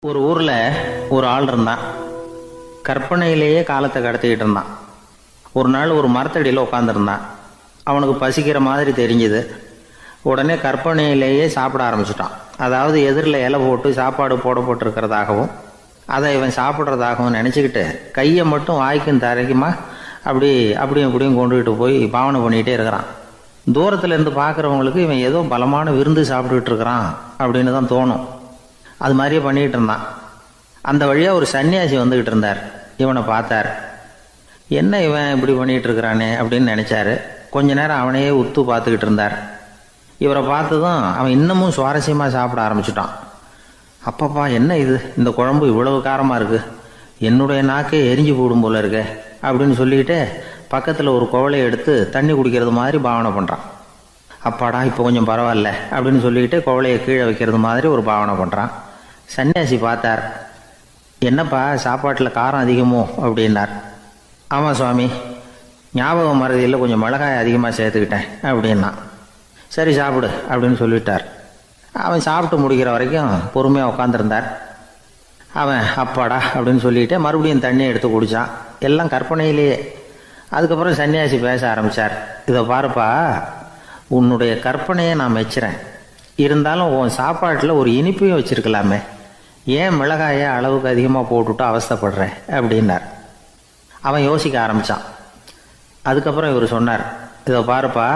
ஒரு ஊர்ல ஒரு ஆள் இருந்தான். கற்பனையிலேயே காலத்தை கடத்திக்கிட்டு இருந்தான். ஒரு நாள் ஒரு மரத்தடியில் உட்காந்துருந்தான். அவனுக்கு பசிக்கிற மாதிரி தெரிஞ்சுது. உடனே கற்பனையிலேயே சாப்பிட ஆரம்பிச்சிட்டான். அதாவது எதிரில் இலை போட்டு சாப்பாடு போடப்பட்டிருக்கிறதாகவும் அதை இவன் சாப்பிட்றதாகவும் நினச்சிக்கிட்டு கையை மட்டும் வாய்க்கும் தரைக்குமா அப்படியும் இப்படியும் கொண்டுகிட்டு போய் பாவனை பண்ணிக்கிட்டே இருக்கிறான். தூரத்தில் இருந்து பார்க்குறவங்களுக்கு இவன் ஏதோ பலமான விருந்து சாப்பிட்டுக்கிட்டு இருக்கிறான் அப்படின்னு தான் தோணும். அது மாதிரியே பண்ணிக்கிட்டு இருந்தான். அந்த வழியாக ஒரு சன்னியாசி வந்துக்கிட்டு இருந்தார். இவனை பார்த்தார். என்ன இவன் இப்படி பண்ணிகிட்டு இருக்கிறானே அப்படின்னு நினச்சாரு. கொஞ்ச நேரம் அவனையே உத்து பார்த்துக்கிட்டு இருந்தார். இவரை பார்த்ததும் அவன் இன்னமும் சுவாரஸ்யமாக சாப்பிட ஆரம்பிச்சிட்டான். அப்பப்பா, என்ன இது, இந்த குழம்பு இவ்வளவு காரமாக இருக்குது, என்னுடைய நாக்கே எரிஞ்சு போடும் போல இருக்கு அப்படின்னு சொல்லிக்கிட்டு பக்கத்தில் ஒரு குவளையை எடுத்து தண்ணி குடிக்கிறது மாதிரி பாவனை பண்ணுறான். அப்பாடா, இப்போ கொஞ்சம் பரவாயில்ல அப்படின்னு சொல்லிக்கிட்டு குவளையை கீழே வைக்கிறது மாதிரி ஒரு பாவனை பண்ணுறான். சன்னியாசி பார்த்தார். என்னப்பா, சாப்பாட்டில் காரம் அதிகமோ அப்படின்னார். ஆமாம் சுவாமி, ஞாபகம் மறதியில் கொஞ்சம் மிளகாய் அதிகமாக சேர்த்துக்கிட்டேன் அப்படின்னா. சரி சாப்பிடு அப்படின்னு சொல்லிட்டார். அவன் சாப்பிட்டு முடிக்கிற வரைக்கும் பொறுமையாக உட்காந்துருந்தார். அவன் அப்பாடா அப்படின்னு சொல்லிட்டு மறுபடியும் தண்ணி எடுத்து குடித்தான். எல்லாம் கற்பனையிலேயே. அதுக்கப்புறம் சன்னியாசி பேச ஆரம்பித்தார். இதை பாருப்பா, உன்னுடைய கற்பனையை நான் மெச்சுறேன். இருந்தாலும் உன் சாப்பாட்டில் ஒரு இனிப்பையும் வச்சிருக்கலாமே, ஏன் மிளகாயை அளவுக்கு அதிகமாக போட்டுவிட்டு அவஸ்தைப்படுறேன் அப்படின்னார். அவன் யோசிக்க ஆரம்பித்தான். அதுக்கப்புறம் இவர் சொன்னார், இதை பாருப்பா,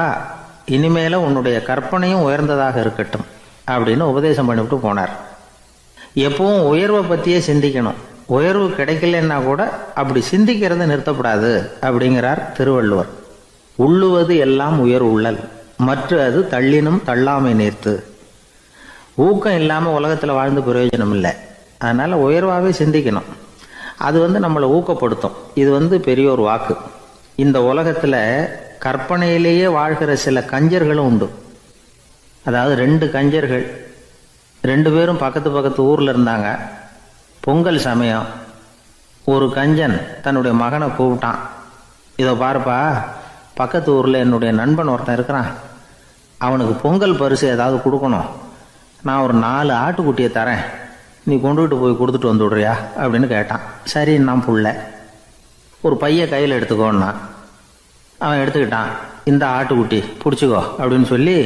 இனிமேல உன்னுடைய கற்பனையும் உயர்ந்ததாக இருக்கட்டும் அப்படின்னு உபதேசம் பண்ணிவிட்டு போனார். எப்பவும் உயர்வை பற்றியே சிந்திக்கணும். உயர்வு கிடைக்கலன்னா கூட அப்படி சிந்திக்கிறத நிறுத்தப்படாது அப்படிங்கிறார் திருவள்ளுவர். உள்ளுவது எல்லாம் உயர் உள்ளல், மற்ற அது தள்ளினும் தள்ளாமை நேர்த்து. ஊக்கம் இல்லாமல் உலகத்தில் வாழ்ந்து பிரயோஜனம் இல்லை. அதனால் உயர்வாகவே சிந்திக்கணும். அது நம்மளை ஊக்கப்படுத்தும். இது பெரியோர் வாக்கு. இந்த உலகத்தில் கற்பனையிலேயே வாழ்கிற சில கஞ்சர்களும் உண்டு. அதாவது 2 கஞ்சர்கள், 2 பேரும் பக்கத்து ஊரில் இருந்தாங்க. பொங்கல் சமயம் ஒரு கஞ்சன் தன்னுடைய மகனை கூப்பிட்டான். இதை பாருப்பா, பக்கத்து ஊரில் என்னுடைய நண்பன் ஒருத்தன் இருக்கிறான், அவனுக்கு பொங்கல் பரிசு ஏதாவது கொடுக்கணும். நான் ஒரு 4 ஆட்டுக்குட்டியை தரேன், நீ கொண்டுகிட்டு போய் கொடுத்துட்டு வந்து விடுறியா அப்படின்னு கேட்டான். சரி, நான் புள்ள ஒரு பைய கையில் எடுத்துக்கோன்னா. அவன் எடுத்துக்கிட்டான். இந்த ஆட்டுக்குட்டி பிடிச்சிக்கோ அப்படின்னு சொல்லி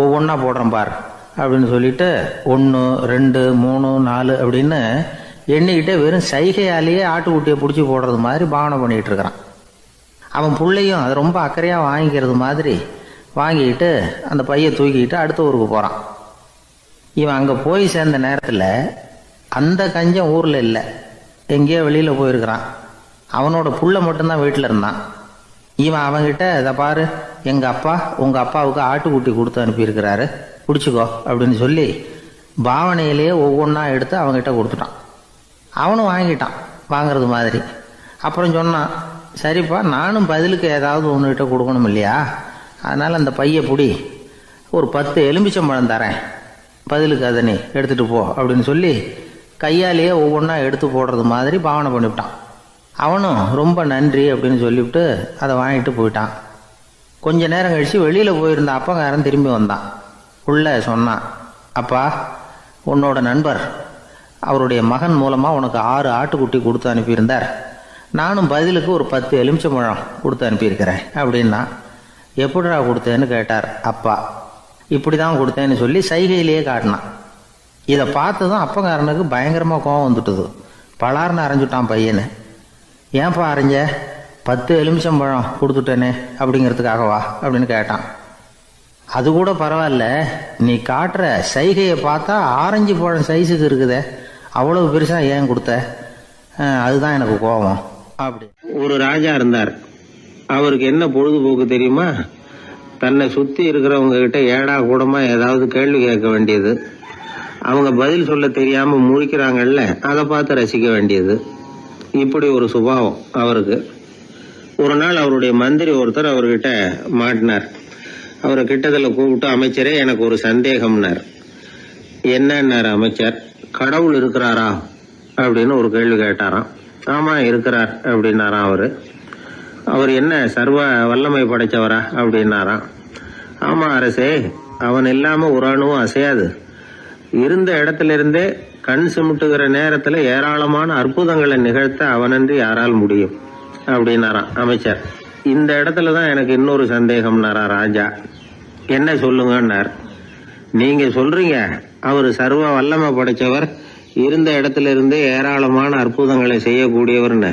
ஒவ்வொன்றா போடுறேன் பார் அப்படின்னு சொல்லிட்டு 1 2 3 4 அப்படின்னு எண்ணிக்கிட்டே வெறும் சைகையாலேயே ஆட்டுக்குட்டியை பிடிச்சி போடுறது மாதிரி பாவனை பண்ணிகிட்டு இருக்கிறான். அவன் பிள்ளையும் அதை ரொம்ப அக்கறையாக வாங்கிக்கிறது மாதிரி வாங்கிக்கிட்டு அந்த பையை தூக்கிக்கிட்டு அடுத்த ஊருக்கு போகிறான். இவன் அங்கே போய் சேர்ந்த நேரத்தில் அந்த கஞ்சன் ஊரில் இல்லை, எங்கேயோ வெளியில் போயிருக்கிறான். அவனோட புள்ள மட்டும்தான் வீட்டில் இருந்தான். இவன் அவன்கிட்ட, இதை பாரு, எங்கள் அப்பா உங்கள் அப்பாவுக்கு ஆட்டுக்குட்டி கொடுத்து அனுப்பியிருக்கிறாரு, பிடிச்சிக்கோ அப்படின்னு சொல்லி பாவனையிலேயே ஒவ்வொன்றா எடுத்து அவங்ககிட்ட கொடுத்துட்டான். அவனும் வாங்கிட்டான் வாங்கிறது மாதிரி. அப்புறம் சொன்னான், சரிப்பா, நானும் பதிலுக்கு ஏதாவது ஒன்றுகிட்ட கொடுக்கணும் இல்லையா, அதனால் அந்த பையை பிடி, ஒரு 10 எலுமிச்சம்பழம் தரேன், பதிலுக்கு அதை நீ எடுத்துகிட்டு போ அப்படின்னு சொல்லி கையாலேயே ஒவ்வொன்றா எடுத்து போடுறது மாதிரி பாவனை பண்ணிவிட்டான். அவனும் ரொம்ப நன்றி அப்படின்னு சொல்லிவிட்டு அதை வாங்கிட்டு போயிட்டான். கொஞ்ச நேரம் கழித்து வெளியில் போயிருந்த அப்பங்காரன் திரும்பி வந்தான். உள்ள சொன்னான், அப்பா, உன்னோட நண்பர் அவருடைய மகன் மூலமாக உனக்கு 6 ஆட்டுக்குட்டி கொடுத்து அனுப்பியிருந்தார், நானும் பதிலுக்கு ஒரு 10 எலுமிச்சம்பழம் கொடுத்து அனுப்பியிருக்கிறேன் அப்படின்னா. எப்படிடா கொடுத்தேன்னு கேட்டார் அப்பா. இப்படி தான் கொடுத்தேன்னு சொல்லி சைகையிலேயே காட்டினான். இதை பார்த்ததும் அப்பங்காரனுக்கு பயங்கரமாக கோவம் வந்துட்டுது. பலார்னு அரைஞ்சுட்டான் பையனை. ஏன்பா அரைஞ்ச, 10 எலுமிச்சம்பழம் கொடுத்துட்டேனே அப்படிங்கிறதுக்காகவா அப்படின்னு கேட்டான். அது கூட பரவாயில்ல, நீ காட்டுற சைகையை பார்த்தா ஆரஞ்சு பழம் சைஸுக்கு இருக்குதே, அவ்வளவு பெருசாக ஏன் கொடுத்த, அதுதான் எனக்கு கோபம் அப்படி. ஒரு ராஜா இருந்தார். அவருக்கு என்ன பொழுதுபோக்கு தெரியுமா, தன்னை சுற்றி இருக்கிறவங்க கிட்ட ஏடா கூடமா ஏதாவது கேள்வி கேட்க வேண்டியது, அவங்க பதில் சொல்ல தெரியாமல் முழிக்கிறாங்கல்ல, அதை பார்த்து ரசிக்க வேண்டியது. இப்படி ஒரு சுபாவம் அவருக்கு. ஒரு நாள் அவருடைய மந்திரி ஒருத்தர் அவர்கிட்ட மாட்டினார். அவரை கிட்டத்தில் கூப்பிட்டு, அமைச்சரே, எனக்கு ஒரு சந்தேகம்னார். என்னன்னார் அமைச்சர். கடவுள் இருக்கிறாரா அப்படின்னு ஒரு கேள்வி கேட்டாராம். ஆமா, இருக்கிறார் அப்படின்னாராம் அவரு. அவர் என்ன சர்வ வல்லமை படைச்சவரா அப்படின்னாராம். ஆமா அரசே, அவன் இல்லாம ஒரு அணுவும் அசையாது, இருந்த இடத்துல இருந்தே கண் சிமிட்டுகிற நேரத்துல ஏராளமான அற்புதங்களை நிகழ்த்த அவனன்றி யாரால் முடியும் அப்படின்னாராம் அமைச்சர். இந்த இடத்துலதான் எனக்கு இன்னொரு சந்தேகம்னாரா ராஜா. என்ன சொல்லுங்கன்னார். நீங்க சொல்றீங்க அவர் சர்வ வல்லமை படைச்சவர், இருந்த இடத்துல இருந்தே ஏராளமான அற்புதங்களை செய்யக்கூடியவர்னு.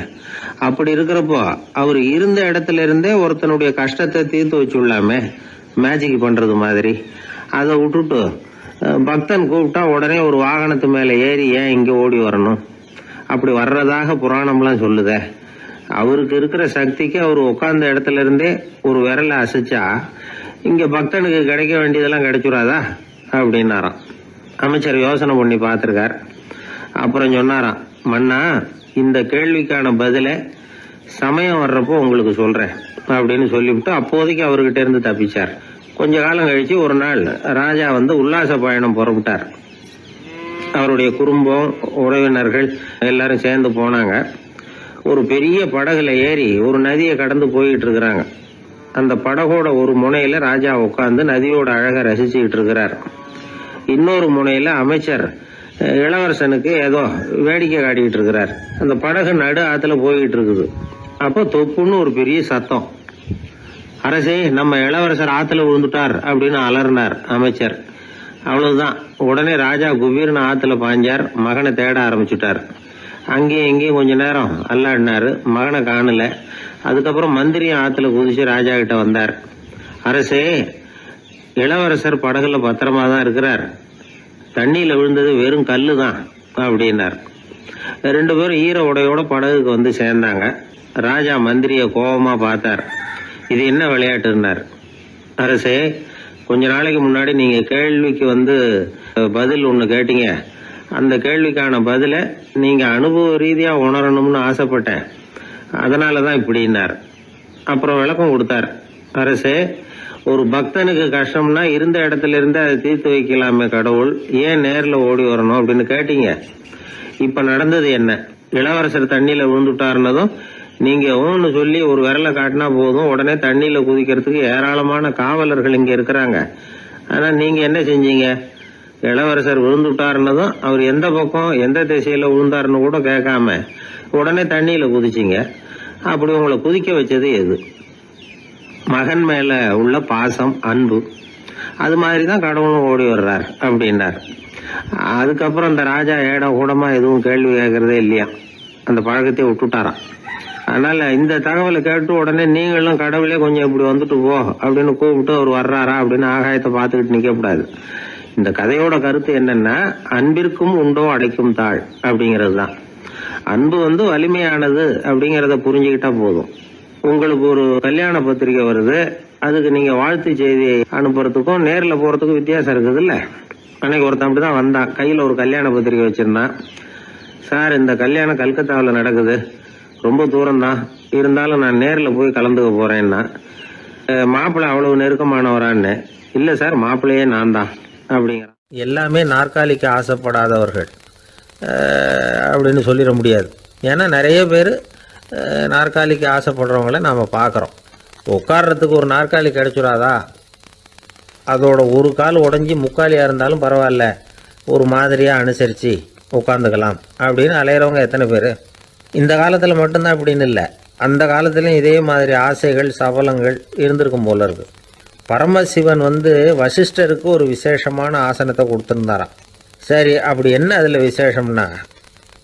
அப்படி இருக்கிறப்போ அவர் இருந்த இடத்துல இருந்தே ஒருத்தனுடைய கஷ்டத்தை தீர்த்து வச்சுள்ளாமே, மேஜிக் பண்றது மாதிரி. அதை விட்டுட்டு பக்தன் கூப்பிட்டா உடனே ஒரு வாகனத்து மேல ஏறி ஏன் இங்க ஓடி வரணும்? அப்படி வர்றதாக புராணம்லாம் சொல்லுதே. அவருக்கு இருக்கிற சக்திக்கு அவர் உட்கார்ந்த இடத்துல இருந்தே ஒரு விரலை அசைச்சா இங்க பக்தனுக்கு கிடைக்க வேண்டியதெல்லாம் கிடைச்சுடாதா அப்படின்னாராம். அமைச்சர் யோசனை பண்ணி பார்த்திருக்கார். அப்புறம் சொன்னாராம், மன்னா இந்த கேள்விக்கான பதில சமயம் வர்றப்போ உங்களுக்கு சொல்றேன் அப்படின்னு சொல்லிவிட்டு அப்போதைக்கு அவர்கிட்ட இருந்து தப்பிச்சார். கொஞ்ச காலம் கழிச்சு ஒரு நாள் ராஜா உல்லாச பயணம் புறப்பட்டார். அவருடைய குடும்பம், உறவினர்கள் எல்லாரும் சேர்ந்து போனாங்க. ஒரு பெரிய படகுல ஏறி ஒரு நதியை கடந்து போயிட்டு இருக்கிறாங்க. அந்த படகோட ஒரு முனையில ராஜா உட்கார்ந்து நதியோட அழகை ரசிச்சுக்கிட்டு இருக்கிறார். இன்னொரு முனையில அமைச்சர் இளவரசனுக்கு ஏதோ வேடிக்கை காட்டிக்கிட்டு இருக்கிறார். அந்த படகு நடு ஆத்துல போயிட்டு இருக்குது. அப்போ தொப்புன்னு ஒரு பெரிய சத்தம். அரசே, நம்ம இளவரசர் ஆத்துல விழுந்துட்டார் அப்படின்னு அலறினார் அமைச்சர். அவ்வளவுதான். உடனே ராஜா குபீர்னு ஆத்துல பாஞ்சார். மகனை தேட ஆரம்பிச்சுட்டார். அங்கேயும் இங்கேயும் கொஞ்ச நேரம் அல்லாடினாரு. மகனை காணல. அதுக்கப்புறம் மந்திரியும் ஆத்துல குதிச்சு ராஜா கிட்ட வந்தார். அரசே, இளவரசர் படகுல பத்திரமா தான் இருக்கிறார். தண்ணியில விழுந்தது வெறும் கல்லு தான் அப்படின்னார். 2 பேரும் ஈர உடையோட படகுக்கு சேர்ந்தாங்க. ராஜா மந்திரிய கோபமா பார்த்தார். இது என்ன விளையாட்டுன்னார். அரசே, கொஞ்ச நாளைக்கு முன்னாடி நீங்க கேள்விக்கு பதில் ஒண்ணு கேட்டீங்க. அந்த கேள்விக்கான பதில நீங்க அனுபவ ரீதியா உணரணும்னு ஆசைப்பட்டேன். அதனாலதான் இப்படின்னார். அப்புறம் விளக்கம் கொடுத்தார். அரசே, ஒரு பக்தனுக்கு கஷ்டம்னா இருந்த இடத்துல இருந்து அதை தீர்த்து வைக்கலாமே கடவுள், ஏன் நேர்ல ஓடி வரணும் அப்படின்னு கேட்டீங்க. இப்ப நடந்தது என்ன? இளவரசர் தண்ணியில விழுந்துட்டாருன்னதும் நீங்க ஒன்னு சொல்லி ஒரு விரலை காட்டினா போதும், உடனே தண்ணியில குதிக்கிறதுக்கு ஏராளமான காவலர்கள் இங்க இருக்கிறாங்க. ஆனா நீங்க என்ன செஞ்சீங்க? இளவரசர் விழுந்துட்டாருன்னதும் அவர் எந்த பக்கம் எந்த திசையில விழுந்தாருன்னு கூட கேட்காம உடனே தண்ணியில குதிச்சிங்க. அப்படி உங்களை குதிக்க வச்சது எது? மகன் மேல உள்ள பாசம், அன்பு. அது மாதிரிதான் கடவுளும் ஓடி வர்றார் அப்படின்னார். அதுக்கப்புறம் அந்த ராஜா ஏட கூடமா எதுவும் கேள்வி கேட்கறதே இல்லையா, அந்த பழக்கத்தை விட்டுட்டாராம். அதனால இந்த தகவலை கேட்டு உடனே நீங்களும் கடவுளே கொஞ்சம் இப்படி வந்துட்டு போ அப்படின்னு கூப்பிட்டு அவர் வர்றாரா அப்படின்னு ஆகாயத்தை பார்த்துக்கிட்டு நிக்க கூடாது. இந்த கதையோட கருத்து என்னன்னா, அன்பிற்கும் உண்டோ அடைக்கும் தாழ் அப்படிங்கிறது தான். அன்பு வலிமையானது அப்படிங்கறத புரிஞ்சுக்கிட்டா போதும். உங்களுக்கு ஒரு கல்யாண பத்திரிக்கை வருது, அதுக்கு நீங்க வாழ்த்து செய்தி அனுப்புறதுக்கும் நேர்ல போறதுக்கும் வித்தியாசம் இருக்குது இல்ல. அன்னைக்கு ஒருத்தன் அப்படிதான் வந்தான். கையில ஒரு கல்யாண பத்திரிக்கை வச்சிருந்தான். சார், இந்த கல்யாணம் கல்கத்தாவில் நடக்குது, ரொம்ப தூரம் தான், இருந்தாலும் நான் நேர்ல போய் கலந்துக்க போறேன்னா. மாப்பிள்ளை அவ்வளவு நெருக்கமானவரான்னு. இல்ல சார், மாப்பிள்ளையே நான் தான் அப்படிங்கிறான். எல்லாமே நாற்காலிக்கு ஆசைப்படாதவர்கள் அப்படின்னு சொல்லிட முடியாது. ஏன்னா நிறைய பேர் நாற்காலிக்கு ஆசைப்படுறவங்கள நாம் பார்க்குறோம். உட்கார்றதுக்கு ஒரு நாற்காலி கிடைச்சிடாதா? அதோட ஒரு கால் உடஞ்சி முக்காலியாக இருந்தாலும் பரவாயில்ல, ஒரு மாதிரியாக அனுசரித்து உட்காந்துக்கலாம் அப்படின்னு அலையிறவங்க எத்தனை பேர்? இந்த காலத்தில் மட்டும்தான் அப்படின்னு இல்லை, அந்த காலத்துலேயும் இதே மாதிரி ஆசைகள் சபலங்கள் இருந்திருக்கும் போல இருக்கு. பரமசிவன் வசிஷ்டருக்கு ஒரு விசேஷமான ஆசனத்தை கொடுத்துருந்தாராம். சரி, அப்படி என்ன அதில் விசேஷம்னா,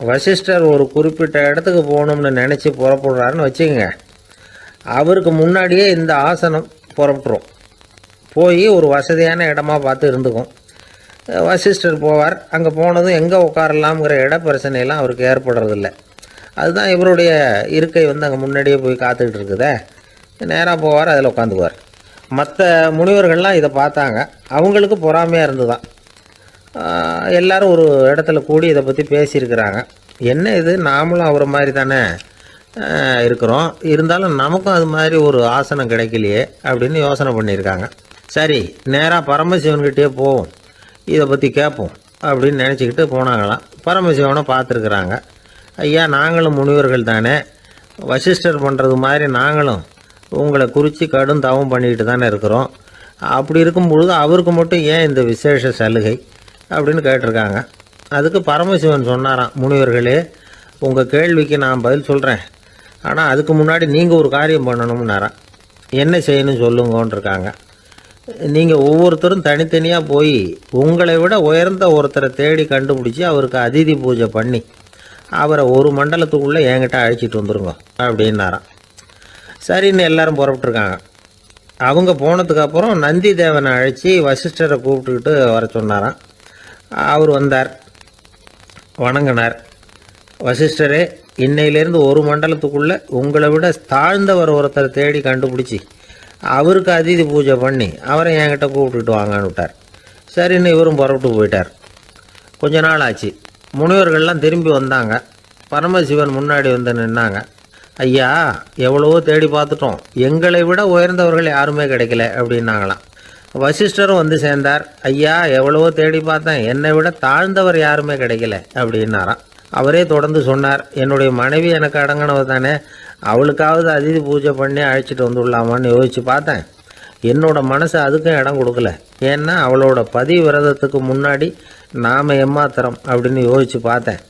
வசிஷ்டர் ஒரு குறிப்பிட்ட இடத்துக்கு போகணும்னு நினச்சி புறப்படுறாருன்னு வச்சுக்கோங்க. அவருக்கு முன்னாடியே இந்த ஆசனம் புறப்பட்டுரும். போய் ஒரு வசதியான இடமா பார்த்து இருந்துக்கும். வசிஷ்டர் போவார். அங்கே போனதும் எங்கே உட்காரலாம்ங்கிற இட பிரச்சனையெல்லாம் அவருக்கு ஏற்படுறதில்ல. அதுதான் இவருடைய இருக்கை அங்கே முன்னாடியே போய் காத்துக்கிட்டு இருக்குதே. நேராக போவார், அதில் உட்காந்துக்குவார். மற்ற முனிவர்கள்லாம் இதை பார்த்தாங்க. அவங்களுக்கு பொறாமையாக இருந்துதான். எல்லாரும் ஒரு இடத்துல கூடி இதை பற்றி பேசியிருக்கிறாங்க. என்ன இது, நாமளும் அவரை மாதிரி தானே இருக்கிறோம், இருந்தாலும் நமக்கும் அது மாதிரி ஒரு ஆசனம் கிடைக்கலையே அப்படின்னு யோசனை பண்ணியிருக்காங்க. சரி, நேராக பரமசிவன்கிட்டே போவோம், இதை பற்றி கேட்போம் அப்படின்னு நினச்சிக்கிட்டு போனாங்களாம். பரமசிவனை பார்த்துருக்குறாங்க. ஐயா, நாங்களும் முனிவர்கள் தானே, வசிஷ்டர் பண்ணுறது மாதிரி நாங்களும் உங்களை குறித்து கடும் தவம் பண்ணிக்கிட்டு தானே இருக்கிறோம். அப்படி இருக்கும் பொழுது அவருக்கு மட்டும் ஏன் இந்த விசேஷ சலுகை அப்படின்னு கேட்டிருக்காங்க. அதுக்கு பரமசிவன் சொன்னாராம், முனிவர்களே, உங்கள் கேள்விக்கு நான் பதில் சொல்கிறேன், ஆனால் அதுக்கு முன்னாடி நீங்கள் ஒரு காரியம் பண்ணணும்னாராம். என்ன செய்யணும் சொல்லுங்கன்னு இருக்காங்க. நீங்கள் ஒவ்வொருத்தரும் தனித்தனியாக போய் உங்களை விட உயர்ந்த ஒருத்தரை தேடி கண்டுபிடிச்சி அவருக்கு அதிதி பூஜை பண்ணி அவரை ஒரு மண்டலத்துக்குள்ளே என்கிட்ட அழைச்சிட்டு வந்துருங்க அப்படின்னாராம். சரின்னு எல்லாரும் புறப்பட்டுருக்காங்க. அவங்க போனதுக்கப்புறம் நந்தி தேவனை அழைச்சி வசிஷ்டரை கூப்பிட்டுக்கிட்டு வர சொன்னாராம். அவர் வந்தார், வணங்கினார். வசிஷ்டரே, இன்னையிலேருந்து ஒரு மண்டலத்துக்குள்ளே உங்களை விட தாழ்ந்தவர் ஒருத்தரை தேடி கண்டுபிடிச்சி அவருக்கு அதிதி பூஜை பண்ணி அவரை என்கிட்ட கூப்பிட்டுட்டு வாங்கன்னு விட்டார். சரின்னு இவரும் புறப்பட்டு போயிட்டார். கொஞ்ச நாள் ஆச்சு. முனிவர்கள்லாம் திரும்பி வந்தாங்க. பரமசிவன் முன்னாடி வந்து நின்னாங்க. ஐயா, எவ்வளவோ தேடி பார்த்துட்டோம், எங்களை விட உயர்ந்தவர்கள் யாருமே கிடைக்கல அப்படின்னாங்களாம். வசிஷ்டரும் வந்து சேர்ந்தார். ஐயா, எவ்வளவோ தேடி பார்த்தேன், என்னை விட தாழ்ந்தவர் யாருமே கிடைக்கல அப்படின்னாராம். அவரே தொடர்ந்து சொன்னார், என்னுடைய மனைவி எனக்கு அடங்கினவ தானே, அவளுக்காவது அதிதி பூஜை பண்ணி அழைச்சிட்டு வந்துடலாமான்னு யோசித்து பார்த்தேன். என்னோட மனசு அதுக்கும் இடம் கொடுக்கல. ஏன்னா அவளோட பதி விரதத்துக்கு முன்னாடி நாம் ஏமாத்திரம் அப்படின்னு யோசித்து பார்த்தேன்.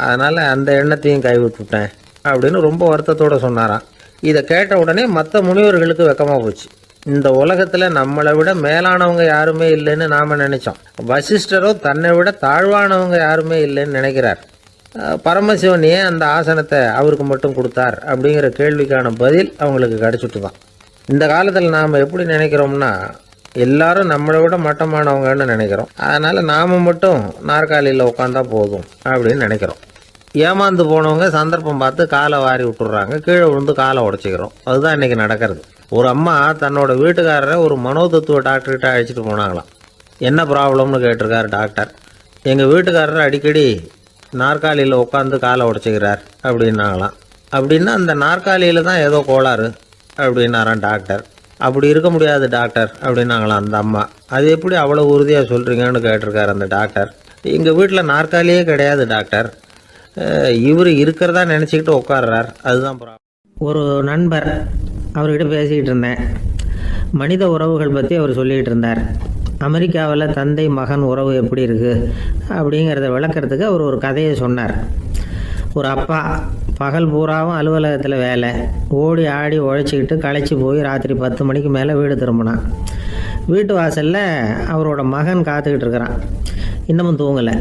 அதனால் அந்த எண்ணத்தையும் கைவிட்டுட்டேன் அப்படின்னு ரொம்ப வருத்தத்தோடு சொன்னாராம். இதை கேட்ட உடனே மற்ற முனிவர்களுக்கு வெக்கமாக போச்சு. இந்த உலகத்தில் நம்மளை விட மேலானவங்க யாருமே இல்லைன்னு நாம் நினச்சோம். வசிஷ்டரோ தன்னை விட தாழ்வானவங்க யாருமே இல்லைன்னு நினைக்கிறார். பரமசிவன் ஏன் அந்த ஆசனத்தை அவருக்கு மட்டும் கொடுத்தார் அப்படிங்கிற கேள்விக்கான பதில் அவங்களுக்கு கிடச்சிட்டு தான். இந்த காலத்தில் நாம் எப்படி நினைக்கிறோம்னா, எல்லாரும் நம்மளை விட மட்டமானவங்கன்னு நினைக்கிறோம். அதனால் நாம் மட்டும் நாற்காலியில் உட்காந்தா போதும் அப்படின்னு நினைக்கிறோம். ஏமாந்து போனவங்க சந்தர்ப்பம் பார்த்து காலை வாரி விட்டுறாங்க, கீழே விழுந்து காலை உடச்சிக்கிறோம். அதுதான் இன்றைக்கி நடக்கிறது. ஒரு அம்மா தன்னோட வீட்டுக்காரரை ஒரு மனோதத்துவ டாக்டர்கிட்ட அழைச்சிட்டு போனாங்களாம். என்ன ப்ராப்ளம்னு கேட்டிருக்காரு டாக்டர். எங்கள் வீட்டுக்காரர் அடிக்கடி நாற்காலியில் உட்காந்து காலை உடச்சிக்கிறார் அப்படின்னாங்களாம். அப்படின்னா அந்த நாற்காலியில் தான் ஏதோ கோளாறு அப்படின்னாராம் டாக்டர். அப்படி இருக்க முடியாது டாக்டர் அப்படின்னாங்களாம் அந்த அம்மா. அது எப்படி அவ்வளோ உறுதியாக சொல்கிறீங்கன்னு கேட்டிருக்காரு அந்த டாக்டர். எங்கள் வீட்டில் நாற்காலியே கிடையாது டாக்டர், இவர் இருக்கிறதா நினச்சிக்கிட்டு உட்கார்றார், அதுதான் ப்ராப்ளம். ஒரு நண்பர், அவர்கிட்ட பேசிக்கிட்டு இருந்தேன். மனித உறவுகள் பற்றி அவர் சொல்லிகிட்டு இருந்தார். அமெரிக்காவில் தந்தை மகன் உறவு எப்படி இருக்குது அப்படிங்கிறத விளக்கிறதுக்கு அவர் ஒரு கதையை சொன்னார். ஒரு அப்பா பகல் பூராவும் அலுவலகத்தில் வேலை, ஓடி ஆடி உழைச்சிக்கிட்டு களைச்சி போய் ராத்திரி 10 மணிக்கு மேலே வீடு திரும்பினான். வீட்டு வாசலில் அவரோட மகன் காத்துக்கிட்டு இருக்கிறான், இன்னமும் தூங்கலை.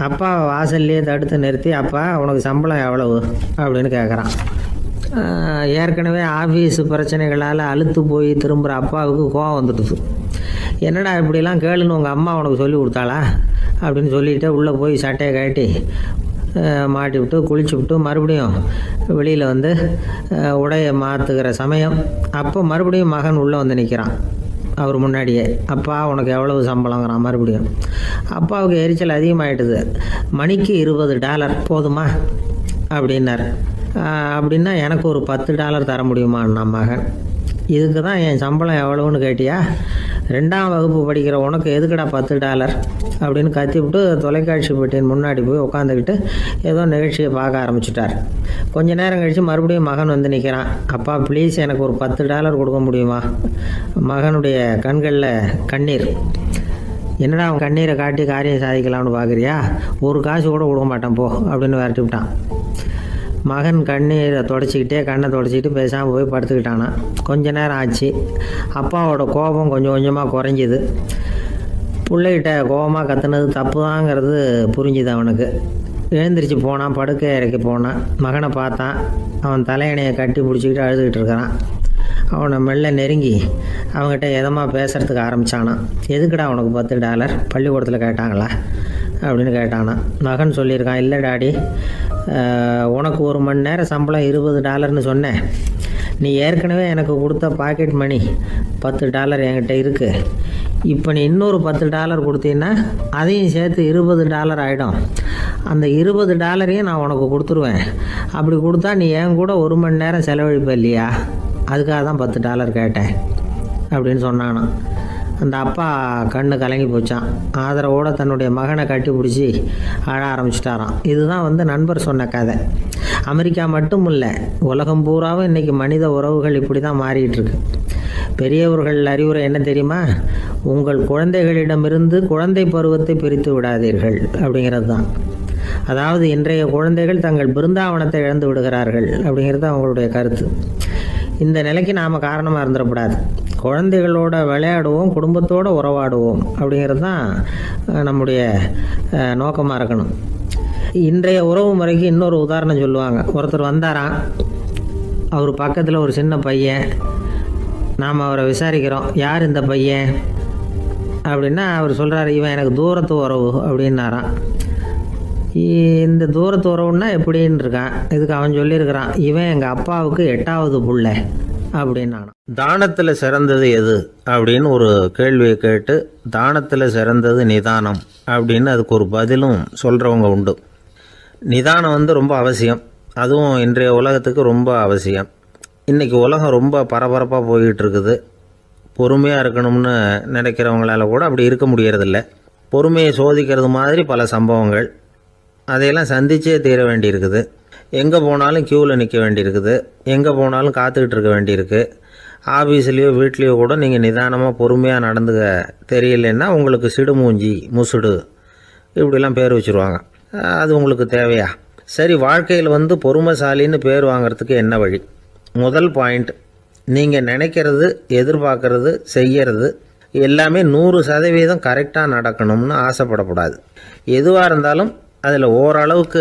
அப்பா வாசல்லையே தடுத்து நிறுத்தி, அப்பா உனக்கு சம்பளம் எவ்வளவு அப்படின்னு கேட்குறான். ஏற்கனவே ஆஃபீஸு பிரச்சனைகளால் அழுத்து போய் திரும்புகிற அப்பாவுக்கு கோவம் வந்துடுது. என்னடா இப்படிலாம் கேளுன்னு உங்கள் அம்மா உனக்கு சொல்லி கொடுத்தாளா அப்படின்னு சொல்லிவிட்டு உள்ளே போய் சட்டையை கட்டி மாட்டி விட்டு குளிச்சு விட்டு மறுபடியும் வெளியில் வந்து உடையை மாற்றுகிற சமயம் அப்போ மறுபடியும் மகன் உள்ளே வந்து நிற்கிறான் அவர் முன்னாடியே. அப்பா உனக்கு எவ்வளவு சம்பளங்கிறான் மறுபடியும். அப்பாவுக்கு எரிச்சல் அதிகமாகிட்டுது. மணிக்கு $20 போதுமா அப்படின்னார். அப்படின்னா எனக்கு ஒரு $10 தர முடியுமான்னா மகன். இதுக்கு தான் என் சம்பளம் எவ்வளோன்னு கேட்டியா, 2ஆம் வகுப்பு படிக்கிற உனக்கு எதுக்குடா $10 அப்படின்னு கத்திவிட்டு தொலைக்காட்சி பெட்டியின் முன்னாடி போய் உட்காந்துக்கிட்டு ஏதோ நிகழ்ச்சியை பார்க்க ஆரம்பிச்சிட்டார். கொஞ்ச நேரம் கழித்து மறுபடியும் மகன் வந்து நிற்கிறான். அப்பா ப்ளீஸ் எனக்கு ஒரு $10 கொடுக்க முடியுமா? மகனுடைய கண்களில் கண்ணீர். என்னடா அவன் கண்ணீரை காட்டி காரியம் சாதிக்கலாம்னு பார்க்குறியா, ஒரு காசு கூட கொடுக்க மாட்டான் போ அப்படின்னு விரட்டி விட்டான். மகன் கண்ணீரை தொடச்சிக்கிட்டே கண்ணை தொடச்சிக்கிட்டு பேசாமல் போய் படுத்துக்கிட்டானா. கொஞ்ச நேரம் ஆச்சு. அப்பாவோட கோபம் கொஞ்சம் கொஞ்சமாக குறைஞ்சிது. பிள்ளைகிட்ட கோபமாக கத்துனது தப்பு தாங்கிறது புரிஞ்சுது அவனுக்கு. எழுந்திரிச்சு போனான், படுக்கை இறக்கி போனான். மகனை பார்த்தான். அவன் தலையணையை கட்டி பிடிச்சிக்கிட்டு அழுதுகிட்டு இருக்கிறான். அவனை மெல்ல நெருங்கி அவங்ககிட்ட எதமாக பேசுகிறதுக்கு ஆரம்பித்தானான். எதுக்குடா உனக்கு $10 பள்ளிக்கூடத்தில் கேட்டாங்களா அப்படின்னு கேட்டானான். மகன் சொல்லியிருக்கான், இல்லை டாடி, உனக்கு 1 மணி நேரம் சம்பளம் $20ன்னு சொன்னேன். நீ ஏற்கனவே எனக்கு கொடுத்த பாக்கெட் மணி $10 என்கிட்ட இருக்குது. இப்போ நீ இன்னொரு $10 கொடுத்தீங்கன்னா அதையும் சேர்த்து $20 ஆகிடும். அந்த $20 நான் உனக்கு கொடுத்துருவேன். அப்படி கொடுத்தா நீ என் கூட 1 மணி நேரம் செலவழிப்ப இல்லையா, அதுக்காக தான் $10 கேட்டேன் அப்படின்னு சொன்னானான். அந்த அப்பா கண்ணு கலங்கி போச்சான். ஆதரவோடு தன்னுடைய மகனை கட்டி பிடிச்சி அழ ஆரம்பிச்சிட்டாராம். இதுதான் நண்பர் சொன்ன கதை. அமெரிக்கா மட்டும் இல்லை, உலகம் பூராவும் இன்றைக்கி மனித உறவுகள் இப்படி தான் மாறிட்டு இருக்கு. பெரியவர்கள் அறிவுரை என்ன தெரியுமா? உங்கள் குழந்தைகளிடமிருந்து குழந்தை பருவத்தை பிரித்து விடாதீர்கள் அப்படிங்கிறது தான். அதாவது இன்றைய குழந்தைகள் தங்கள் பிருந்தாவனத்தை இழந்து விடுகிறார்கள் அப்படிங்கிறது அவங்களுடைய கருத்து. இந்த நிலைக்கு நாம் காரணமாக இருந்துடக்கூடாது. குழந்தைகளோட விளையாடுவோம், குடும்பத்தோடு உறவாடுவோம் அப்படிங்கிறது தான் நம்முடைய நோக்கமாக இருக்கணும். இன்றைய உறவு முறைக்கு இன்னொரு உதாரணம் சொல்லுவாங்க. ஒருத்தர் வந்தாராம், அவர் பக்கத்தில் ஒரு சின்ன பையன். நாம் அவரை விசாரிக்கிறோம், யார் இந்த பையன் அப்படின்னா அவர் சொல்கிறார், இவன் எனக்கு தூரத்து உறவு அப்படின்னாராம். இந்த தூரத்து உறவுன்னா எப்படின்னு இருக்கான். இதுக்கு அவன் சொல்லியிருக்கிறான், இவன் எங்கள் அப்பாவுக்கு 8வது புள்ள அப்படின்னான். தானத்தில் சிறந்தது எது அப்படின்னு ஒரு கேள்வியை கேட்டு, தானத்தில் சிறந்தது நிதானம் அப்படின்னு அதுக்கு ஒரு பதிலும் சொல்கிறவங்க உண்டு. நிதானம் ரொம்ப அவசியம். அதுவும் இன்றைய உலகத்துக்கு ரொம்ப அவசியம். இன்றைக்கி உலகம் ரொம்ப பரபரப்பாக போய்கிட்டு இருக்குது. பொறுமையாக இருக்கணும்னு நினைக்கிறவங்களால கூட அப்படி இருக்க முடியறதில்ல. பொறுமையை சோதிக்கிறது மாதிரி பல சம்பவங்கள். அதையெல்லாம் சந்திச்சே தீர வேண்டியிருக்குது. எங்கே போனாலும் க்யூவில் நிற்க வேண்டியிருக்குது. எங்கே போனாலும் காத்துக்கிட்டு இருக்க வேண்டியிருக்கு. ஆஃபீஸ்லேயோ வீட்லேயோ கூட நீங்கள் நிதானமாக பொறுமையாக நடந்துக்க தெரியலன்னா உங்களுக்கு சிடுமூஞ்சி, முசுடு இப்படிலாம் பேர் வச்சுருவாங்க. அது உங்களுக்கு தேவையா? சரி, வாழ்க்கையில் பொறுமைசாலின்னு பேர் வாங்கிறதுக்கு என்ன வழி? முதல் பாயிண்ட், நீங்கள் நினைக்கிறது, எதிர்பார்க்கறது, செய்கிறது எல்லாமே 100% கரெக்டாக நடக்கணும்னு ஆசைப்படக்கூடாது. எதுவாக இருந்தாலும் அதில் ஓரளவுக்கு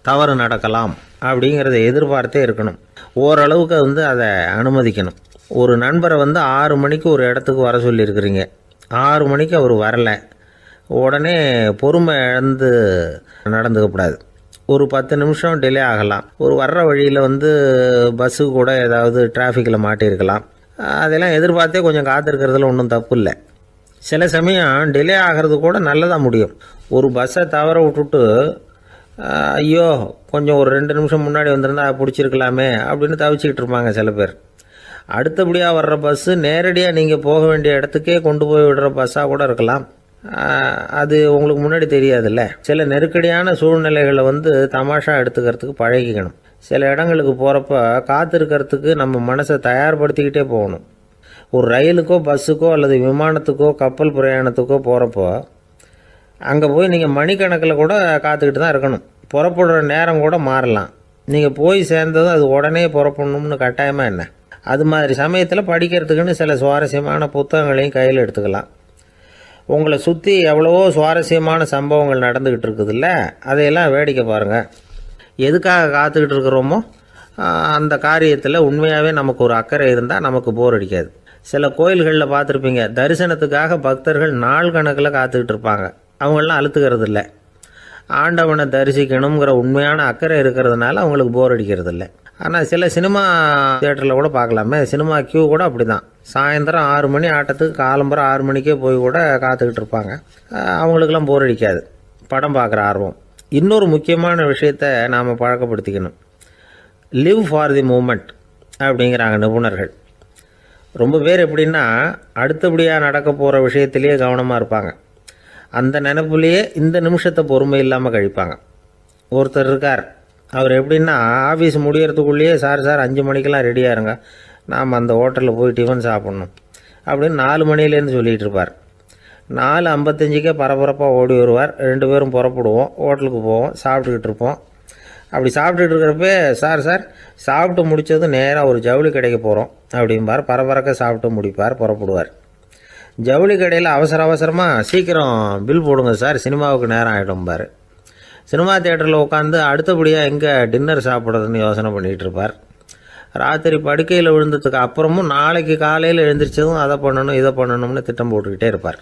தவறு நடக்கலாம் அப்படிங்கிறத எதிர்பார்த்தே இருக்கணும். ஓரளவுக்கு அதை அனுமதிக்கணும். ஒரு நண்பரை 6 மணிக்கு ஒரு இடத்துக்கு வர சொல்லியிருக்கிறீங்க. 6 மணிக்கு அவர் வரலை. உடனே பொறுமை இழந்து நடந்துக்கக்கூடாது. ஒரு 10 நிமிஷம் டிலே ஆகலாம். ஒரு வர்ற வழியில் பஸ்ஸு கூட ஏதாவது டிராஃபிக்கில் மாட்டியிருக்கலாம். அதெல்லாம் எதிர்பார்த்தே கொஞ்சம் காத்திருக்கிறதுல ஒன்றும் தப்பு இல்லை. சில சமயம் டிலே ஆகிறது கூட நல்லதாக முடியும். ஒரு பஸ்ஸை தவற விட்டுட்டு, ஐயோ கொஞ்சம் ஒரு 2 நிமிஷம் முன்னாடி வந்திருந்தா பிடிச்சிருக்கலாமே அப்படின்னு தவிச்சிக்கிட்டு இருப்பாங்க சில பேர். அடுத்தபடியாக வர்ற பஸ்ஸு நேரடியாக நீங்கள் போக வேண்டிய இடத்துக்கே கொண்டு போய் விடுற பஸ்ஸாக கூட இருக்கலாம். அது உங்களுக்கு முன்னாடி தெரியாதுல்ல. சில நெருக்கடியான சூழ்நிலைகளை தமாஷா எடுத்துக்கிறதுக்கு பழகிக்கணும். சில இடங்களுக்கு போகிறப்ப காத்திருக்கிறதுக்கு நம்ம மனசை தயார்படுத்திக்கிட்டே போகணும். ஒரு ரயிலுக்கோ பஸ்ஸுக்கோ அல்லது விமானத்துக்கோ கப்பல் பிரயாணத்துக்கோ போகிறப்போ அங்கே போய் நீங்கள் மணிக்கணக்கில் கூட காத்துக்கிட்டு தான் இருக்கணும். புறப்படுற நேரம் கூட மாறலாம். நீங்கள் போய் சேர்ந்ததும் அது உடனே புறப்படணும்னு கட்டாயமாக என்ன? அது மாதிரி சமயத்தில் படிக்கிறதுக்குன்னு சில சுவாரஸ்யமான புத்தகங்களையும் கையில் எடுத்துக்கலாம். உங்களை சுற்றி எவ்வளவோ சுவாரஸ்யமான சம்பவங்கள் நடந்துக்கிட்டு இருக்குதுல்ல, அதையெல்லாம் வேடிக்கை பாருங்கள். எதுக்காக காத்துக்கிட்டு இருக்கிறோமோ அந்த காரியத்தில் உண்மையாகவே நமக்கு ஒரு அக்கறை இருந்தால் நமக்கு போர் அடிக்காது. சில கோயில்களில் பார்த்துருப்பீங்க, தரிசனத்துக்காக பக்தர்கள் நாள் கணக்கில் காத்துக்கிட்டு இருப்பாங்க. அவங்களெலாம் அழுத்துக்கிறது இல்லை. ஆண்டவனை தரிசிக்கணுங்கிற உண்மையான அக்கறை இருக்கிறதுனால அவங்களுக்கு போர் அடிக்கிறது இல்லை. ஆனால் சில சினிமா தியேட்டரில் கூட பார்க்கலாமே, சினிமா கியூ கூட அப்படி தான். சாயந்தரம் 6 மணி ஆட்டத்துக்கு காலம்பரம் 6 மணிக்கே போய் கூட காத்துக்கிட்டு இருப்பாங்க. அவங்களுக்கெல்லாம் போர் அடிக்காது, படம் பார்க்குற ஆர்வம். இன்னொரு முக்கியமான விஷயத்தை நாம் பழக்கப்படுத்திக்கணும். லிவ் ஃபார் தி மூமெண்ட் அப்படிங்கிறாங்க நிபுணர்கள். ரொம்ப பேர் எப்படின்னா அடுத்தபடியாக நடக்க போகிற விஷயத்திலேயே கவனமாக இருப்பாங்க. அந்த நினைப்புலேயே இந்த நிமிஷத்தை பொறுமை இல்லாமல் கழிப்பாங்க. ஒருத்தர் இருக்கார், அவர் எப்படின்னா ஆஃபீஸ் முடியறதுக்குள்ளேயே சார் 5 மணிக்கெல்லாம் ரெடியாக இருங்க, நாம் அந்த ஹோட்டலில் போய் டிஃபன் சாப்பிட்ணும் அப்படின்னு 4 மணிலேருந்து சொல்லிகிட்டு இருப்பார். 4:55 பரபரப்பாக ஓடி வருவார். 2 பேரும் புறப்படுவோம், ஹோட்டலுக்கு போவோம், சாப்பிட்டுக்கிட்டு இருப்போம். அப்படி சாப்பிட்டுட்டு இருக்கிறப்ப சார் சாப்பிட்டு முடித்ததும் நேராக ஒரு ஜவுளி கடைக்கு போகிறோம் அப்படிம்பார். பரபரக்க சாப்பிட்டு முடிப்பார், புறப்படுவார். ஜவுளி கடையில் அவசரமாக சீக்கிரம் பில் போடுங்க சார், சினிமாவுக்கு நேரம் ஆகிடும்பார். சினிமா தியேட்டரில் உட்காந்து அடுத்தபடியாக எங்கே டின்னர் சாப்பிட்றதுன்னு யோசனை பண்ணிகிட்டு இருப்பார். ராத்திரி படுக்கையில் விழுந்ததுக்கு அப்புறமும் நாளைக்கு காலையில் எழுந்திரிச்சதும் அதை பண்ணணும் இதை பண்ணணும்னு திட்டம் போட்டுக்கிட்டே இருப்பார்.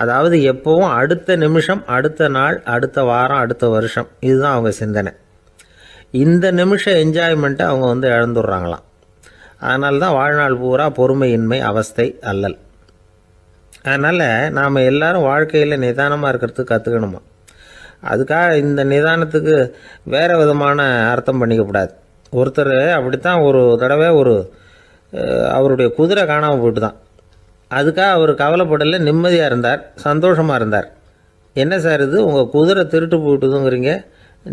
அதாவது எப்போவும் அடுத்த நிமிஷம், அடுத்த நாள், அடுத்த வாரம், அடுத்த வருஷம், இதுதான் அவங்க சிந்தனை. இந்த நிமிஷம் என்ஜாய்மெண்ட்டை அவங்க இழந்துடுறாங்களாம். அதனால தான் வாழ்நாள் பூரா பொறுமையின்மை, அவஸ்தை, அல்லல். அதனால் நாம் எல்லாரும் வாழ்க்கையில் நிதானமாக இருக்கிறதுக்கு கற்றுக்கணுமா. அதுக்காக இந்த நிதானத்துக்கு வேறு விதமான அர்த்தம் பண்ணிக்கக்கூடாது. ஒருத்தர் அப்படித்தான் ஒரு தடவை அவருடைய குதிரை காணாமல் போயிட்டு தான். அதுக்காக அவர் கவலைப்படலை, நிம்மதியாக இருந்தார், சந்தோஷமாக இருந்தார். என்ன சார் இது, உங்கள் குதிரை திருட்டு போயிட்டுதுங்கிறீங்க,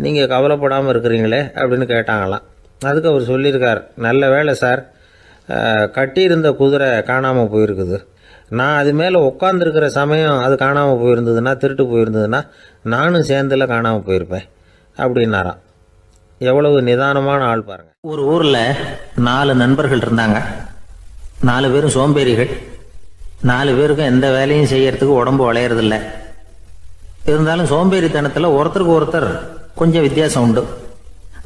நீங்கள் கவலைப்படாமல் இருக்கிறீங்களே அப்படின்னு கேட்டாங்களாம். அதுக்கு அவர் சொல்லியிருக்கார், நல்ல வேலை சார், கட்டியிருந்த குதிரை காணாமல் போயிருக்குது. நான் அது மேலே உட்காந்துருக்கிற சமயம் அது காணாமல் போயிருந்ததுன்னா, திருட்டு போயிருந்ததுன்னா நானும் சேர்ந்துல காணாமல் போயிருப்பேன் அப்படின்னாராம். எவ்வளவு நிதானமான ஆள் பாருங்கள். ஒரு ஊரில் 4 நண்பர்கள் இருந்தாங்க. 4 பேரும் சோம்பேறிகள். 4 பேருக்கும் எந்த வேலையும் செய்யறதுக்கு உடம்பு வளையறதில்ல. இருந்தாலும் சோம்பேறித்தனத்தில் ஒருத்தருக்கு ஒருத்தர் கொஞ்சம் வித்தியாசம் உண்டு.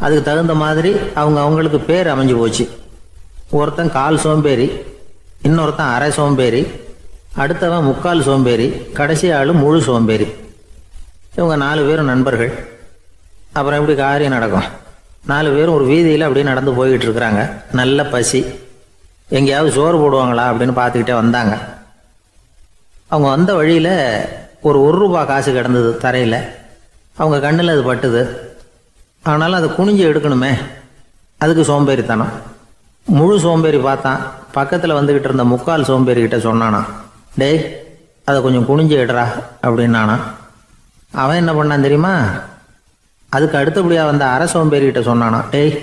அதுக்கு தகுந்த மாதிரி அவங்களுக்கு பேர் அமைஞ்சு போச்சு. ஒருத்தன் கால் சோம்பேறி, இன்னொருத்தன் அரை சோம்பேறி, அடுத்தவன் முக்கால் சோம்பேறி, கடைசி ஆள் முழு சோம்பேறி. இவங்க 4 பேரும் நண்பர்கள். அப்புறம் எப்படி காரியம் நடக்கும்? 4 பேரும் ஒரு வீதியில் அப்படியே நடந்து போய்கிட்டு இருக்கிறாங்க. நல்ல பசி. எங்கேயாவது சோறு போடுவாங்களா அப்படின்னு பார்த்துக்கிட்டே வந்தாங்க. அவங்க வந்த வழியில் ஒரு ரூபா காசு கிடந்தது தரையில். அவங்க கண்ணில் அது பட்டுது. ஆனாலும் அதை குனிஞ்சு எடுக்கணுமே, அதுக்கு சோம்பேறித்தனம். முழு சோம்பேறி பார்த்தான். பக்கத்தில் வந்துக்கிட்டு இருந்த முக்கால் சோம்பேறிக்கிட்ட சொன்னானா, டேய் அதை கொஞ்சம் குனிஞ்சு எடுறா அப்படின்னானா. அவன் என்ன பண்ணான் தெரியுமா? அதுக்கு அடுத்தபடியாக வந்த அரை சோம்பேறிக்கிட்ட சொன்னானா, டேய்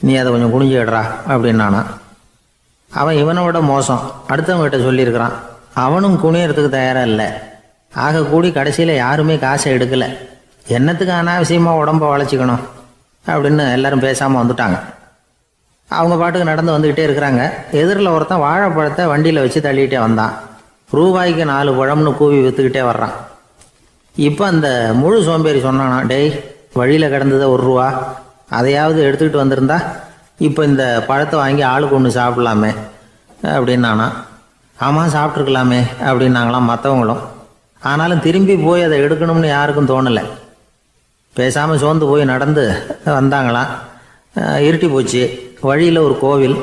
நீ அதை கொஞ்சம் குனிஞ்சு எடுறா அப்படின்னானா. அவன் இவனை விட மோசம், அடுத்தவங்ககிட்ட சொல்லியிருக்கிறான். அவனும் குனியறதுக்கு தயாராக இல்லை. ஆக கூடி கடைசியில் யாருமே காசை எடுக்கலை. என்னத்துக்கு அனாவசியமாக உடம்ப வளைச்சிக்கணும் அப்படின்னு எல்லாரும் பேசாமல் வந்துட்டாங்க. அவங்க பாட்டுக்கு நடந்து வந்துக்கிட்டே இருக்கிறாங்க. எதிரில் ஒருத்தன் வாழைப்பழத்தை வண்டியில் வச்சு தள்ளிகிட்டே வந்தான். ரூபாய்க்கு 4 பழம்னு கூவி விற்றுக்கிட்டே வர்றான். இப்போ அந்த முழு சோம்பேறி சொன்னானா, டேய் வழியில் கிடந்ததை ரூபா, அதையாவது எடுத்துக்கிட்டு வந்திருந்தா இப்போ இந்த பழத்தை வாங்கி ஆளுக்கு ஒன்று சாப்பிட்லாமே அப்படின்னானா. ஆமாம் சாப்பிட்ருக்கலாமே அப்படின்னாங்களாம் மற்றவங்களும். ஆனாலும் திரும்பி போய் அதை எடுக்கணும்னு யாருக்கும் தோணலை. பேசாமல் சோர்ந்து போய் நடந்து வந்தாங்களாம். இருட்டி போச்சு. வழியில் ஒரு கோவில்.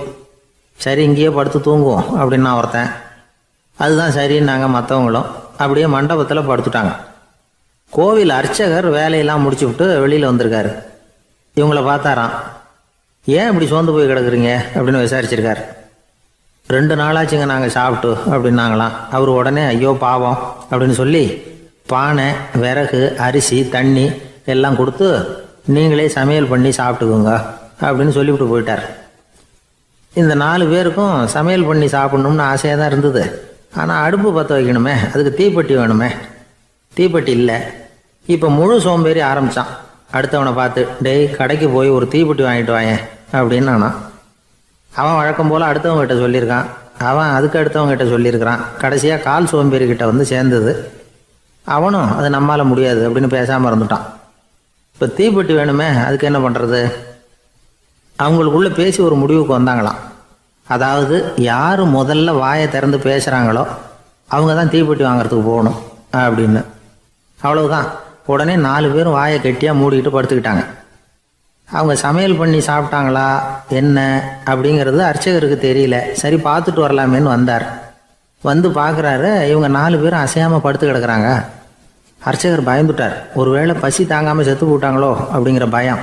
சரி இங்கேயே படுத்து தூங்குவோம் அப்படின்னா ஒருத்தன். அதுதான் சரின்னாங்க மற்றவங்களும். அப்படியே மண்டபத்தில் படுத்துட்டாங்க. கோவில் அர்ச்சகர் வேலையெல்லாம் முடிச்சு விட்டு வெளியில் வந்திருக்காரு. இவங்கள பார்த்தாராம். ஏன் இப்படி சோர்ந்து போய் கிடக்குறீங்க அப்படின்னு விசாரிச்சிருக்காரு. 2 நாளாச்சுங்க நாங்கள் சாப்பிட்டு அப்படின்னாங்களாம். அவர் உடனே ஐயோ பாவம் அப்படின்னு சொல்லி பானை, விறகு, அரிசி, தண்ணி எல்லாம் கொடுத்து நீங்களே சமையல் பண்ணி சாப்பிட்டுக்குங்க அப்படின்னு சொல்லிவிட்டு போயிட்டார். இந்த 4 பேருக்கும் சமையல் பண்ணி சாப்பிட்ணும்னு ஆசையாக தான் இருந்தது. ஆனால் அடுப்பு பற்ற வைக்கணுமே, அதுக்கு தீப்பெட்டி வேணுமே. தீப்பெட்டி இல்லை. இப்போ முழு சோம்பேறி ஆரம்பித்தான். அடுத்தவனை பார்த்து, டேய் கடைக்கு போய் ஒரு தீப்பெட்டி வாங்கிட்டு வாயேன் அப்படின்னு நானா. அவன் வழக்கம் போல் அடுத்தவங்ககிட்ட சொல்லியிருக்கான். அவன் அதுக்கு அடுத்தவங்ககிட்ட சொல்லியிருக்கிறான். கடைசியாக கால் சோம்பேறிக்கிட்ட வந்து சேர்ந்தது. அவனும் அது நம்மால் முடியாது அப்படின்னு பேசாமல் இருந்துட்டான். இப்போ தீப்பெட்டி வேணுமே, அதுக்கு என்ன பண்ணுறது? அவங்களுக்குள்ளே பேசி ஒரு முடிவுக்கு வந்தாங்களாம். அதாவது யார் முதல்ல வாயை திறந்து பேசுகிறாங்களோ அவங்க தான் தீப்பெட்டி வாங்கிறதுக்கு போகணும் அப்படின்னு. அவ்வளவுதான். உடனே 4 பேரும் வாயை கெட்டியாக மூடிக்கிட்டு படுத்துக்கிட்டாங்க. அவங்க சமையல் பண்ணி சாப்பிட்டாங்களா என்ன அப்படிங்கிறது அர்ச்சகருக்கு தெரியல. சரி பார்த்துட்டு வரலாமேன்னு வந்தார். வந்து பார்க்குறாரு, இவங்க 4 பேரும் அசையாமல் படுத்து கிடக்குறாங்க. அர்ச்சகர் பயந்துட்டார். ஒருவேளை பசி தாங்காமல் செத்து போட்டாங்களோ அப்படிங்கிற பயம்,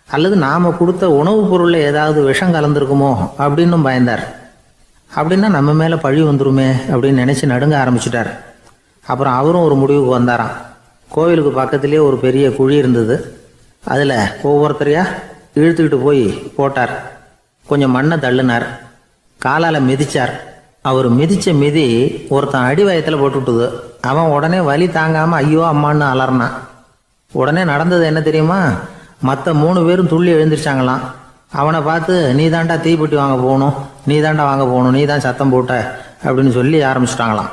அல்லது நாம் கொடுத்த உணவுப் பொருளில் ஏதாவது விஷம் கலந்துருக்குமோ அப்படின்னும் பயந்தார். அப்படின்னா நம்ம மேலே பழி வந்துருமே அப்படின்னு நினச்சி நடுங்க ஆரம்பிச்சுட்டார். அப்புறம் அவரும் ஒரு முடிவுக்கு வந்தாராம். கோவிலுக்கு பக்கத்துலேயே ஒரு பெரிய குழி இருந்தது. அதில் ஒவ்வொருத்தரையா இழுத்துக்கிட்டு போய் போட்டார். கொஞ்சம் மண்ணை தள்ளினார். காலால் மிதித்தார். அவர் மிதித்த மிதி ஒருத்தன் அடி வயத்தில் போட்டுவிட்டுது. அவன் உடனே வலி தாங்காமல் ஐயோ அம்மான்னு அலறினான். உடனே நடந்தது என்ன தெரியுமா? மற்ற 3 பேரும் துள்ளி எழுந்திரிச்சாங்களாம். அவனை பார்த்து நீ தாண்டா தீப்பெட்டி வாங்க போகணும், நீ தாண்டா வாங்க போகணும், நீ தான் சத்தம் போட்ட அப்படின்னு சொல்லி ஆரம்பிச்சிட்டாங்களாம்.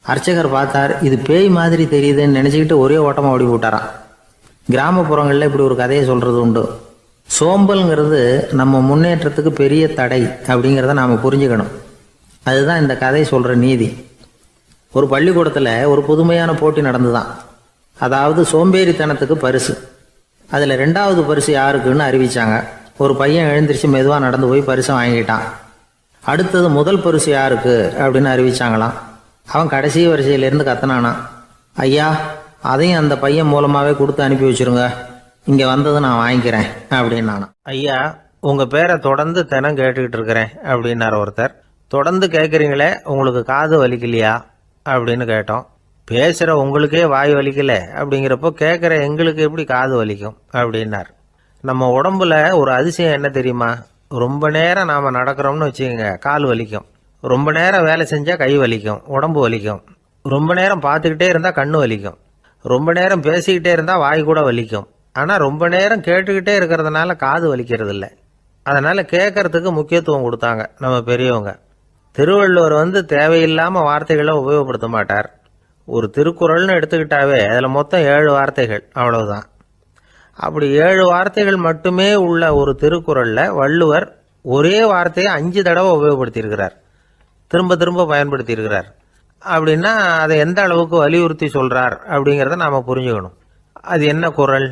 அர்ச்சகர் பார்த்தார். இது பேய் மாதிரி தெரியுதுன்னு நினச்சிக்கிட்டு ஒரே ஓட்டமாக ஓடி போட்டாராம். கிராமப்புறங்களில் இப்படி ஒரு கதையை சொல்கிறது உண்டு. சோம்பல்ங்கிறது நம்ம முன்னேற்றத்துக்கு பெரிய தடை அப்படிங்கிறத நாம் புரிஞ்சுக்கணும். அதுதான் இந்த கதை சொல்கிற நீதி. ஒரு பள்ளிக்கூடத்தில் ஒரு புதுமையான போட்டி நடந்துதான். அதாவது சோம்பேறித்தனத்துக்கு பரிசு. அதில் 2வது பரிசு யாருக்குன்னு அறிவிச்சாங்க. ஒரு பையன் எழுந்திரிச்சு மெதுவாக நடந்து போய் பரிசை வாங்கிட்டான். அடுத்தது முதல் பரிசு யாருக்கு அப்படின்னு அறிவிச்சாங்களாம். அவன் கடைசி வரிசையிலேருந்து கத்தனானான், ஐயா அதையும் அந்த பையன் மூலமாகவே கொடுத்து அனுப்பி வச்சுருங்க, இங்கே வந்தது நான் வாங்கிக்கிறேன் அப்படின்னு நானா. ஐயா உங்கள் பேரை தொடர்ந்து தினம் கேட்டுக்கிட்டு இருக்கிறேன் அப்படின்னார் ஒருத்தர். தொடர்ந்து கேட்குறீங்களே, உங்களுக்கு காது வலிக்கலையா அப்படின்னு கேட்டோம். பேசுகிற உங்களுக்கே வாய் வலிக்கல அப்படிங்கிறப்போ கேட்குற எங்களுக்கு எப்படி காது வலிக்கும் அப்படின்னார். நம்ம உடம்புல ஒரு அதிசயம் என்ன தெரியுமா? ரொம்ப நேரம் நாம் நடக்கிறோம்னு வச்சுக்கோங்க, கால் வலிக்கும். ரொம்ப நேரம் வேலை செஞ்சால் கை வலிக்கும், உடம்பு வலிக்கும். ரொம்ப நேரம் பார்த்துக்கிட்டே இருந்தால் கண்ணு வலிக்கும். ரொம்ப நேரம் பேசிக்கிட்டே இருந்தால் வாய் கூட வலிக்கும். ஆனால் ரொம்ப நேரம் கேட்டுக்கிட்டே இருக்கிறதுனால காது வலிக்கிறது இல்லை. அதனால் கேட்கறதுக்கு முக்கியத்துவம் கொடுத்தாங்க நம்ம பெரியவங்க. திருவள்ளுவர் தேவையில்லாமல் வார்த்தைகளை உபயோகப்படுத்த மாட்டார். ஒரு திருக்குறள்னு எடுத்துக்கிட்டாவே அதில் மொத்தம் 7 வார்த்தைகள், அவ்வளவுதான். அப்படி 7 வார்த்தைகள் மட்டுமே உள்ள ஒரு திருக்குறளில் வள்ளுவர் ஒரே வார்த்தையை 5 தடவை உபயோகப்படுத்தியிருக்கிறார், திரும்ப திரும்ப பயன்படுத்தியிருக்கிறார். அப்படின்னா அதை எந்த அளவுக்கு வலியுறுத்தி சொல்றார் அப்படிங்கிறத நாம் புரிஞ்சுக்கணும். அது என்ன குறள்?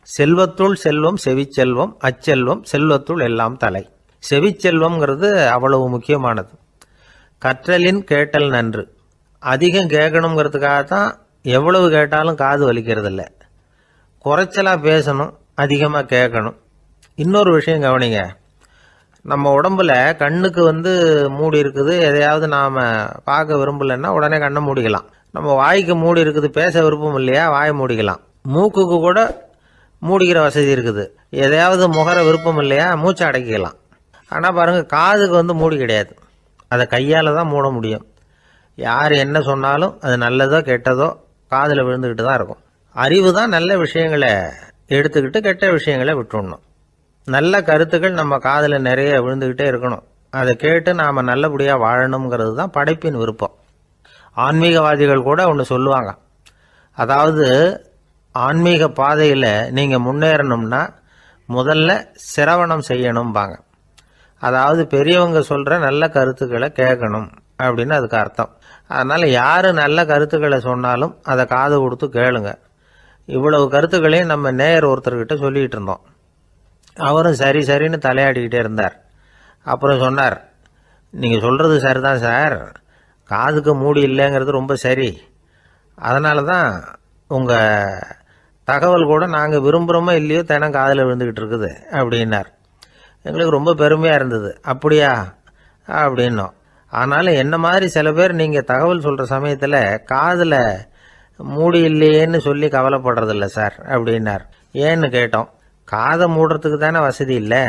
செல்வத்துள் செல்வம் செவிச்செல்வம், அச்செல்வம் செல்வத்துள் எல்லாம் தலை. செவிச்செல்வம்ங்கிறது அவ்வளவு முக்கியமானது. கற்றலின் கேட்டல் நன்று. அதிகம் கேட்கணுங்கிறதுக்காகத்தான் எவ்வளவு கேட்டாலும் காது வலிக்கிறது இல்லை. குறைச்சலாக பேசணும், அதிகமாக கேட்கணும். இன்னொரு விஷயம் கவனிங்க, நம்ம உடம்புல கண்ணுக்கு மூடி இருக்குது, எதையாவது நாம் பார்க்க விரும்பலைன்னா உடனே கண்ணை மூடிக்கலாம். நம்ம வாய்க்கு மூடி இருக்குது, பேச விருப்பம் இல்லையா, வாயை மூடிக்கலாம். மூக்குக்கு கூட மூடிக்கிற வசதி இருக்குது, எதையாவது முகர விருப்பம் இல்லையா, மூச்சை அடக்கிக்கலாம். ஆனால் பாருங்கள், காதுக்கு மூடி கிடையாது, அதை கையால் தான் மூட முடியும். யார் என்ன சொன்னாலும் அது நல்லதோ கெட்டதோ காதில் விழுந்துக்கிட்டு தான் இருக்கும். அறிவு தான் நல்ல விஷயங்களை எடுத்துக்கிட்டு கெட்ட விஷயங்களை விட்டுடணும். நல்ல கருத்துக்கள் நம்ம காதில் நிறைய விழுந்துக்கிட்டே இருக்கணும். அதை கேட்டு நாம் நல்லபடியாக வாழணுங்கிறது தான் படைப்பின் விருப்பம். ஆன்மீகவாதிகள் கூட ஒன்று சொல்லுவாங்க, அதாவது ஆன்மீக பாதையில் நீங்கள் முன்னேறணும்னா முதல்ல சிரவணம் செய்யணும்பாங்க. அதாவது பெரியவங்க சொல்கிற நல்ல கருத்துக்களை கேட்கணும் அப்படின்னு அதுக்கு அர்த்தம். அதனால் யார் நல்ல கருத்துக்களை சொன்னாலும் அதை காது கொடுத்து கேளுங்க. இவ்வளவு கருத்துக்களையும் நம்ம நேயர் ஒருத்தர்கிட்ட சொல்லிகிட்டு இருந்தோம். அவரும் சரி சரின்னு தலையாடிக்கிட்டே இருந்தார். அப்புறம் சொன்னார், நீங்கள் சொல்கிறது சரிதான் சார், காதுக்கு மூடி இல்லைங்கிறது ரொம்ப சரி. அதனால தான் உங்கள் தகவல் கூட நாங்கள் விரும்புகிறோமோ இல்லையோ தினம் காதில் விழுந்துக்கிட்டு இருக்குது அப்படின்னார். எங்களுக்கு ரொம்ப பெருமையாக இருந்தது. அப்படியா அப்படின்னோம். ஆனாலும் என்ன மாதிரி சில பேர் நீங்கள் தகவல் சொல்கிற சமயத்தில் காதில் மூடி இல்லையேன்னு சொல்லி கவலைப்படுறதில்ல சார் அப்படின்னார். ஏன்னு கேட்டோம். காதை மூடுறதுக்கு தானே வசதி இல்லை,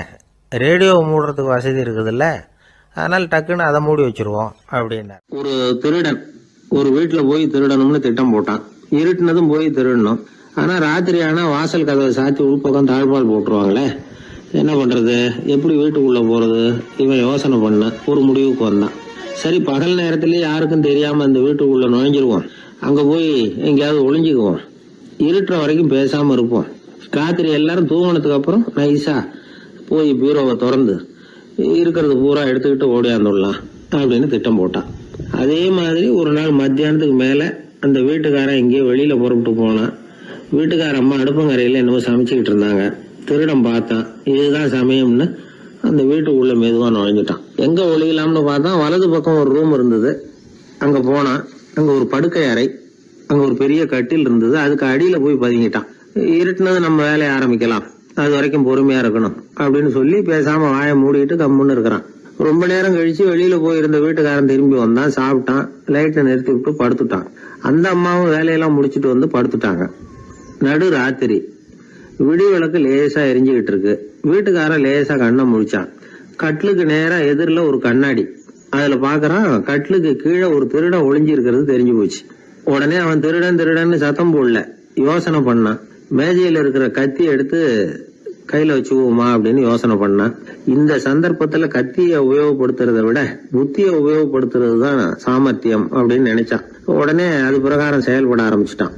ரேடியோவை மூடுறதுக்கு வசதி இருக்குதுல்ல, அதனால் டக்குன்னு அதை மூடி வச்சுருவோம் அப்படின்னார். ஒரு திருடன் ஒரு வீட்டில் போய் திருடணும்னு திட்டம் போட்டான். இருட்டுனதும் போய் திருடணும். ஆனால் ராத்திரி ஆனால் வாசல் கதவை சாத்தி உள்பக்கம் தாழ்பால் போட்டுருவாங்களே, என்ன பண்ணுறது, எப்படி வீட்டுக்குள்ளே போகிறது? இவன் யோசனை பண்ண ஒரு முடிவுக்கு வந்தான். சரி, பகல் நேரத்திலே யாருக்கும் தெரியாமல் அந்த வீட்டுக்குள்ளே நுழைஞ்சிருவோம், அங்கே போய் எங்கேயாவது ஒளிஞ்சிக்குவோம், இருட்டுற வரைக்கும் பேசாமல் இருப்போம். ராத்திரி எல்லாரும் தூங்கினதுக்கு அப்புறம் நைஸா போய் பீரோவை திறந்து இருக்கிறது பூரா எடுத்துக்கிட்டு ஓடியாந்துடலாம் அப்படின்னு திட்டம் போட்டான். அதே மாதிரி ஒரு நாள் மத்தியானத்துக்கு மேலே அந்த வீட்டுக்காரன் எங்கேயோ வெளியில் புறப்பட்டு போனான். வீட்டுக்கார அம்மா அடுப்பங்கரையில் என்னமோ சமைச்சிக்கிட்டு இருந்தாங்க. திருடன் பார்த்தான், இதுதான் சமயம்னு அந்த வீட்டுக்குள்ள மெதுவாக நுழைஞ்சிட்டான். எங்கே ஒளியலாம்னு பார்த்தா வலது பக்கம் ஒரு ரூம் இருந்தது. அங்கே போனான். அங்கே ஒரு படுக்கை அறை, அங்கே ஒரு பெரிய கட்டில் இருந்தது. அதுக்கு அடியில் போய் பதுங்கிட்டான். இருட்டுனது நம்ம வேலையை ஆரம்பிக்கலாம், அது வரைக்கும் பொறுமையாக இருக்கணும் அப்படின்னு சொல்லி பேசாமல் வாயை மூடிட்டு கம்முன்னு இருக்கிறான். ரொம்ப நேரம் கழிச்சு வெளியில் போயிருந்த வீட்டுக்காரன் திரும்பி வந்தான், சாப்பிட்டான், லைட்டை நிறுத்தி விட்டு படுத்துட்டான். அந்த அம்மாவும் வேலையெல்லாம் முடிச்சுட்டு வந்து படுத்துட்டாங்க. நடு ராத்திரி, விடி விளக்கு லேசா எரிஞ்சுக்கிட்டு இருக்கு. வீட்டுக்காரன் லேசா கண்ணை முழிச்சான். கட்லுக்கு நேரா எதிரில் ஒரு கண்ணாடி. அதுல பாக்குறான், கட்லுக்கு கீழே ஒரு திருடன் ஒளிஞ்சு இருக்கிறது தெரிஞ்சு போச்சு. உடனே அவன் திருடன் திருடன்னு சத்தம் போடல, யோசனை பண்ணான். மேஜையில இருக்கிற கத்தி எடுத்து கையில வச்சுக்குவோமா அப்படின்னு யோசனை பண்ணான். இந்த சந்தர்ப்பத்துல கத்தியை உபயோகப்படுத்துறதை விட புத்தியை உபயோகப்படுத்துறது தான் சாமர்த்தியம் அப்படின்னு நினைச்சான். உடனே அது பிரகாரம் செயல்பட ஆரம்பிச்சிட்டான்.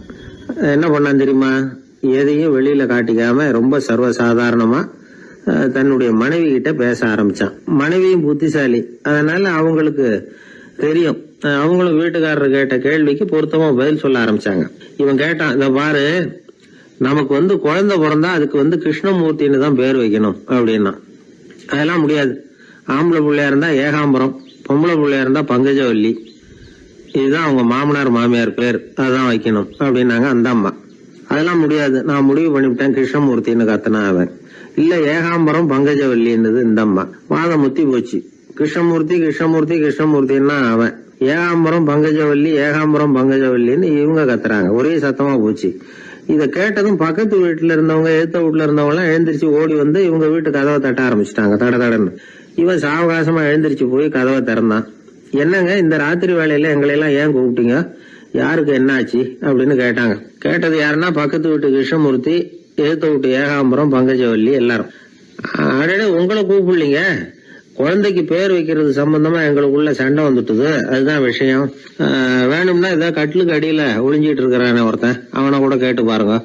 என்ன பண்ணான் தெரியுமா? எதையும் வெளியில காட்டிக்காம ரொம்ப சர்வசாதாரணமா தன்னுடைய மனைவி கிட்ட பேச ஆரம்பிச்சான். மனைவியும் புத்திசாலி, அதனால அவங்களுக்கு தெரியும். அவங்களும் வீட்டுக்காரர் கேட்ட கேள்விக்கு பொருத்தமா பதில் சொல்ல ஆரம்பிச்சாங்க. இவன் கேட்டான், இத பாரு, நமக்கு குழந்தை பிறந்தா அதுக்கு கிருஷ்ணமூர்த்தின்னு தான் பேர் வைக்கணும் அப்படின்னா. அதெல்லாம் முடியாது. ஆம்பளை பிள்ளையா இருந்தா ஏகாம்பரம், பொம்பளை பிள்ளையா இருந்தா பங்கஜவல்லி, இதுதான் அவங்க மாமனார் மாமியார் பேர், அதான் வைக்கணும் அப்படின்னாங்க அந்த அம்மா. அதெல்லாம் முடியாது, நான் முடிவு பண்ணிவிட்டேன் கிருஷ்ணமூர்த்தின்னு கத்தனா அவன். இல்ல ஏகாம்பரம் பங்கஜவல்லின்றது இந்த அம்மா. வாதம் முத்தி போச்சு. கிருஷ்ணமூர்த்தி கிருஷ்ணமூர்த்தி கிருஷ்ணமூர்த்தின்னா அவன், ஏகாம்பரம் பங்கஜவல்லி ஏகாம்பரம் பங்கஜவல்லின்னு இவங்க கத்துறாங்க. ஒரே சத்தமா போச்சு. இத கேட்டதும் பக்கத்து வீட்டுல இருந்தவங்க, எழுத்த வீட்டுல இருந்தவங்க எல்லாம் எழுந்திரிச்சு ஓடி வந்து இவங்க வீட்டு கதவை தட்ட ஆரம்பிச்சிட்டாங்க. தடன்னு இவன் சாவகாசமா எழுந்திரிச்சு போய் கதவை திறந்தான். என்னங்க இந்த ராத்திரி வேலையில எங்களை எல்லாம் ஏன் கூப்பிட்டீங்க, யாருக்கு என்னாச்சு அப்படின்னு கேட்டாங்க. கேட்டது யாருன்னா பக்கத்து வீட்டு கிருஷ்ணமூர்த்தி, எழுத்த வீட்டு ஏகாம்பரம் பங்கஜவல்லி எல்லாரும். அடடே, உங்களை கூப்பிடலீங்க, குழந்தைக்கு பேர் வைக்கிறது சம்பந்தமா எங்களுக்குள்ள சண்டை வந்துட்டுது, அதுதான் விஷயம். வேணும்னா இதான் கட்டிலுக்கு அடியில ஒளிஞ்சிட்டு இருக்கிறானே ஒருத்தன், அவனை கூட கேட்டு பாருங்க,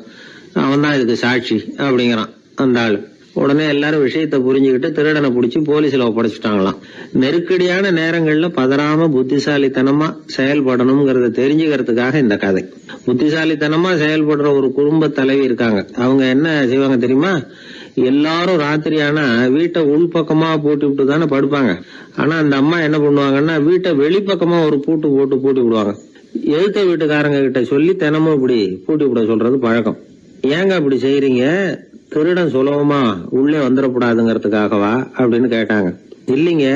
அவன் தான் இதுக்கு சாட்சி அப்படிங்கிறான் அந்த ஆளு. உடனே எல்லாரும் விஷயத்த புரிஞ்சுக்கிட்டு திருடனை பிடிச்சி போலீஸ்ல ஒப்படைச்சிட்டாங்களாம். நெருக்கடியான நேரங்கள்ல பதறாம புத்திசாலித்தனமா செயல்படணுங்கிறத தெரிஞ்சுக்கிறதுக்காக இந்த கதை. புத்திசாலித்தனமா செயல்படுற ஒரு குடும்ப தலைவி இருக்காங்க. அவங்க என்ன செய்வாங்க தெரியுமா, எல்லாரும் ராத்திரி ஆனா வீட்டை உள்பக்கமா பூட்டி விட்டு தானே படுப்பாங்க. ஆனா அந்த அம்மா என்ன பண்ணுவாங்கன்னா வீட்டை வெளிப்பக்கமா ஒரு பூட்டு போட்டு பூட்டி விடுவாங்க. எழுத்த வீட்டுக்காரங்க கிட்ட சொல்லி தினமும் இப்படி பூட்டி விட சொல்றது பழக்கம். ஏங்க அப்படி செய்யறீங்க, திருடன் சுலபமா உள்ளே வந்துடக்கூடாதுங்கிறதுக்காகவா அப்படின்னு கேட்டாங்க. இல்லைங்க,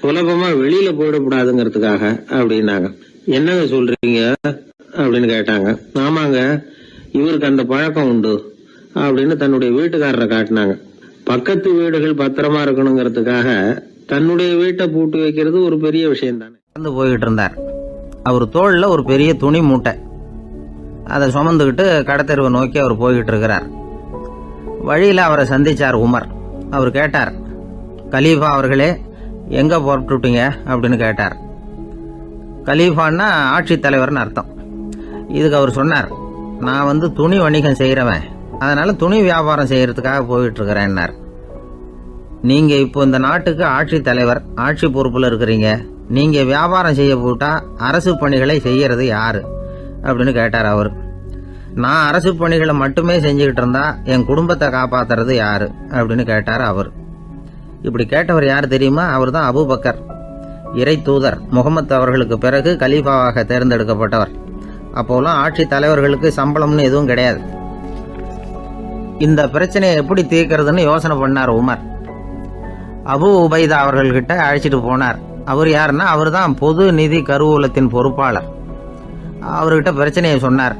சுலபமா வெளியில போயிடக்கூடாதுங்கிறதுக்காக அப்படின்னாங்க. என்னங்க சொல்றீங்க அப்படின்னு கேட்டாங்க. ஆமாங்க, இவருக்கு அந்த பழக்கம் உண்டு அப்படின்னு தன்னுடைய வீட்டுக்காரரை காட்டினாங்க. பக்கத்து வீடுகள் பத்திரமா இருக்கணுங்கிறதுக்காக தன்னுடைய வீட்டை பூட்டி வைக்கிறது ஒரு பெரிய விஷயம் தானே. நடந்து போய்கிட்டு இருந்தார். அவர் தோள்ல ஒரு பெரிய துணி மூட்டை, அதை சுமந்துக்கிட்டு கடத்தெருவை நோக்கி அவர் போய்கிட்டு இருக்கிறார். வழியில அவரை சந்திச்சார் உமர். அவர் கேட்டார், கலீஃபா அவர்களே எங்க புறப்பட்டுட்டீங்க அப்படின்னு கேட்டார். கலீஃபான்னா ஆட்சித்தலைவர்னு அர்த்தம். இதுக்கு அவர் சொன்னார், நான் துணி வணிகம் செய்யறவன், அதனால துணி வியாபாரம் செய்யறதுக்காக போயிட்டு இருக்கிறேன்னார். நீங்க இப்போ இந்த நாட்டுக்கு ஆட்சி தலைவர், ஆட்சி பொறுப்புல இருக்கிறீங்க, நீங்க வியாபாரம் செய்ய போட்டா அரசு பணிகளை செய்யறது யாரு அப்படின்னு கேட்டார் அவர். நான் அரசு பணிகளை மட்டுமே செஞ்சுக்கிட்டு இருந்தா என் குடும்பத்தை காப்பாத்துறது யாரு அப்படின்னு கேட்டார் அவர். இப்படி கேட்டவர் யார் தெரியுமா, அவர் தான் அபூபக்கர், இறை தூதர் முகமது அவர்களுக்கு பிறகு கலீஃபாவாக தேர்ந்தெடுக்கப்பட்டவர். அப்போலாம் ஆட்சி தலைவர்களுக்கு சம்பளம்னு எதுவும் கிடையாது. இந்த பிரச்சனையை எப்படி தீர்க்கிறதுன்னு யோசனை பண்ணார் உமர். அபு உபைதா அவர்கள்கிட்ட அழைச்சிட்டு போனார். அவர் யாருன்னா, அவர் தான் பொது நிதி கருவூலத்தின் பொறுப்பாளர். அவர்கிட்ட பிரச்சனையை சொன்னார்.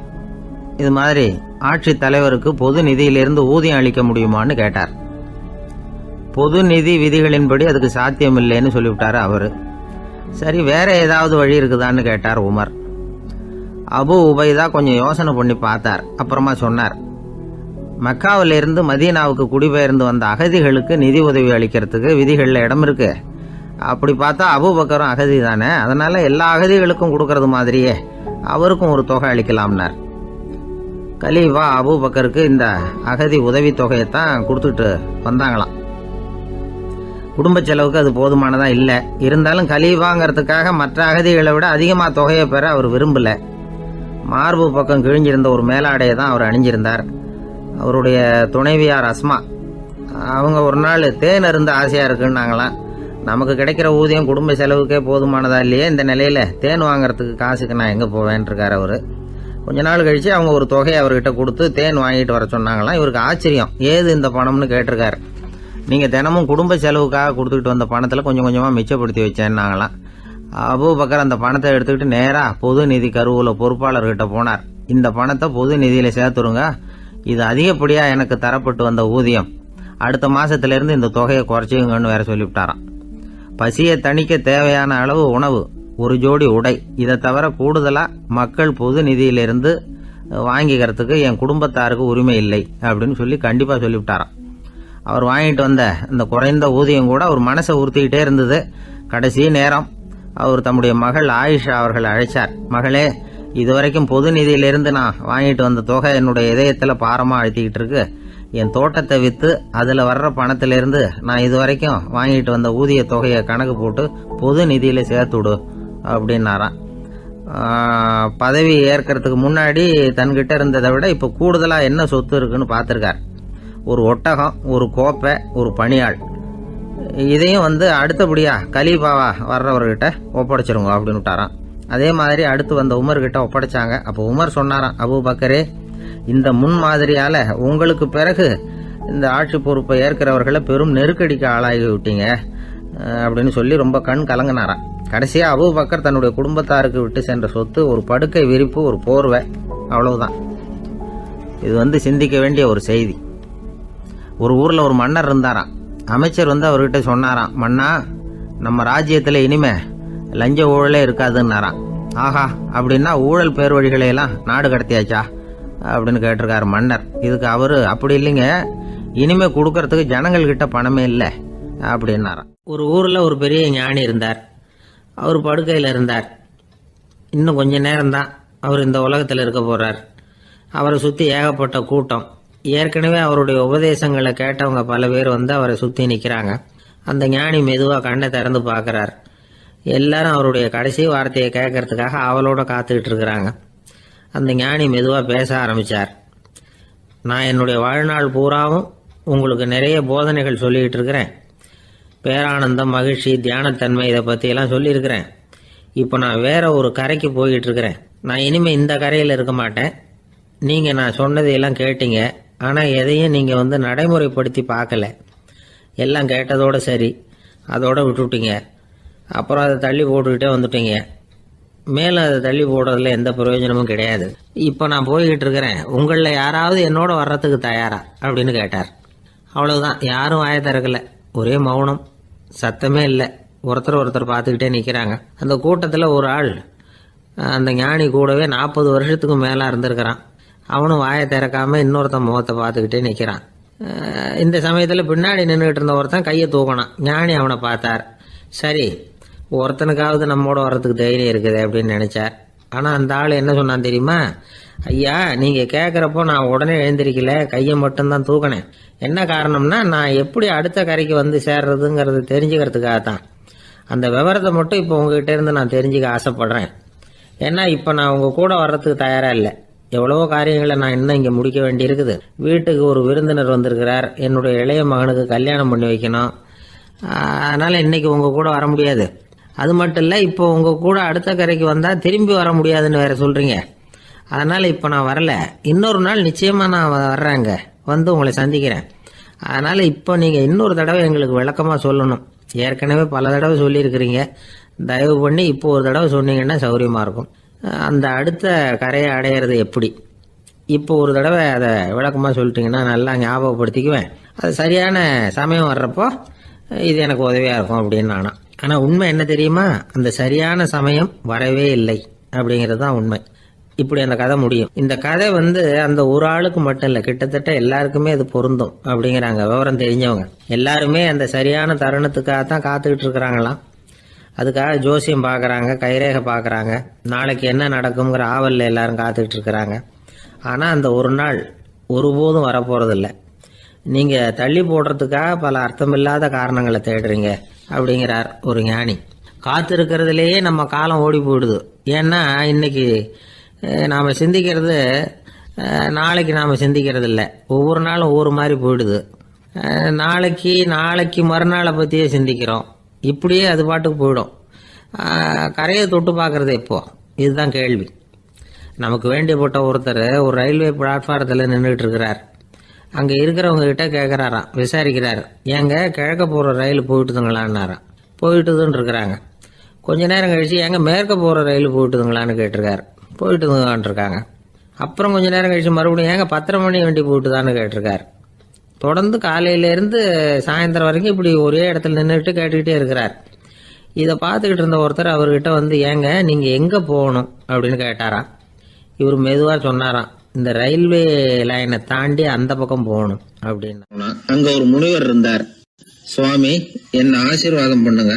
இது மாதிரி ஆட்சி தலைவருக்கு பொது நிதியிலிருந்து ஊதியம் அளிக்க முடியுமான்னு கேட்டார். பொது நிதி விதிகளின்படி அதுக்கு சாத்தியம் இல்லைன்னு சொல்லிவிட்டாரு அவரு. சரி, வேற ஏதாவது வழி இருக்குதான்னு கேட்டார் உமர். அபு உபைதா கொஞ்சம் யோசனை பண்ணி பார்த்தார். அப்புறமா சொன்னார், மக்காவிலிருந்து மதீனாவுக்கு குடிபெயர்ந்து வந்த அகதிகளுக்கு நிதி உதவி அளிக்கிறதுக்கு விதிகளில் இடம் இருக்கு. அப்படி பார்த்தா அபூபக்கரும் அகதி தானே, அதனால எல்லா அகதிகளுக்கும் கொடுக்கறது மாதிரியே அவருக்கும் ஒரு தொகை அளிக்கலாம்னார். கலீஃபா அபூபக்கருக்கு இந்த அகதி உதவி தொகையைத்தான் கொடுத்துட்டு வந்தாங்களாம். குடும்ப செலவுக்கு அது போதுமானதா இல்லை. இருந்தாலும் கலீஃபாங்கிறதுக்காக மற்ற அகதிகளை விட அதிகமாக தொகையை பெற அவர் விரும்பல. மார்பு பக்கம் கிழிஞ்சிருந்த ஒரு மேலாடையை தான் அவர் அணிஞ்சிருந்தார். அவருடைய துணைவியார் அஸ்மா, அவங்க ஒரு நாள் தேன் அருந்த ஆசையா இருக்குன்னாங்களாம். நமக்கு கிடைக்கிற ஊதியம் குடும்ப செலவுக்கே போதுமானதா இல்லையே, இந்த நிலையில தேன் வாங்கறதுக்கு காசுக்கு நான் எங்க போவேன் இருக்காரு அவரு. கொஞ்ச நாள் கழிச்சு அவங்க ஒரு தொகையை அவர்கிட்ட கொடுத்து தேன் வாங்கிட்டு வர சொன்னாங்களாம். இவருக்கு ஆச்சரியம், ஏது இந்த பணம்னு கேட்டிருக்காரு. நீங்க தினமும் குடும்ப செலவுக்காக கொடுத்துக்கிட்டு வந்த பணத்துல கொஞ்சம் கொஞ்சமா மிச்சப்படுத்தி வச்சேன்னாங்களாம். அபூபக்கர் அந்த பணத்தை எடுத்துக்கிட்டு நேரா பொது நிதி கருவூல பொறுப்பாளர்கிட்ட போனார். இந்த பணத்தை பொது நிதியில சேர்த்துருங்க, இது அதிகப்படியா எனக்கு தரப்பட்டு வந்த ஊதியம், அடுத்த மாசத்துல இருந்து இந்த தொகையை குறைச்சிங்கன்னு வேற சொல்லிவிட்டாராம். பசியை தணிக்க தேவையான அளவு உணவு, ஒரு ஜோடி உடை, இதை தவிர கூடுதலா மக்கள் பொது நிதியிலிருந்து வாங்கிக்கிறதுக்கு என் குடும்பத்தாருக்கு உரிமை இல்லை அப்படின்னு சொல்லி கண்டிப்பா சொல்லிவிட்டாராம். அவர் வாங்கிட்டு வந்த இந்த குறைந்த ஊதியம் கூட அவர் மனசை உறுத்திக்கிட்டே இருந்தது. கடைசி நேரம் அவர் தம்முடைய மகள் ஆயிஷா அவர்களை அழைச்சார். மகளே, இதுவரைக்கும் பொது நிதியிலிருந்து நான் வாங்கிட்டு வந்த தொகை என்னுடைய இதயத்துல பாரமா அழுத்திக்கிட்டு இருக்கு. என் தோட்டத்தை வித்து அதுல வர்ற பணத்திலிருந்து நான் இதுவரைக்கும் வாங்கிட்டு வந்த ஊதிய தொகையை கணக்கு போட்டு பொது நிதியில சேர்த்துடு அப்படின்னாராம். பதவி ஏற்கிறதுக்கு முன்னாடி தன்கிட்ட இருந்ததை விட இப்ப கூடுதலா என்ன சொத்து இருக்குன்னு பார்த்திருக்கார். ஒரு ஒட்டகம், ஒரு கோப்பை, ஒரு பணியாள். இதையும் அடுத்தபடியா கலீஃபாவா வர்றவர்கிட்ட ஒப்படைச்சிருங்க அப்படின்னு விட்டாராம். அதே மாதிரி அடுத்து வந்த உமர்கிட்ட ஒப்படைச்சாங்க. அப்போ உமர் சொன்னாராம், அபூபக்கரே, இந்த முன்மாதிரியால உங்களுக்கு பிறகு இந்த ஆட்சி பொறுப்பை ஏற்கிறவர்களை பெரும் நெருக்கடிக்கு ஆளாகி விட்டீங்க. அப்படின்னு சொல்லி ரொம்ப கண் கலங்கினாராம். கடைசியாக அபூபக்கர் தன்னுடைய குடும்பத்தாருக்கு விட்டு சென்ற சொத்து ஒரு படுக்கை விரிப்பு, ஒரு போர்வை, அவ்வளவுதான். இது சிந்திக்க வேண்டிய ஒரு செய்தி. ஒரு ஊரில் ஒரு மன்னர் இருந்தாராம். அமைச்சர் அவர்கிட்ட சொன்னாராம், மன்னா, நம்ம ராஜ்யத்தில் இனிமே லஞ்ச ஊழலே இருக்காதுன்னாராம். ஆஹா, அப்படின்னா ஊழல் பேர் வழிகளையெல்லாம் நாடு கடத்தியாச்சா அப்படின்னு கேட்டிருக்காரு மன்னர். இதுக்கு அவரு, அப்படி இல்லைங்க, இனிமே கொடுக்கறதுக்கு ஜனங்கள்கிட்ட பணமே இல்லை அப்படின்னாராம். ஒரு ஊரில் ஒரு பெரிய ஞானி இருந்தார். அவர் படுக்கையில் இருந்தார். இன்னும் கொஞ்ச நேரம்தான் அவர் இந்த உலகத்தில் இருக்க போகிறார். அவரை சுற்றி ஏகப்பட்ட கூட்டம். ஏற்கனவே அவருடைய உபதேசங்களை கேட்டவங்க பல பேர் அவரை சுற்றி நிற்கிறாங்க. அந்த ஞானி மெதுவாக கண்ணை திறந்து பார்க்குறார். எல்லாரும் அவருடைய கடைசி வார்த்தையை கேட்கறதுக்காக அவளோட காத்துக்கிட்டு இருக்கிறாங்க. அந்த ஞானி மெதுவாக பேச ஆரம்பித்தார். நான் என்னுடைய வாழ்நாள் பூராவும் உங்களுக்கு நிறைய போதனைகள் சொல்லிக்கிட்டு இருக்கிறேன். பேரானந்தம், மகிழ்ச்சி, தியானத்தன்மை, இதை பற்றியெல்லாம் சொல்லியிருக்கிறேன். இப்போ நான் வேற ஒரு கரைக்கு போய்கிட்டு இருக்கிறேன். நான் இனிமேல் இந்த கரையில் இருக்க மாட்டேன். நீங்கள் நான் சொன்னதையெல்லாம் கேட்டீங்க, ஆனால் எதையும் நீங்கள் நடைமுறைப்படுத்தி பார்க்கல. எல்லாம் கேட்டதோடு சரி, அதோடு விட்டுவிட்டீங்க. அப்புறம் அதை தள்ளி போட்டுக்கிட்டே வந்துட்டீங்க. மேலும் அதை தள்ளி போடுறதுல எந்த பிரயோஜனமும் கிடையாது. இப்போ நான் போய்கிட்டு இருக்கிறேன். உங்களில் யாராவது என்னோட வர்றதுக்கு தயாரா அப்படின்னு கேட்டார். அவ்வளவுதான். யாரும் வாயை திறக்கல. ஒரே மௌனம், சத்தமே இல்லை. ஒருத்தர் பார்த்துக்கிட்டே நிற்கிறாங்க. அந்த கூட்டத்தில் ஒரு ஆள் அந்த ஞானி கூடவே 40 வருஷத்துக்கு மேலே இருந்திருக்கிறான். அவனும் வாயை திறக்காம இன்னொருத்தன் முகத்தை பார்த்துக்கிட்டே நிற்கிறான். இந்த சமயத்தில் பின்னாடி நின்றுகிட்டு இருந்த ஒருத்தன் கையை தூக்கினான். ஞானி அவனை பார்த்தார். சரி, ஒருத்தனுக்காவது நம்மோட வர்றதுக்கு தைரியம் இருக்குது அப்படின்னு நினைச்சார். ஆனால் அந்த ஆள் என்ன சொன்னான் தெரியுமா? ஐயா, நீங்கள் கேட்குறப்போ நான் உடனே எழுந்திருக்கல, கையை மட்டும்தான் தூக்கினேன். என்ன காரணம்னா, நான் எப்படி அடுத்த கரைக்கு சேர்றதுங்கிறது தெரிஞ்சுக்கிறதுக்காக தான். அந்த விவரத்தை மட்டும் இப்போ உங்ககிட்ட இருந்து நான் தெரிஞ்சுக்க ஆசைப்படுறேன். ஏன்னா இப்போ நான் உங்கள் கூட வர்றதுக்கு தயாராக இல்லை. எவ்வளவோ காரியங்களை நான் இன்னும் இங்கே முடிக்க வேண்டியிருக்குது. வீட்டுக்கு ஒரு விருந்தினர் வந்திருக்கிறார். என்னுடைய இளைய மகனுக்கு கல்யாணம் பண்ணி வைக்கணும். அதனால் இன்னைக்கு உங்கள் கூட வர முடியாது. அது மட்டும் இல்லை, இப்போ உங்கள் கூட அடுத்த கரைக்கு வந்தால் திரும்பி வர முடியாதுன்னு வேற சொல்கிறீங்க. அதனால் இப்போ நான் வரல. இன்னொரு நாள் நிச்சயமாக நான் வர்றேங்க, உங்களை சந்திக்கிறேன். அதனால் இப்போ நீங்கள் இன்னொரு தடவை எங்களுக்கு விளக்கமாக சொல்லணும். ஏற்கனவே பல தடவை சொல்லியிருக்கிறீங்க. தயவு பண்ணி இப்போ ஒரு தடவை சொன்னீங்கன்னா சௌகரியமாக இருக்கும். அந்த அடுத்த கரையை அடையிறது எப்படி, இப்போ ஒரு தடவை அதை விளக்கமாக சொல்லிட்டீங்கன்னா நல்லா ஞாபகப்படுத்திக்குவேன். அது சரியான சமயம் வர்றப்போ இது எனக்கு உதவியாக இருக்கும் அப்படின்னு நானா. ஆனால் உண்மை என்ன தெரியுமா? அந்த சரியான சமயம் வரவே இல்லை அப்படிங்கிறது தான் உண்மை. இப்படி அந்த கதை முடியும். இந்த கதை அந்த ஒரு ஆளுக்கு மட்டும் இல்லை, கிட்டத்தட்ட எல்லாருக்குமே அது பொருந்தும் அப்படிங்கிறாங்க விவரம் தெரிஞ்சவங்க. எல்லாருமே அந்த சரியான தருணத்துக்காக தான் காத்துக்கிட்டு இருக்கிறாங்களாம். அதுக்காக ஜோசியம் பார்க்குறாங்க, கைரேகை பார்க்குறாங்க, நாளைக்கு என்ன நடக்குங்கிற ஆவலில் எல்லாரும் காத்துக்கிட்டு இருக்கிறாங்க. ஆனால் அந்த ஒரு நாள் ஒருபோதும் வரப்போகிறதில்ல. நீங்கள் தள்ளி போடுறதுக்காக பல அர்த்தமில்லாத காரணங்களை தேடுறீங்க அப்படிங்கிறார் ஒரு ஞானி. காத்திருக்கிறதுலேயே நம்ம காலம் ஓடி போயிடுது. ஏன்னா இன்னைக்கு நாம் சிந்திக்கிறது நாளைக்கு நாம் சிந்திக்கிறது இல்லை. ஒவ்வொரு நாளும் ஒவ்வொரு மாதிரி போயிடுது. நாளைக்கு மறுநாளை பற்றியே சிந்திக்கிறோம். இப்படியே அது பாட்டுக்கு போயிடும். கரையை தொட்டு பார்க்குறது எப்போ, இதுதான் கேள்வி. நமக்கு வேண்டியப்பட்ட ஒருத்தர் ஒரு ரயில்வே பிளாட்ஃபாரத்தில் நின்றுட்டு இருக்கிறார். அங்கே இருக்கிறவங்க கிட்ட கேட்குறாராம், விசாரிக்கிறார். ஏங்க கிழக்க போகிற ரயில் போயிட்டுதுங்களான்னாராம். போயிட்டுதுன்னு இருக்கிறாங்க. கொஞ்ச நேரம் கழிச்சு, ஏங்க மேற்க போகிற ரயில் போயிட்டுதுங்களான்னு கேட்டிருக்காரு. போயிட்டுதுங்களான் இருக்காங்க. அப்புறம் கொஞ்ச நேரம் கழிச்சு மறுபடியும், ஏங்க 10:30 மணி வண்டி போயிட்டுதான்னு கேட்டிருக்காரு. தொடர்ந்து காலையிலேருந்து சாயந்தரம் வரைக்கும் இப்படி ஒரே இடத்துல நின்றுட்டு கேட்டுக்கிட்டே இருக்கிறார். இதை பார்த்துக்கிட்டு இருந்த ஒருத்தர் அவர்கிட்ட ஏங்க நீங்கள் எங்கே போகணும் அப்படின்னு கேட்டாராம். இவர் மெதுவாக சொன்னாராம், இந்த ரயில்வே லைனை தாண்டி அந்த பக்கம் போகணும் அப்படின்னு. அங்க ஒரு முனிவர் இருந்தார். சுவாமி, என்ன ஆசீர்வாதம் பண்ணுங்க,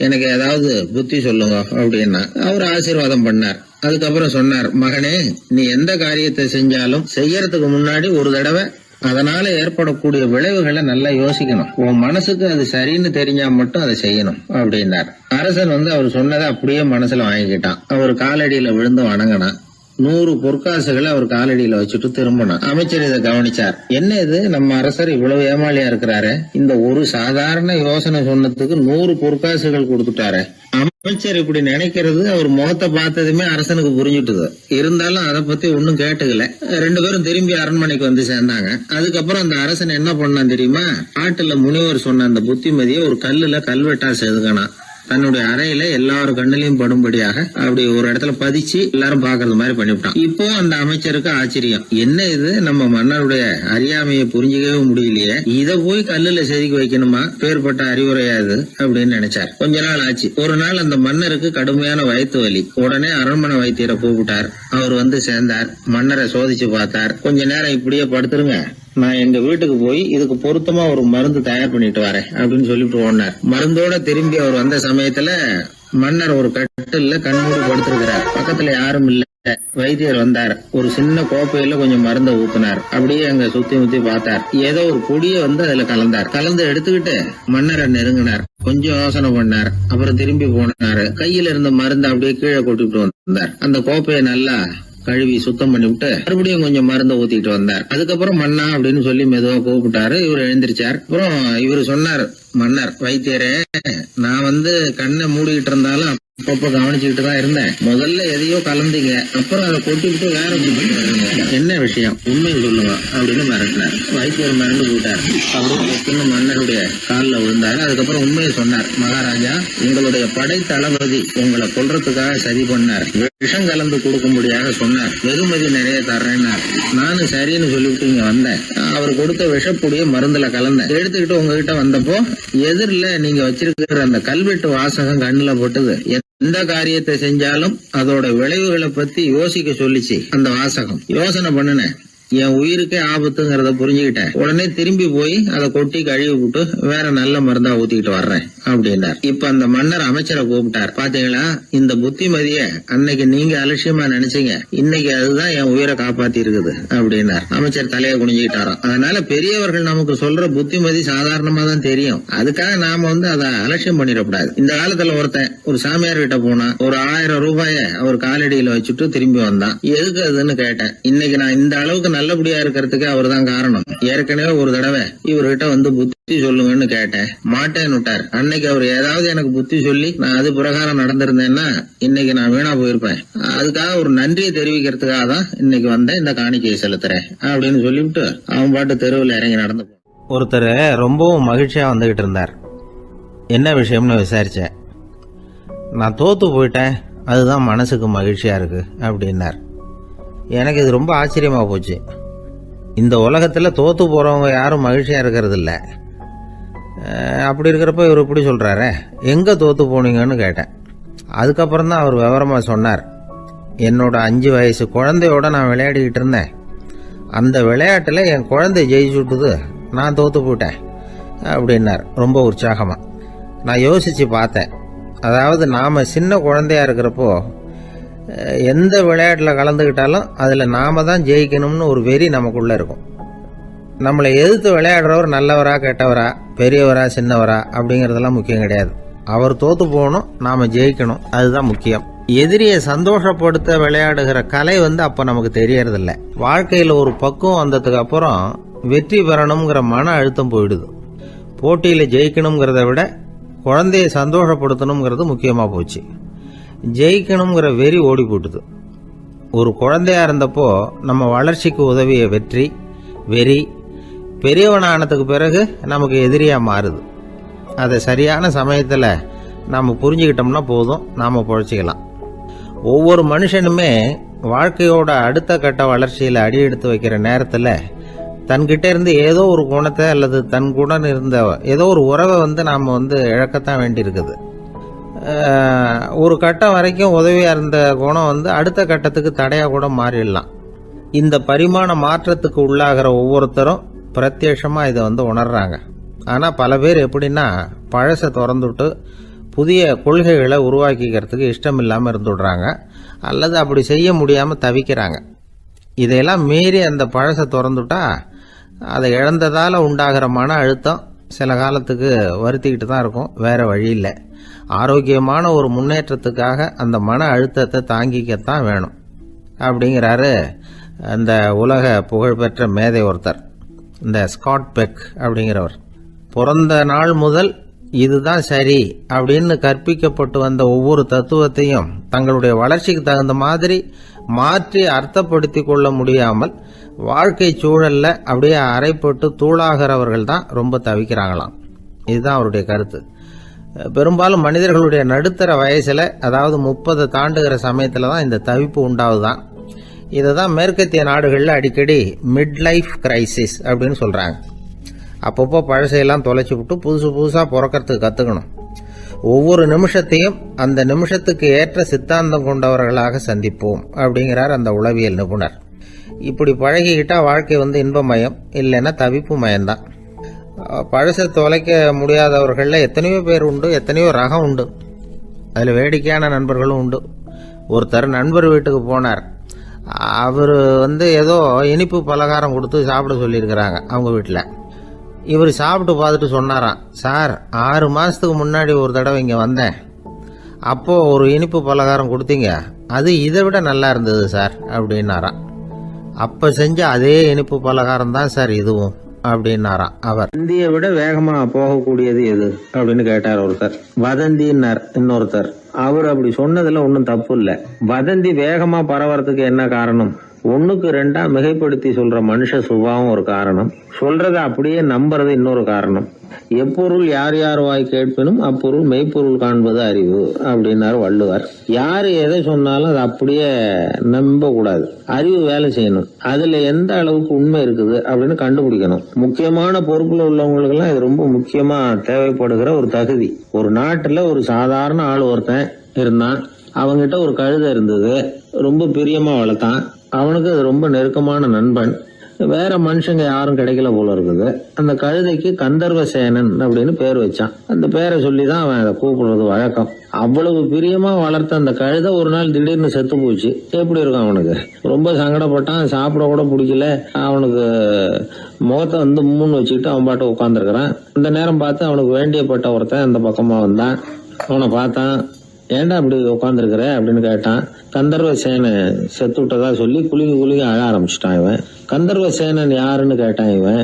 எனக்கு ஏதாவது புத்தி சொல்லுங்க அப்படின்னா அவர் ஆசீர்வாதம் பண்ணார். அதுக்கப்புறம் சொன்னார், மகனே, நீ எந்த காரியத்தை செஞ்சாலும் செய்யறதுக்கு முன்னாடி ஒரு தடவை அதனால ஏற்படக்கூடிய விளைவுகளை நல்லா யோசிக்கணும். உன் மனசுக்கு அது சரின்னு தெரிஞ்சா மட்டும் அதை செய்யணும் அப்படின்னார். அரசன் அவர் சொன்னதை அப்படியே மனசுல வாங்கிக்கிட்டான். அவர் காலடியில விழுந்து வணங்கினான். 100 பொற்காசுகளை அவர் காலடியில வச்சுட்டு திரும்பணும். அமைச்சர் இதை கவனிச்சார். என்ன இது, நம்ம அரசர் இவ்வளவு ஏமாளியா இருக்கிறாரு, இந்த ஒரு சாதாரண யோசனை சொன்னதுக்கு 100 பொற்காசுகள் கொடுத்துட்டாரு. அமைச்சர் இப்படி நினைக்கிறது அவர் முகத்தை பார்த்ததுமே அரசனுக்கு புரிஞ்சுட்டுது. இருந்தாலும் அதை பத்தி ஒன்னும் கேட்டுக்கல. 2 பேரும் திரும்பி அரண்மனைக்கு வந்து சேர்ந்தாங்க. அதுக்கப்புறம் அந்த அரசன் என்ன பண்ணான் தெரியுமா? காட்டுல முனிவர் சொன்ன அந்த புத்திமதியை ஒரு கல்லுல கல்வெட்டா செதுக்கணும். தன்னுடைய அறையில எல்லாரும் கண்ணிலையும் படும்படியாக அப்படி ஒரு இடத்துல பதிச்சு எல்லாரும் பாக்குறது மாதிரி பண்ணிவிட்டான். இப்போ அந்த அமைச்சருக்கு ஆச்சரியம், என்ன இது, நம்ம மன்னருடைய அறியாமையை புரிஞ்சுக்கவே முடியலையே, இத போய் கல்லுல செதுக்கி வைக்கணுமா, பேர்பட்ட அறிவுரையாது அப்படின்னு நினைச்சார். கொஞ்ச நாள் ஆச்சு. ஒரு நாள் அந்த மன்னருக்கு கடுமையான வயிற்று வலி. உடனே அரண்மனை வைத்தியரை கூப்பிட்டார். அவர் வந்து சேர்ந்தார். மன்னரை சோதிச்சு பார்த்தார். கொஞ்ச நேரம் இப்படியே படுத்துருங்க, நான் எங்க வீட்டுக்கு போய் இதுக்கு பொருத்தமா ஒரு மருந்து தயார் பண்ணிட்டு வரேன் அப்படின்னு சொல்லிட்டு ஓடினார். மருந்தோட திரும்பி அவர் வந்த சமயத்துல மன்னர் ஒரு கட்டில்ல கண்மூடி படுத்திருக்கிறார். பக்கத்துல யாரும் இல்ல. வைத்தியர் வந்தார். ஒரு சின்ன கோப்பையில கொஞ்சம் மருந்த ஊத்தினார். அப்படியே அங்க சுத்தி முத்தி பார்த்தார். ஏதோ ஒரு பொடியை வந்து அதுல கலந்தார். கலந்து எடுத்துக்கிட்டு மன்னரை நெருங்கினார். கொஞ்சம் யோசனை பண்ணார். அப்புறம் திரும்பி போனாரு. கையில இருந்த மருந்தை அப்படியே கீழே கொட்டிட்டு வந்தார். அந்த கோப்பையை நல்லா கழுவி சுத்தம் பண்ணி விட்டு மறுபடியும் கொஞ்சம் மருந்தை ஊத்திட்டு வந்தார். அதுக்கப்புறம் மன்னா அப்படின்னு சொல்லி மெதுவா கூப்பிட்டாரு. இவர் எழுந்திருச்சார். அப்புறம் இவரு சொன்னார், மன்னர், வைத்தியரே, நான் வந்து கண்ணை மூடிக்கிட்டு இருந்தாலும் அப்பப்ப கவனிச்சுக்கிட்டு தான் இருந்தேன். முதல்ல எதையோ கலந்தீங்க, அப்புறம் அதை கொட்டிக்கிட்டு வேற என்ன விஷயம், உண்மையை சொல்லுங்க அப்படின்னு மிரட்டினார். வைத்தியர் மிரண்டு போட்டார். அப்படின்னு மன்னருடைய காலில் விழுந்தாரு. அதுக்கப்புறம் உண்மையை சொன்னார். மகாராஜா, உங்களுடைய படை தளபதி உங்களை கொல்றதுக்காக சதி பண்ணார். விஷம் கலந்து கொடுக்கும்படியாக சொன்னார். வெகுமதி நிறைய தர்றேன்னார். நானும் சரின்னு சொல்லிவிட்டு இங்க வந்தேன். அவர் கொடுத்த விஷப்புடிய மருந்துல கலந்தேன். எடுத்துக்கிட்டு உங்ககிட்ட வந்தப்போ எதிரில நீங்க வச்சிருக்கிற அந்த கல்வெட்டு வாசகம் கண்ணுல போட்டது. எந்த காரியத்தை செஞ்சாலும் அதோட விளைவுகளை பத்தி யோசிக்க சொல்லிச்சு அந்த வாசகம். யோசனை பண்ணுனேன், என் உயிருக்கே ஆபத்துங்கிறத புரிஞ்சுக்கிட்டேன். உடனே திரும்பி போய் அதை கொட்டி கழுவி விட்டு வேற நல்ல மருந்தா ஊத்திக்கிட்டு வர்றேன் அப்படின்னார். இப்ப அந்த மன்னர் அமைச்சரை கூப்பிட்டார். பாத்தீங்களா, இந்த புத்திமதிய அன்னைக்கு நீங்க அலட்சியமா நினைச்சீங்க, இன்னைக்கு அதுதான் என் உயிரை காப்பாத்தி இருக்குது அப்படின்னார். அமைச்சர் தலையை குனிஞ்சுக்கிட்டாராம். அதனால பெரியவர்கள் நமக்கு சொல்ற புத்திமதி சாதாரணமா தான் தெரியும். அதுக்காக நாம வந்து அதை அலட்சியம் பண்ணிடக்கூடாது. இந்த காலத்துல ஒருத்தன் ஒரு சாமியார் கிட்ட போனா ஒரு 1000 ரூபாய அவர் காலடியில வச்சுட்டு திரும்பி வந்தான். எதுக்கு அதுன்னு கேட்டேன். இன்னைக்கு நான் இந்த அளவுக்கு நல்லபடியா இருக்கிறதுக்கு அவர் தான் காரணம். ஏற்கனவே ஒரு தடவை இவர்கிட்ட வந்து புத்தி சொல்லுங்கன்னு கேட்டேன், மாட்டேன்னு விட்டார். அன்னைக்கு அவர் ஏதாவது எனக்கு புத்தி சொல்லி நான் அது பிரகாரம் நடந்திருந்தேன்னா இன்னைக்கு நான் வீணா போயிருப்பேன். அதுக்காக ஒரு நன்றியை தெரிவிக்கிறதுக்காக தான் இன்னைக்கு வந்தேன், இந்த காணிக்கையை செலுத்துறேன் அப்படின்னு சொல்லிவிட்டு அவன் பாட்டு தெருவில் இறங்கி நடந்து போனான். ஒருத்தர் ரொம்பவும் மகிழ்ச்சியா வந்துகிட்டு இருந்தார். என்ன விஷயம்னு விசாரிச்சேன். நான் தோத்து போயிட்டேன், அதுதான் மனசுக்கு மகிழ்ச்சியா இருக்கு அப்படின்னார். எனக்கு இது ரொம்ப ஆச்சரியமா போச்சு. இந்த உலகத்துல தோத்து போறவங்க யாரும் மகிழ்ச்சியா இருக்கிறது இல்ல. அப்படி இருக்கிறப்ப இவர் இப்படி சொல்றாரு. எங்க தோத்து போனீங்கன்னு கேட்டேன். அதுக்கப்புறம் தான் அவர் விவரமா சொன்னார். என்னோட 5 வயசு குழந்தையோட நான் விளையாடிக்கிட்டு இருந்தேன். அந்த விளையாட்டுல என் குழந்தை ஜெயிச்சுட்டுது, நான் தோத்து போயிட்டேன் அப்படின்னார் ரொம்ப உற்சாகமா. நான் யோசிச்சு பார்த்தேன். அதாவது நாம சின்ன குழந்தையா இருக்கிறப்போ எந்த விளையாட்டில் கலந்துக்கிட்டாலும் அதில் நாம தான் ஜெயிக்கணும்னு ஒரு வெறி நமக்குள்ள இருக்கும். நம்மளை எதிர்த்து விளையாடுறவர் நல்லவரா கெட்டவரா, பெரியவரா சின்னவரா அப்படிங்கிறதெல்லாம் முக்கியம் கிடையாது. அவர் தோத்து போகணும், நாம ஜெயிக்கணும், அதுதான் முக்கியம். எதிரியை சந்தோஷப்படுத்த விளையாடுகிற கலை அப்ப நமக்கு தெரியறதில்ல. வாழ்க்கையில் ஒரு பக்குவம் வந்ததுக்கு அப்புறம் வெற்றி பெறணுங்கிற மன அழுத்தம் போயிடுது. போட்டியில் ஜெயிக்கணுங்கிறத விட குழந்தையை சந்தோஷப்படுத்தணுங்கிறது முக்கியமாக போச்சு. ஜெயிக்கணுங்கிற வெறி ஓடி போட்டுது. ஒரு குழந்தையா இருந்தப்போ நம்ம வளர்ச்சிக்கு உதவிய வெறி பெரியவனானதுக்கு பிறகு நமக்கு எதிரியா மாறுது. அதை சரியான சமயத்தில் நாம் புரிஞ்சுக்கிட்டோம்னா போதும், நாம் பொழைச்சிக்கலாம். ஒவ்வொரு மனுஷனுமே வாழ்க்கையோட அடுத்த கட்ட வளர்ச்சியில் அடி எடுத்து வைக்கிற நேரத்தில் தன்கிட்ட இருந்து ஏதோ ஒரு குணத்தை அல்லது தன் குணம் இருந்த ஏதோ ஒரு உறவை நாம் இழக்கத்தான் வேண்டியிருக்குது. ஒரு கட்டம் வரைக்கும் உதவியா இருந்த குணம் அடுத்த கட்டத்துக்கு தடையா கூட மாறிடலாம். இந்த பரிமாண மாற்றத்துக்கு உள்ளாகிற ஒவ்வொருத்தரும் பிரத்யட்சமா இதை உணர்றாங்க. ஆனா பல பேர் எப்படின்னா பழசை திறந்துட்டு புதிய கொள்கைகளை உருவாக்கிக்கிறதுக்கு இஷ்டம் இல்லாம இருந்துடுறாங்க, அல்லது அப்படி செய்ய முடியாம தவிக்கிறாங்க. இதையெல்லாம் மீறி அந்த பழசை திறந்துட்டா அதை இழந்ததால உண்டாகிற மன அழுத்தம் சில காலத்துக்கு வருத்திக்கிட்டு தான் இருக்கும், வேற வழி இல்லை. ஆரோக்கியமான ஒரு முன்னேற்றத்துக்காக அந்த மன அழுத்தத்தை தாங்கிக்கத்தான் வேணும். அப்படிங்கிறாரு அந்த உலக புகழ்பெற்ற மேதை ஒருத்தர், இந்த ஸ்காட் பெக் அப்படிங்கிறவர். பிறந்த நாள் முதல் இதுதான் சரி அப்படின்னு கற்பிக்கப்பட்டு வந்த ஒவ்வொரு தத்துவத்தையும் தங்களுடைய வளர்ச்சிக்கு தகுந்த மாதிரி மாற்றி அர்த்தப்படுத்தி கொள்ள முடியாமல் வாழ்க்கை சூழல்ல அப்படியே அரைப்பட்டு தூளாகிறவர்கள் தான் ரொம்ப தவிக்கிறாங்களாம். இதுதான் அவருடைய கருத்து. பெரும்பாலும் மனிதர்களுடைய நடுத்தர வயசுல, அதாவது 30 தாண்டுகிற சமயத்துல தான் இந்த தவிப்பு உண்டாவதுதான். இதை தான் மேற்கத்திய நாடுகளில் அடிக்கடி மிட் லைஃப் கிரைசிஸ் அப்படின்னு சொல்றாங்க. அப்பப்போ பழசையெல்லாம் தொலைச்சி விட்டு புதுசாக பிறக்கிறதுக்கு கற்றுக்கணும். ஒவ்வொரு நிமிஷத்தையும் அந்த நிமிஷத்துக்கு ஏற்ற சித்தாந்தம் கொண்டவர்களாக சந்திப்போம் அப்படிங்கிறார் அந்த உளவியல் நிபுணர். இப்படி பழகிக்கிட்டா வாழ்க்கை இன்பமயம், இல்லைன்னா தவிப்பு மயம்தான். பழசை தொலைக்க முடியாதவர்களில் எத்தனையோ பேர் உண்டு, எத்தனையோ ரகம் உண்டு. அதில் வேடிக்கையான நண்பர்களும் உண்டு. ஒருத்தர் நண்பர் வீட்டுக்கு போனார். அவர் ஏதோ இனிப்பு பலகாரம் கொடுத்து சாப்பிட சொல்லியிருக்கிறாங்க அவங்க வீட்டில். இவர் சாப்பிட்டு பார்த்துட்டு சொன்னாராம், சார் 6 மாதத்துக்கு முன்னாடி ஒரு தடவை இங்கே வந்தேன், அப்போது ஒரு இனிப்பு பலகாரம் கொடுத்தீங்க, அது இதை விட நல்லா இருந்தது சார் அப்படின்னாராம். அப்போ செஞ்ச அதே இனிப்பு பலகாரம் தான் சார் இதுவும் அப்படின்னாராம் அவர். வதந்தியை விட வேகமா போகக்கூடியது எது அப்படின்னு கேட்டார் ஒருத்தர். வதந்தின்னார் இன்னொருத்தர். அவர் அப்படி சொன்னதுல ஒன்றும் தப்பு இல்லை. வதந்தி வேகமா பரவறதுக்கு என்ன காரணம்? 1க்கு 2 மிகைப்படுத்தி சொல்ற மனுஷ சுபாவம் ஒரு காரணம், சொல்றத அப்படியே நம்புறது இன்னொரு காரணம். எப்பொருள் யார் யார் வாய் கேட்பினும் அப்பொருள் மெய்ப்பொருள் காண்பது அறிவு அப்படின்னாரு வள்ளுவர். யாரு எதை சொன்னாலும் அதை அப்படியே நம்ப கூடாது. அறிவு வேலை செய்யணும். அதுல எந்த அளவுக்கு உண்மை இருக்குது அப்படின்னு கண்டுபிடிக்கணும். முக்கியமான பொறுப்புல உள்ளவங்களுக்கு எல்லாம் இது ரொம்ப முக்கியமா தேவைப்படுகிற ஒரு தகுதி. ஒரு நாட்டுல ஒரு சாதாரண ஆள் ஒருத்தன் இருந்தான். அவங்கிட்ட ஒரு கழுதை இருந்தது. ரொம்ப பிரியமா வளர்த்தான். அவனுக்கு அது ரொம்ப நெருக்கமான நண்பன். வேற மனுஷங்க யாரும் கிடைக்கல போல இருக்குது. அந்த கழுதைக்கு கந்தர்வசேனன் அப்படின்னு பேர் வச்சான். அந்த பேரை சொல்லிதான் அவன் அதை கூப்பிடுறது வழக்கம். அவ்வளவு பிரியமா வளர்த்த அந்த கழுதை ஒரு நாள் திடீர்னு செத்து போச்சு. எப்படி இருக்கும் அவனுக்கு? ரொம்ப சங்கடப்பட்டான். சாப்பிட கூட பிடிக்கல. அவனுக்கு முகத்தை மூணு வச்சுக்கிட்டு அவன் பாட்டு உட்காந்துருக்கிறான். இந்த நேரம் பார்த்து அவனுக்கு வேண்டியப்பட்ட ஒருத்தன் அந்த பக்கமா வந்தான். அவனை பார்த்தான். ஏன்டா அப்படி உட்காந்துருக்கிற அப்படின்னு கேட்டான். கந்தர்வசேனை செத்து விட்டதா சொல்லி குலுங்கி அழ ஆரம்பிச்சுட்டான் இவன். கந்தர்வசேனன் யாருன்னு கேட்டான் இவன்.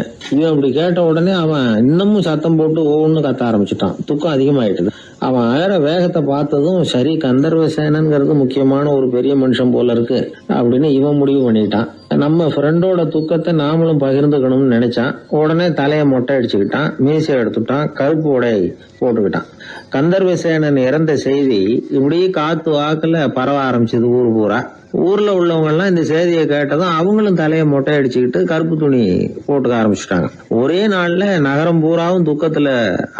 அப்படி கேட்ட உடனே அவன் இன்னமும் சத்தம் போட்டு ஒவ்வொன்னு கத்த ஆரம்பிச்சுட்டான். துக்கம் அதிகமாயிட்டுது. அவன் அழற வேகத்தை பார்த்ததும் சரி, கந்தர்வசேனன்கிறது முக்கியமான ஒரு பெரிய மனுஷன் போல இருக்கு அப்படின்னு இவன் முடிவு பண்ணிட்டான். நம்ம ஃப்ரெண்டோட துக்கத்தை நாமளும் பகிர்ந்துக்கணும்னு நினைச்சான். உடனே தலையை மொட்டை அடிச்சுக்கிட்டான். மீசை எடுத்துட்டான். கருப்பு உடை போட்டுக்கிட்டான். கந்தர்வசேனன் இறந்த செய்தி இப்படி காத்து வாக்குல பரவ ஆரம்பிச்சது ஊர் பூரா. ஊர்ல உள்ளவங்க எல்லாம் இந்த செய்தியை கேட்டதும் அவங்களும் தலையை மொட்டை அடிச்சுக்கிட்டு கருப்பு துணி போட்டுக்க ஆரம்பிச்சுட்டாங்க. ஒரே நாள்ல நகரம் பூராவும் துக்கத்துல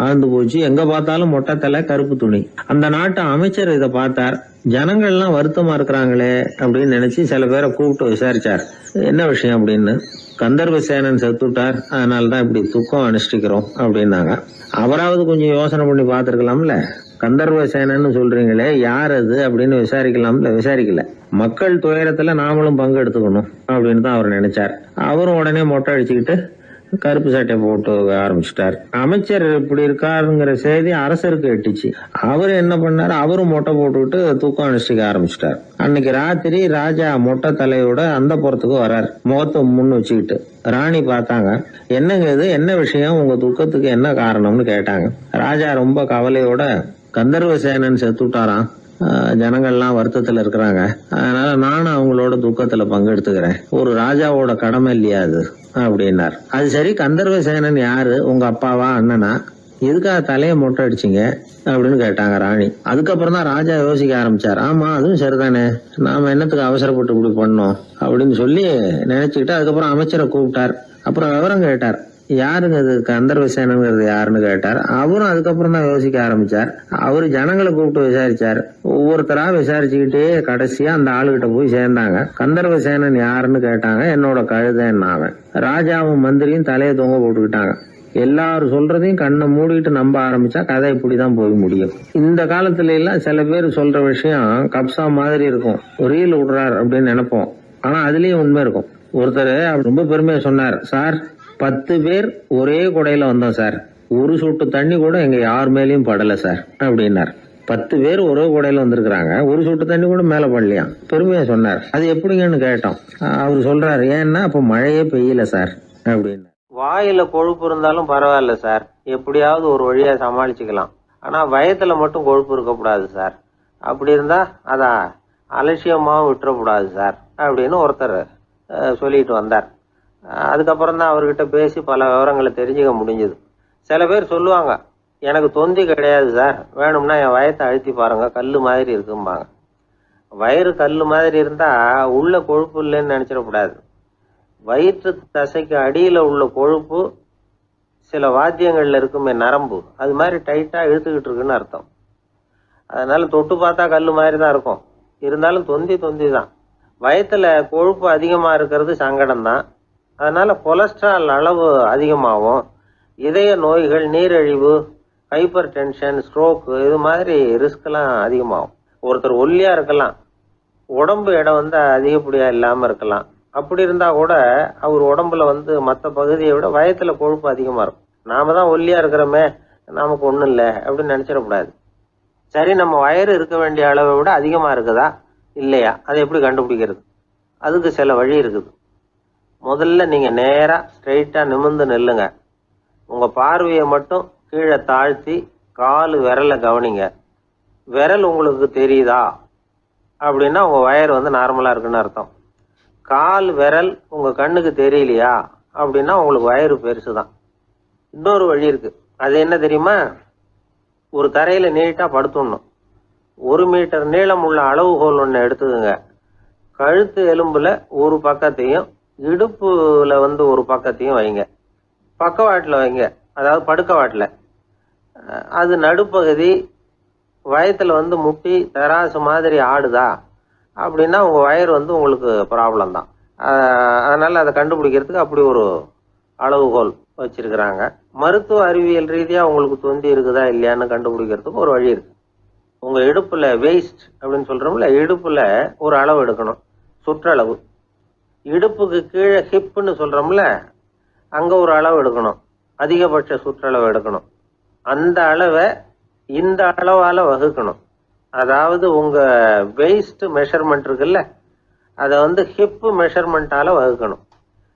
ஆழ்ந்து போச்சு. எங்க பார்த்தாலும் மொட்டை தலை, கருப்பு துணி. அந்த நாட்டு அமைச்சர் இதை பார்த்தார். ஜனங்கள்லாம் வருத்தமா இருக்கிறாங்களே அப்படின்னு நினைச்சு சில பேரை கூப்பிட்டு விசாரிச்சார். என்ன விஷயம் அப்படின்னு. கந்தர்வசேனன் செத்துட்டார், அதனாலதான் இப்படி துக்கம் அனுஷ்டிக்கிறோம் அப்படின்னாங்க. அவராவது கொஞ்சம் யோசனை பண்ணி பார்த்திருக்கலாம்ல. கந்தர்வசேனன்னு சொல்றீங்களே, யார் அது அப்படின்னு விசாரிக்கலாம்ல. விசாரிக்கல. மக்கள் துயரத்துல நாமளும் பங்கு எடுத்துக்கணும் அப்படின்னு தான் அவர் நினைச்சார். அவரும் உடனே மொட்டை அடிச்சுக்கிட்டு கருப்பு சட்டை போட்டு ஆரம்பிச்சுட்டார். அமைச்சர் இப்படி இருக்காருங்கிற செய்தி அரசருக்கு எட்டுச்சு. அவர் என்ன பண்ணாரு, அவரும் மொட்டை போட்டுக்கிட்டு தூக்கம் அனுஷ்டிக்க ஆரம்பிச்சுட்டார். அன்னைக்கு ராத்திரி ராஜா மொட்டை தலையோட அந்த புறத்துக்கு வர்றார், முகத்தை முன்னு வச்சுக்கிட்டு. ராணி பார்த்தாங்க. என்னங்க இது, என்ன விஷயம், உங்க துக்கத்துக்கு என்ன காரணம்னு கேட்டாங்க. ராஜா ரொம்ப கவலையோட, கந்தர்வசேனன் செத்துட்டாராம், ஜனங்கள்லாம் வருத்தத்துல இருக்கிறாங்க, அதனால நானும் அவங்களோட துக்கத்துல பங்கெடுத்துக்கிறேன், ஒரு ராஜாவோட கடமை இல்லையா அது அப்படின்னார். அது சரி, கந்தர்வசேனன் யாரு, உங்க அப்பாவா அண்ணனா, எதுக்காக தலையை மொட்டை அடிச்சிங்க அப்படின்னு கேட்டாங்க ராணி. அதுக்கப்புறம் தான் ராஜா யோசிக்க ஆரம்பிச்சார். ஆமா, அதுவும் சரிதானே, நாம என்னத்துக்கு அவசரப்பட்டு இப்படி பண்ணோம் அப்படின்னு சொல்லி நினைச்சுக்கிட்டு அதுக்கப்புறம் அமைச்சரை கூப்பிட்டார். அப்புறம் விவரம் கேட்டார். யாருங்க இது கந்தர்வசேனங்கிறது யாருன்னு கேட்டார். அவரும் அதுக்கப்புறம் தான் யோசிக்க ஆரம்பிச்சார். அவரு ஜனங்களை கூப்பிட்டு விசாரிச்சார். ஒவ்வொருத்தரா விசாரிச்சுக்கிட்டே கடைசியா அந்த ஆளுகிட்ட போய் சேர்ந்தாங்க. கந்தர்வசேனன் யாருன்னு கேட்டாங்க. என்னோட கழுதைன்னு. ராஜாவும் மந்திரியும் தலையை தொங்க போட்டுக்கிட்டாங்க. எல்லாரும் சொல்றதையும் கண்ணை மூடிட்டு நம்ப ஆரம்பிச்சா கதை இப்படிதான் போய் முடியும். இந்த காலத்துல எல்லாம் சில பேர் சொல்ற விஷயம் கப்சா மாதிரி இருக்கும், ரீல் விடுறார் அப்படின்னு நினைப்போம். ஆனா அதுலயும் உண்மை இருக்கும். ஒருத்தர் ரொம்ப பெருமையா சொன்னார், சார் 10 பேர் ஒரே குடையில வந்தோம் சார், ஒரு சொட்டு தண்ணி கூட எங்க யார் மேலயும் படல சார் அப்படின்னார். 10 பேர் ஒரே கூடையில வந்திருக்கிறாங்க, ஒரு சொட்டு தண்ணி கூட மேல படலையாம். பெருமையா சொன்னார். அது எப்படிங்கன்னு கேட்டோம். அவர் சொல்றாரு, ஏன்னா அப்ப மழையே பெய்யல சார் அப்படின்னு. வாயில கொழுப்பு இருந்தாலும் பரவாயில்ல சார், எப்படியாவது ஒரு வழியா சமாளிச்சுக்கலாம். ஆனா வயத்துல மட்டும் கொழுப்பு இருக்கக்கூடாது சார். அப்படி இருந்தா அத அலட்சியமாவும் விட்டுறக்கூடாது சார் அப்படின்னு ஒருத்தர் சொல்லிட்டு வந்தார். அதுக்கப்புறம் தான் அவர்கிட்ட பேசி பல விவரங்களை தெரிஞ்சுக்க முடிஞ்சது. சில பேர் சொல்லுவாங்க, எனக்கு தொந்தி கிடையாது சார், வேணும்னா என் வயத்தை அழுத்தி பாருங்க, கல்லு மாதிரி இருக்கும்பாங்க. வயிறு கல்லு மாதிரி இருந்தா உள்ள கொழுப்பு இல்லைன்னு நினைச்சிடக்கூடாது. வயிற்று தசைக்கு அடியில உள்ள கொழுப்பு சில வாத்தியங்கள்ல இருக்குமே நரம்பு, அது மாதிரி டைட்டா இழுத்துக்கிட்டு இருக்குன்னு அர்த்தம். அதனால தொட்டு பார்த்தா கல்லு மாதிரி தான் இருக்கும், இருந்தாலும் தொந்தி தான். வயத்துல கொழுப்பு அதிகமா இருக்கிறது சங்கடம் தான். அதனால கொலஸ்ட்ரால் அளவு அதிகமாகும். இதய நோய்கள், நீரிழிவு, ஹைப்பர் டென்ஷன், ஸ்ட்ரோக், இது மாதிரி ரிஸ்க் எல்லாம் அதிகமாகும். ஒருத்தர் ஒல்லியா இருக்கலாம், உடம்பு எடை அதிகப்படியா இல்லாம இருக்கலாம். அப்படி இருந்தா கூட அவர் உடம்புல மற்ற பகுதியை விட வயத்துல கொழுப்பு அதிகமா இருக்கும். நாம தான் ஒல்லியா இருக்கிறோமே, நமக்கு ஒண்ணும் இல்லை அப்படின்னு நினைச்சிடக்கூடாது. சரி, நம்ம வயிறு இருக்க வேண்டிய அளவை விட அதிகமா இருக்குதா இல்லையா, அதை எப்படி கண்டுபிடிக்கிறது? அதுக்கு சில வழி இருக்குது. முதல்ல நீங்க நேரா ஸ்ட்ரெயிட்டா நிமிர்ந்து நில்லுங்க. உங்க பார்வையை மட்டும் கீழே தாழ்த்தி காலு விரலை கவனிங்க. விரல் உங்களுக்கு தெரியுதா அப்படின்னா உங்க வயர் நார்மலா இருக்குன்னு அர்த்தம். கால் விரல் உங்க கண்ணுக்கு தெரியலையா அப்படின்னா உங்களுக்கு வயிறு பெருசுதான். இன்னொரு வழி இருக்கு. அது என்ன தெரியுமா? ஒரு தரையில நீட்டா படுத்துடணும். 1 மீட்டர் நீளம் உள்ள அளவுகோல் ஒண்ணு எடுத்துக்கோங்க. கழுத்து எலும்புல ஒரு பக்கத்தையும் இடுப்புல ஒரு பக்கத்தையும் வைங்க. பக்கவாட்டுல வைங்க, அதாவது படுக்கவாட்டுல. அது நடுப்பகுதி வயத்துல முட்டி தராசு மாதிரி ஆடுதா அப்படின்னா உங்க வயிறு உங்களுக்கு ப்ராப்ளம் தான். அதனால அதை கண்டுபிடிக்கிறதுக்கு அப்படி ஒரு அளவுகோல் வச்சிருக்கிறாங்க. மருத்துவ அறிவியல் ரீதியா உங்களுக்கு தொந்தி இருக்குதா இல்லையான்னு கண்டுபிடிக்கிறதுக்கு ஒரு வழி இருக்கு. உங்க இடுப்புல வெயிஸ்ட் அப்படின்னு சொல்றோம்ல, இடுப்புல ஒரு அளவு எடுக்கணும், சுற்றளவு. இடுப்புக்கு கீழே ஹிப்னு சொல்றோம்ல, அங்க ஒரு அளவு எடுக்கணும், அதிகபட்ச சுற்றளவு எடுக்கணும். அந்த அளவை இந்த அளவால வகுக்கணும். அதாவது உங்க வெயிஸ்ட் மெஷர்மெண்ட் இருக்குல்ல, அதை ஹிப் மெஷர்மெண்டால வகுக்கணும்.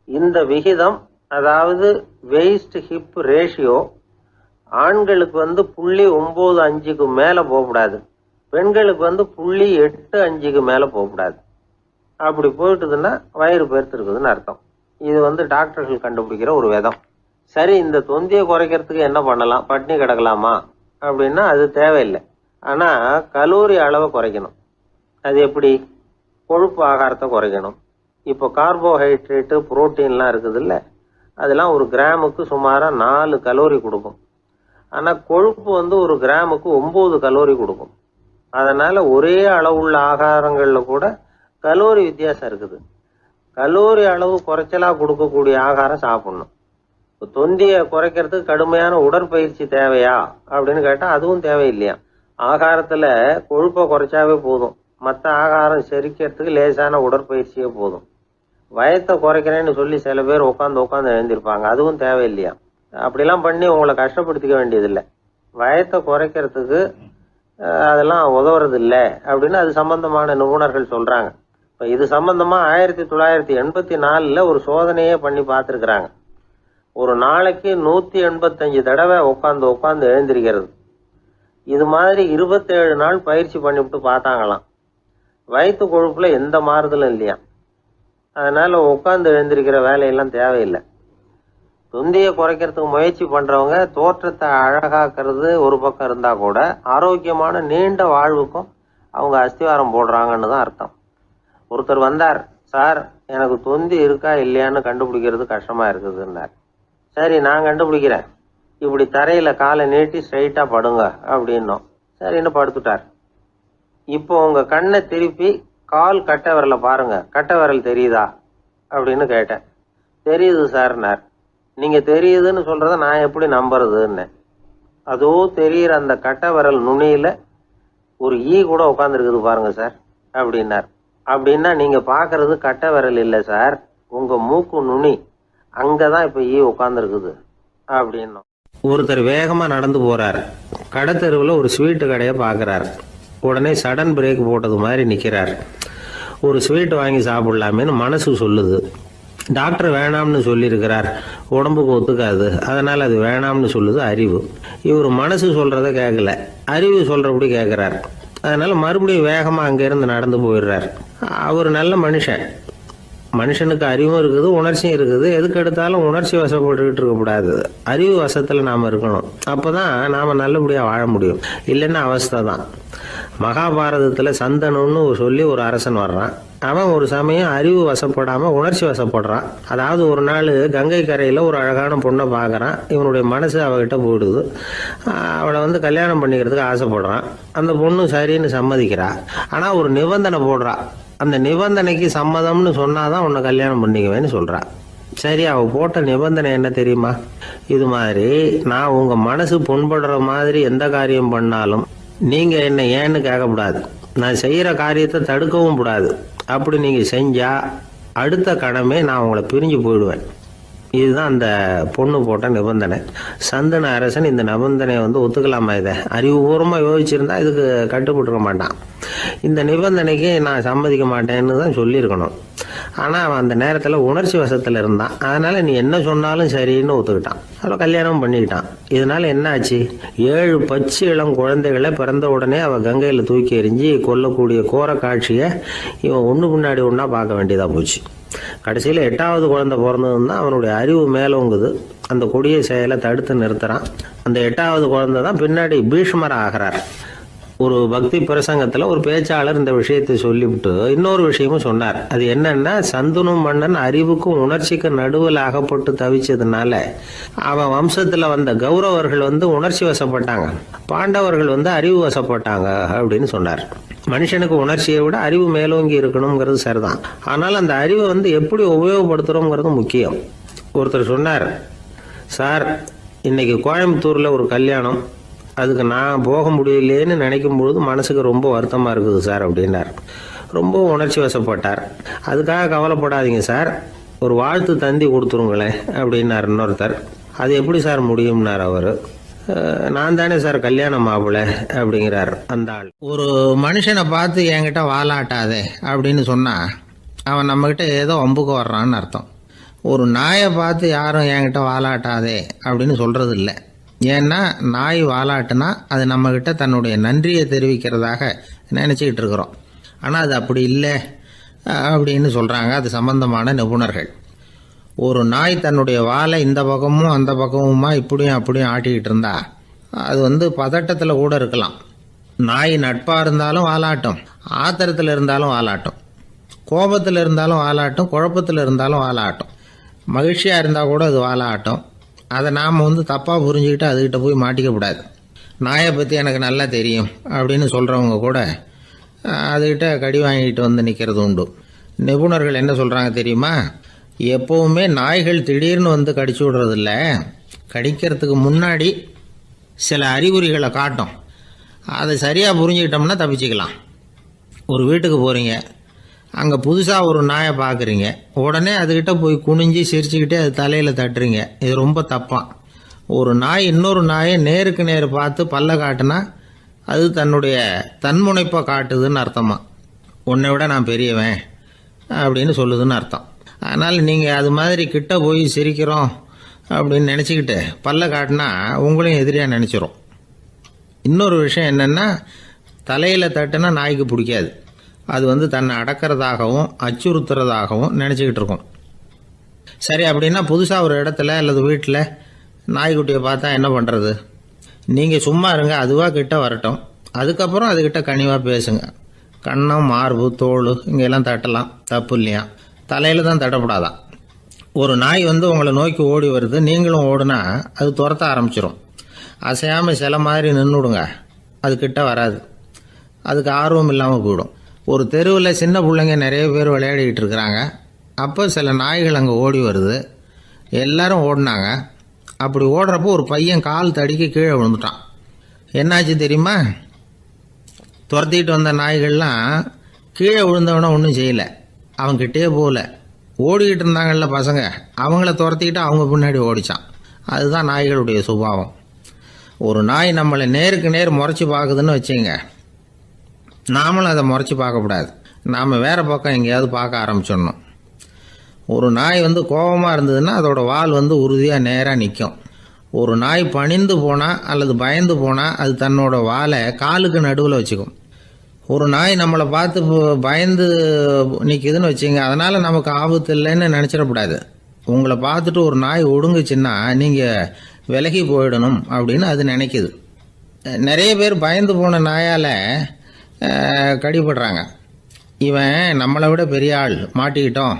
இந்த விகிதம், அதாவது வெயிஸ்ட் ஹிப் ரேஷியோ, ஆண்களுக்கு 0.95க்கு மேல போகக்கூடாது, பெண்களுக்கு 0.85க்கு மேல போகக்கூடாது. அப்படி போயிட்டுதுன்னா வயிறு பெருத்திருக்குதுன்னு அர்த்தம். இது டாக்டர்கள் கண்டுபிடிக்கிற ஒரு விதம். சரி, இந்த தொந்தியை குறைக்கிறதுக்கு என்ன பண்ணலாம்? பட்னி கிடக்கலாமா அப்படின்னா அது தேவையில்லை. ஆனா கலோரி அளவை குறைக்கணும். அது எப்படி? கொழுப்பு ஆகாரத்தை குறைக்கணும். இப்போ கார்போஹைட்ரேட்டு, புரோட்டீன்லாம் இருக்குது இல்ல, அதெல்லாம் ஒரு கிராமுக்கு சுமாரா 4 கலோரி கொடுக்கும். ஆனா கொழுப்பு ஒரு கிராமுக்கு 9 கலோரி கொடுக்கும். அதனால ஒரே அளவுள்ள ஆகாரங்கள்ல கூட கலோரி வித்தியாசம் இருக்குது. கலோரி அளவு குறைச்சலா கொடுக்கக்கூடிய ஆகாரம் சாப்பிடணும். தொந்தியை குறைக்கிறதுக்கு கடுமையான உடற்பயிற்சி தேவையா அப்படின்னு கேட்டா அதுவும் தேவையில்லையா. ஆகாரத்துல கொழுப்பை குறைச்சாவே போதும், மற்ற ஆகாரம் செரிக்கிறதுக்கு லேசான உடற்பயிற்சியே போதும். வயத்தை குறைக்கிறேன்னு சொல்லி சில பேர் உட்காந்து எழுந்திருப்பாங்க, அதுவும் தேவையில்லையா. அப்படிலாம் பண்ணி உங்களை கஷ்டப்படுத்திக்க வேண்டியதில்லை. வயத்தை குறைக்கிறதுக்கு அதெல்லாம் உதவுறது இல்லை அப்படின்னு அது சம்பந்தமான நிபுணர்கள் சொல்றாங்க. இப்ப இது சம்பந்தமா 1984 ஒரு சோதனையே பண்ணி பார்த்திருக்கிறாங்க. ஒரு நாளைக்கு 185 தடவை உட்காந்து எழுந்திருக்கிறது. இது மாதிரி 27 நாள் பயிற்சி பண்ணிவிட்டு பார்த்தாங்களாம். வயிற்று கொழுப்புல எந்த மாறுதலும் இல்லையா. அதனால உட்காந்து எழுந்திருக்கிற வேலையெல்லாம் தேவையில்லை. தொந்தியை குறைக்கிறதுக்கு முயற்சி பண்றவங்க தோற்றத்தை அழகாக்குறது ஒரு பக்கம் இருந்தா கூட ஆரோக்கியமான நீண்ட வாழ்வுக்கும் அவங்க அஸ்திவாரம் போடுறாங்கன்னு தான் அர்த்தம். ஒருத்தர் வந்தார், சார் எனக்கு தொந்தி இருக்கா இல்லையான்னு கண்டுபிடிக்கிறது கஷ்டமா இருக்குதுன்னார். சரி, நான் கண்டுபிடிக்கிறேன், இப்படி தரையில காலை நீட்டி ஸ்ட்ரைட்டா படுங்க அப்படின்னோம். சரின்னு படுத்துட்டார். இப்போ உங்க கண்ணை திருப்பி கால் கட்டை விரலை பாருங்க, கட்டை விரல் தெரியுதா அப்படின்னு கேட்டேன். தெரியுது சார்னார். நீங்க தெரியுதுன்னு சொல்றத நான் எப்படி நம்புறதுன்னு. அதோ தெரியுற அந்த கட்டை விரல் நுனியில ஒரு ஈ கூட உட்காந்துருக்குது பாருங்க சார் அப்படின்னார். அப்படின்னா நீங்க பாக்குறது கட்டை விரல் இல்லை சார், உங்க மூக்கு நுனி, அங்கதான் இப்ப ஈ உட்காந்துருக்குது அப்படின்னும். ஒருத்தர் வேகமா நடந்து போறாரு, கடத்தெருவில் ஒரு ஸ்வீட்டு கடையை பார்க்குறாரு. உடனே சடன் பிரேக் போட்டது மாதிரி நிற்கிறார். ஒரு ஸ்வீட் வாங்கி சாப்பிடலாமேன்னு மனசு சொல்லுது. டாக்டர் வேணாம்னு சொல்லியிருக்கிறார், உடம்புக்கு ஒத்துக்காது, அதனால் அது வேணாம்னு சொல்லுது அறிவு. இவர் மனசு சொல்கிறத கேட்கல, அறிவு சொல்கிறபடி கேட்குறார். அதனால் மறுபடியும் வேகமாக அங்கேருந்து நடந்து போயிடுறார். அவர் நல்ல மனுஷனுக்கு அறிவும் இருக்குது, உணர்ச்சியும் இருக்குது. எதுக்கு எடுத்தாலும் உணர்ச்சி வசப்பட்டுக்கிட்டு இருக்கக்கூடாது, அறிவு வசத்தில் நாம் இருக்கணும். அப்போ தான் நாம் நல்லபடியாக வாழ முடியும். இல்லைன்னா அவஸ்தை தான். மகாபாரதத்தில் சந்தனுன்னு சொல்லி ஒரு அரசன் வர்றான். அவன் ஒரு சமயம் அறிவு வசப்படாமல் உணர்ச்சி வசப்படுறான். அதாவது ஒரு நாள் கங்கை கரையில் ஒரு அழகான பொண்ணை பார்க்குறான். இவனுடைய மனசு அவகிட்ட போயிடுது. அவளை கல்யாணம் பண்ணிக்கிறதுக்கு ஆசைப்படுறான். அந்த பொண்ணு சரின்னு சம்மதிக்கிறா. ஆனால் ஒரு நிபந்தனை போடுறா. அந்த நிபந்தனைக்கு சம்மதம்னு சொன்னாதான் உன்னை கல்யாணம் பண்ணிக்குவேன்னு சொல்றா. சரி, அவ போட்ட நிபந்தனை என்ன தெரியுமா? இது மாதிரி நான் உங்க மனசு புண்படுற மாதிரி எந்த காரியம் பண்ணாலும் நீங்க என்ன ஏன்னு கேட்கக்கூடாது, நான் செய்யற காரியத்தை தடுக்கவும் கூடாது. அப்படி நீங்க செஞ்சா அடுத்த கணமே நான் உங்களை பிரிஞ்சு போயிடுவேன். இதுதான் அந்த பொண்ணு போட்ட நிபந்தனை. சந்தன அரசன் இந்த நிபந்தனையை ஒத்துக்கலாமா? இதை அறிவுபூர்வமாக யோசிச்சிருந்தா இதுக்கு கட்டுப்பட்டுருக்க மாட்டான். இந்த நிபந்தனைக்கு நான் சம்மதிக்க மாட்டேன்னு தான் சொல்லியிருக்கணும். ஆனால் அவன் அந்த நேரத்தில் உணர்ச்சி வசத்தில் இருந்தான். அதனால் நீ என்ன சொன்னாலும் சரின்னு ஒத்துக்கிட்டான். அவள் கல்யாணம் பண்ணிக்கிட்டான். இதனால் என்ன ஆச்சு? 7 பச்சை இளம் குழந்தைகளை பிறந்த உடனே அவள் கங்கையில் தூக்கி எறிஞ்சி கொல்லக்கூடிய கோர காட்சியை இவன் ஒன்று பின்னாடி ஒன்றா பார்க்க வேண்டியதாக போச்சு. கடைசியில் 8வது குழந்தை பிறந்ததுன்னு தான் அவனுடைய அறிவு மேலோங்குது. அந்த கொடிய செயலை தடுத்து நிறுத்துறான். அந்த 8வது குழந்தை தான் பின்னாடி பீஷ்மர் ஆகிறார். ஒரு பக்தி பிரசங்கத்தில் ஒரு பேச்சாளர் இந்த விஷயத்தை சொல்லிவிட்டு இன்னொரு விஷயமும் சொன்னார். அது என்னன்னா, சந்தனு மன்னன் அறிவுக்கும் உணர்ச்சிக்கும் நடுவில் அகப்பட்டு தவிச்சதுனால அவன் வம்சத்தில் வந்த கௌரவர்கள் உணர்ச்சி வசப்பட்டாங்க, பாண்டவர்கள் அறிவு வசப்பட்டாங்க அப்படின்னு சொன்னார். மனுஷனுக்கு உணர்ச்சியை விட அறிவு மேலோங்கி இருக்கணுங்கிறது சரிதான். ஆனால் அந்த அறிவை எப்படி உபயோகப்படுத்துகிறோங்கிறது முக்கியம். ஒருத்தர் சொன்னார், சார் இன்னைக்கு கோயம்புத்தூரில் ஒரு கல்யாணம், அதுக்கு நான் போக முடியலேன்னு நினைக்கும் பொழுது மனசுக்கு ரொம்ப வருத்தமாக இருக்குது சார் அப்படின்னார். ரொம்ப உணர்ச்சி வசப்பட்டார். அதுக்காக கவலைப்படாதீங்க சார், ஒரு வாழ்த்து தந்தி கொடுத்துருங்களேன் அப்படின்னார் இன்னொருத்தர். அது எப்படி சார் முடியும்னார் அவர். நான் தானே சார் கல்யாண மாப்பிள்ளை அப்படிங்கிறார் அந்த ஆள். ஒரு மனுஷனை பார்த்து என்கிட்ட வாலாட்டாதே அப்படின்னு சொன்னா அவன் நம்மகிட்ட ஏதோ வம்புக்கு வர்றான்னு அர்த்தம். ஒரு நாயை பார்த்து யாரும் என்கிட்ட வாலாட்டாதே அப்படின்னு சொல்றது இல்லை. ஏன்னா நாய் வாலாட்டுனா அது நம்மகிட்ட தன்னுடைய நன்றியை தெரிவிக்கிறதாக நினச்சிக்கிட்டு இருக்கிறோம். ஆனால் அது அப்படி இல்லை அப்படின்னு சொல்கிறாங்க அது சம்பந்தமான நிபுணர்கள். ஒரு நாய் தன்னுடைய வாலை இந்த பக்கமும் அந்த பக்கமுமா இப்படியும் அப்படியும் ஆட்டிக்கிட்டு இருந்தா அது பதட்டத்தில் கூட இருக்கலாம். நாய் நட்பாக இருந்தாலும் வாலாட்டும், ஆத்திரத்தில் இருந்தாலும் வாலாட்டும், கோபத்தில் இருந்தாலும் வாலாட்டும், குழப்பத்தில் இருந்தாலும் வாலாட்டும், மகிழ்ச்சியாக இருந்தால் கூட அது வாலாட்டும். அதை நாம் தப்பாக புரிஞ்சுக்கிட்டு அதுக்கிட்ட போய் மாட்டிக்கக்கூடாது. நாயை பற்றி எனக்கு நல்லா தெரியும் அப்படின்னு சொல்கிறவங்க கூட அதுக்கிட்ட கடி வாங்கிட்டு நிற்கிறது உண்டு. நிபுணர்கள் என்ன சொல்கிறாங்க தெரியுமா? எப்போவுமே நாய்கள் திடீர்னு கடிச்சு விடுறதில்ல, கடிக்கிறதுக்கு முன்னாடி சில அறிகுறிகளை காட்டும். அதை சரியாக புரிஞ்சுக்கிட்டோம்னா தப்பிச்சுக்கலாம். ஒரு வீட்டுக்கு போகிறீங்க, அங்கே புதுசாக ஒரு நாயை பார்க்குறீங்க, உடனே அதுக்கிட்ட போய் குனிஞ்சு சிரிச்சுக்கிட்டே அது தலையில் தட்டுறீங்க. இது ரொம்ப தப்பான். ஒரு நாய் இன்னொரு நாயை நேருக்கு நேர் பார்த்து பல்ல காட்டுனா அது தன்னுடைய தன்முனைப்பை காட்டுதுன்னு அர்த்தமா. உன்னை விட நான் பெரியவன் அப்படின்னு சொல்லுதுன்னு அர்த்தம். அதனால் நீங்கள் அது மாதிரி கிட்ட போய் சிரிக்கிறோம் அப்படின்னு நினச்சிக்கிட்டு பல்ல காட்டினா உங்களையும் எதிரியாக நினச்சிரும். இன்னொரு விஷயம் என்னென்னா, தலையில் தட்டுனா நாய்க்கு பிடிக்காது. அது தன்னை அடக்கிறதாகவும் அச்சுறுத்துறதாகவும் நினச்சிக்கிட்டு இருக்கும். சரி, அப்படின்னா புதுசாக ஒரு இடத்துல அல்லது வீட்டில் நாய்க்குட்டியை பார்த்தா என்ன பண்ணுறது? நீங்கள் சும்மா இருங்க, அதுவாக கிட்ட வரட்டும். அதுக்கப்புறம் அதுக்கிட்ட கனிவாக பேசுங்க. கன்னம், மார்பு, தோல் இங்கெல்லாம் தட்டலாம், தப்பு இல்லையா? தலையில் தான் தட்டப்படாதான். ஒரு நாய் உங்களை நோக்கி ஓடி வருது, நீங்களும் ஓடுனா அது துரத்த ஆரம்பிச்சிடும். அசையாமல் சில மாதிரி நின்றுடுங்க, அது கிட்ட வராது. அதுக்கு ஆர்வம் இல்லாமல் போயிடும். ஒரு தெருவில் சின்ன பிள்ளைங்க நிறைய பேர் விளையாடிக்கிட்டு இருக்கிறாங்க. அப்போ சில நாய்கள் அங்கே ஓடி வருது. எல்லாரும் ஓடினாங்க. அப்படி ஓடுறப்போ ஒரு பையன் கால் தடிக்க கீழே விழுந்துட்டான். என்னாச்சு தெரியுமா? துரத்திட்டு வந்த நாய்கள்லாம் கீழே விழுந்தவன ஒன்றும் செய்யலை, அவன்கிட்டே போகல. ஓடிக்கிட்டு இருந்தாங்கல்ல பசங்க, அவங்கள துரத்திக்கிட்டு அவங்க பின்னாடி ஓடிச்சான். அதுதான் நாய்களுடைய சுபாவம். ஒரு நாய் நம்மளை நேருக்கு நேர் முறைச்சி பார்க்குதுன்னு வச்சுங்க, நாமளும் அதை முறைச்சி பார்க்கக்கூடாது. நாம் வேறு பக்கம் எங்கேயாவது பார்க்க ஆரம்பிச்சிடணும். ஒரு நாய் கோபமாக இருந்ததுன்னா அதோட வால் உறுதியாக நேராக நிற்கும். ஒரு நாய் பணிந்து போனால் அல்லது பயந்து போனால் அது தன்னோட வாலை காலுக்கு நடுவில் வச்சுக்கும். ஒரு நாய் நம்மளை பார்த்து பயந்து நிற்குதுன்னு வச்சுங்க, அதனால் நமக்கு ஆபத்து இல்லைன்னு நினச்சிடக்கூடாது. உங்களை பார்த்துட்டு ஒரு நாய் ஒடுங்குச்சுன்னா நீங்கள் விலகி போயிடணும் அப்படின்னு அது நினைக்குது. நிறைய பேர் பயந்து போன நாயால் கடிபடுறாங்க. இவன் நம்மளை விட பெரிய ஆள், மாட்டிக்கிட்டோம்,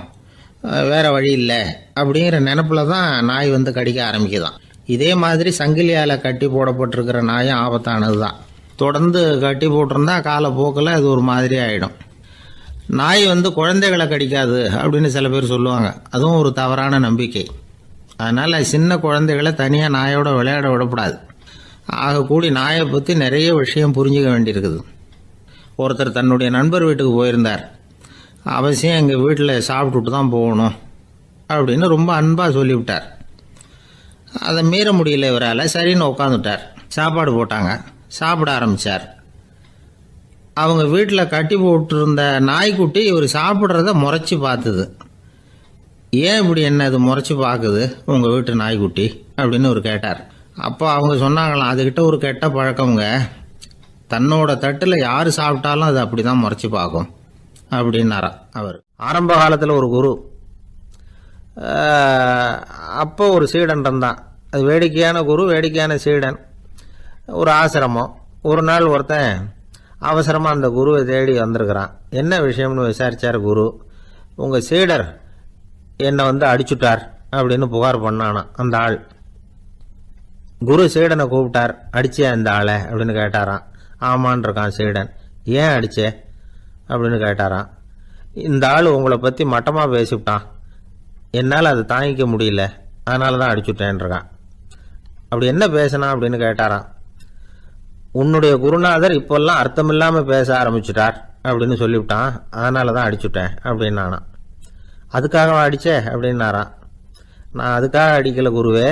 வேறு வழி இல்லை அப்படிங்கிற நினப்பில் தான் நாய் கடிக்க ஆரம்பிக்குதான். இதே மாதிரி சங்கிலியால் கட்டி போடப்பட்டிருக்கிற நாயும் ஆபத்தானது தான். தொடர்ந்து கட்டி போட்டிருந்தா காலப்போக்கில் அது ஒரு மாதிரி ஆகிடும். நாய் குழந்தைகளை கடிக்காது அப்படின்னு சில பேர் சொல்லுவாங்க. அதுவும் ஒரு தவறான நம்பிக்கை. அதனால் சின்ன குழந்தைகளை தனியாக நாயோட விளையாட விடக்கூடாது. ஆகக்கூடி நாயை பற்றி நிறைய விஷயம் புரிஞ்சுக்க வேண்டியிருக்குது. ஒருத்தர் தன்னுடைய நண்பர் வீட்டுக்கு போயிருந்தார். அவசியம் எங்கள் வீட்டில் சாப்பிட்டுட்டு தான் போகணும் அப்படின்னு ரொம்ப அன்பாக சொல்லிவிட்டார். அதை மீற முடியல இவரால். சரின்னு உட்காந்துட்டார். சாப்பாடு போட்டாங்க, சாப்பிட ஆரம்பித்தார். அவங்க வீட்டில் கட்டி போட்டிருந்த நாய்க்குட்டி இவர் சாப்பிட்றத முறைச்சி பார்த்துது. ஏன் இப்படி என்ன இது முறைச்சி பார்க்குது உங்கள் வீட்டு நாய்க்குட்டி அப்படின்னு அவர் கேட்டார். அப்போ அவங்க சொன்னாங்களாம், அதுக்கிட்ட ஒரு கெட்ட பழக்கங்க, தன்னோட தட்டில் யார் சாப்பிட்டாலும் அது அப்படி தான் முறைச்சி பார்க்கும் அப்படின்னாராம் அவர். ஆரம்ப காலத்தில் ஒரு குரு, அப்போ ஒரு சீடன் இருந்தான். அது வேடிக்கையான குரு, வேடிக்கையான சீடன். ஒரு ஆசிரமம். ஒரு நாள் ஒருத்தன் அவசரமாக அந்த குருவை தேடி வந்திருக்கிறான். என்ன விஷயம்னு விசாரித்தார் குரு. உங்கள் சீடர் என்னை அடிச்சுட்டார் அப்படின்னு புகார் பண்ணானா அந்த ஆள். குரு சீடனை கூப்பிட்டார். அடிச்சே அந்த ஆளை அப்படின்னு கேட்டாராம். ஆமான் இருக்கான் சீடன். ஏன் அடிச்சே அப்படின்னு கேட்டாராம். இந்த ஆள் உங்களை பற்றி மட்டமாக பேசிவிட்டான், என்னால் அதை தாங்கிக்க முடியல, அதனால தான் அடிச்சுட்டேன் இருக்கான். அப்படி என்ன பேசினா அப்படின்னு கேட்டாராம். உன்னுடைய குருநாதர் இப்போல்லாம் அர்த்தமில்லாமல் பேச ஆரம்பிச்சுட்டார் அப்படின்னு சொல்லிவிட்டான், அதனால தான் அடிச்சுட்டேன் அப்படின்னு நானா. அதுக்காக அடிச்சே அப்படின்னாரான். நான் அதுக்காக அடிக்கலை குருவே,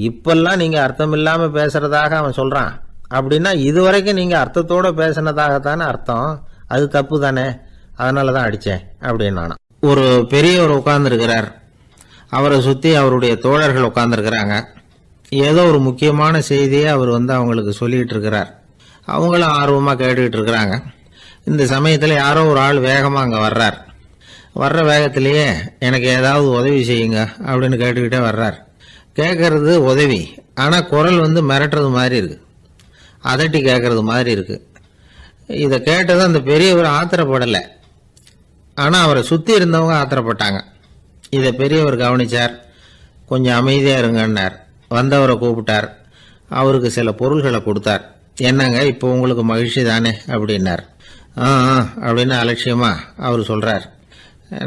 இப்பெல்லாம் நீங்கள் அர்த்தமில்லாமல் பேசுகிறதாக அவன் சொல்கிறான். அப்படின்னா இதுவரைக்கும் நீங்கள் அர்த்தத்தோடு பேசினதாகத்தானே அர்த்தம், அது தப்பு தானே, அதனால தான் அடித்தேன் அப்படின்னு நானா. ஒரு பெரியவர் உட்கார்ந்துருக்கிறார். அவரை சுற்றி அவருடைய தோழர்கள் உட்கார்ந்துருக்கிறாங்க. ஏதோ ஒரு முக்கியமான செய்தியை அவர் அவங்களுக்கு சொல்லிகிட்டு இருக்கிறார். அவங்களும் ஆர்வமாக கேட்டுக்கிட்டு இருக்கிறாங்க. இந்த சமயத்தில் யாரோ ஒரு ஆள் வேகமாக அங்கே வர்றார். வர்ற வேகத்திலேயே எனக்கு ஏதாவது உதவி செய்யுங்க அப்படின்னு கேட்டுக்கிட்டே வர்றார். கேட்கறது உதவி, ஆனால் குரல் மிரட்டுறது மாதிரி இருக்குது, அதட்டி கேட்கறது மாதிரி இருக்குது. இதை கேட்டது அந்த பெரியவர் ஆத்திரப்படலை, ஆனால் அவரை சுற்றி இருந்தவங்க ஆத்திரப்பட்டாங்க. இதை பெரியவர் கவனித்தார். கொஞ்சம் அமைதியாக இருங்கன்னார். வந்தவரை கூப்பிட்டார். அவருக்கு சில பொருள்களை கொடுத்தார். என்னங்க இப்போ உங்களுக்கு மகிழ்ச்சி தானே அப்படின்னார். அப்படின்னு அலட்சியமாக அவர் சொல்கிறார்.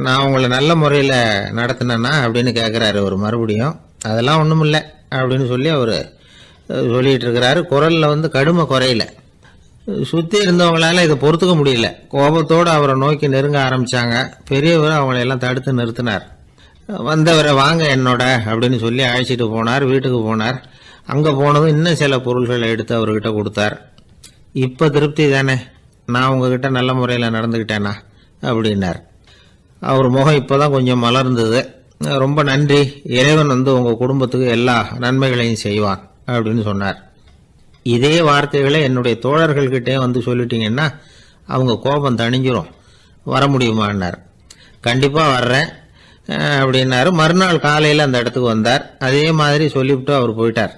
நான் உங்களை நல்ல முறையில் நடத்தினேன்னா அப்படின்னு கேட்குறாரு அவர் மறுபடியும். அதெல்லாம் ஒன்றும் இல்லை அப்படின்னு சொல்லி அவர் சொல்லிகிட்டு இருக்கிறாரு. குரலில் கடுமை குறையில. சுற்றி இருந்தவங்களால இதை பொறுத்துக்க முடியல. கோபத்தோடு அவரை நோக்கி நெருங்க ஆரம்பித்தாங்க. பெரியவர் அவங்களையெல்லாம் தடுத்து நிறுத்தினார். வந்தவரை வாங்க என்னோட அப்படின்னு சொல்லி அழைச்சிட்டு போனார். வீட்டுக்கு போனார். அங்கே போனதும் இன்னும் சில பொருள்களை எடுத்து அவர்கிட்ட கொடுத்தார். இப்போ திருப்தி தானே, நான் உங்ககிட்ட நல்ல முறையில் நடந்துக்கிட்டேனா அப்படின்னார். அவர் முகம் இப்போ தான் கொஞ்சம் மலர்ந்தது. ரொம்ப நன்றி, இறைவன் உங்கள் குடும்பத்துக்கு எல்லா நன்மைகளையும் செய்வான் அப்படின்னு சொன்னார். இதே வார்த்தைகளை என்னுடைய தோழர்கள்கிட்டே சொல்லிட்டீங்கன்னா அவங்க கோபம் தணிஞ்சிரும், வர முடியுமான்னார். கண்டிப்பாக வர்றேன் அப்படின்னாரு. மறுநாள் காலையில் அந்த இடத்துக்கு வந்தார். அதே மாதிரி சொல்லிவிட்டு அவர் போயிட்டார்.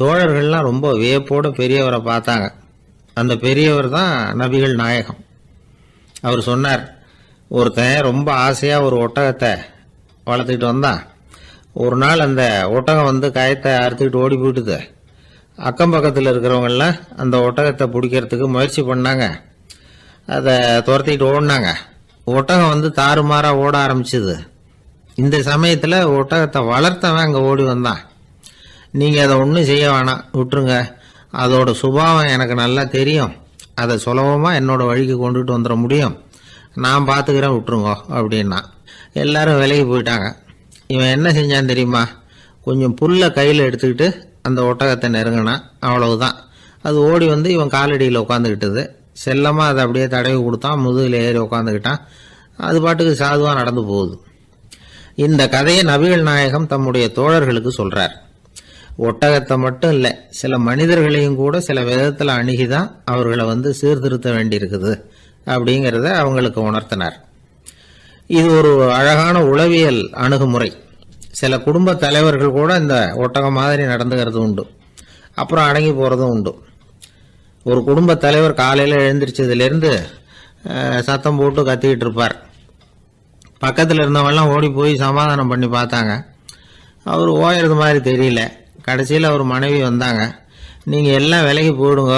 தோழர்கள்லாம் ரொம்ப வியப்போடு பெரியவரை பார்த்தாங்க. அந்த பெரியவர் தான் நபிகள் நாயகம். அவர் சொன்னார், ஒருத்தன் ரொம்ப ஆசையாக ஒரு ஒட்டகத்தை வளர்த்துக்கிட்டு வந்தான். ஒரு நாள் அந்த ஒட்டகம் கயத்தை அறுத்துக்கிட்டு ஓடி போயிட்டுது. அக்கம் பக்கத்தில் இருக்கிறவங்கெல்லாம் அந்த ஒட்டகத்தை பிடிக்கிறதுக்கு முயற்சி பண்ணாங்க. அதை துரத்திக்கிட்டு ஓடினாங்க. ஒட்டகம் தாறுமாறாக ஓட ஆரம்பிச்சுது. இந்த சமயத்தில் ஒட்டகத்தை வளர்த்தவன் அங்கே ஓடி வந்தான். நீங்கள் அதை ஒன்றும் செய்ய வேணாம், விட்டுருங்க, அதோட சுபாவம் எனக்கு நல்லா தெரியும், அதை சுலபமாக என்னோட வழிக்கு கொண்டுட்டு வந்துட முடியும், நான் பார்த்துக்கிறேன், விட்டுருங்கோ அப்படின்னா. எல்லாரும் விலகி போயிட்டாங்க. இவன் என்ன செஞ்சான் தெரியுமா? கொஞ்சம் புல்லை கையில் எடுத்துக்கிட்டு அந்த ஒட்டகத்தை நெருங்கினா அவ்வளவுதான். அது ஓடி வந்து இவன் காலடியில் உட்காந்துக்கிட்டது. செல்லமாக அதை அப்படியே தடவி கொடுத்தான், முதுகில் ஏறி உட்காந்துக்கிட்டான். அது பாட்டுக்கு சாதுவாக நடந்து போகுது. இந்த கதையை நபிகள் நாயகம் தம்முடைய தோழர்களுக்கு சொல்றார். ஒட்டகத்தை மட்டும் இல்லை, சில மனிதர்களையும் கூட சில விதத்தில் அணுகிதான் அவர்களை வந்து சீர்திருத்த வேண்டியிருக்குது அப்படிங்கிறத அவங்களுக்கு உணர்த்தினார். இது ஒரு அழகான உளவியல் அணுகுமுறை. சில குடும்ப தலைவர்கள் கூட இந்த ஒட்டகம் மாதிரி நடந்துகிறது உண்டு, அப்புறம் அடங்கி போகிறதும் உண்டு. ஒரு குடும்ப தலைவர் காலையில் எழுந்திரிச்சதுலேருந்து சத்தம் போட்டு கத்திக்கிட்டு இருப்பார். பக்கத்தில் இருந்தவங்கலாம் ஓடி போய் சமாதானம் பண்ணி பார்த்தாங்க. அவர் ஓயறது மாதிரி தெரியல. கடைசியில் அவர் மனைவி வந்தாங்க. நீங்கள் எல்லாம் விலகி போயிடுங்க,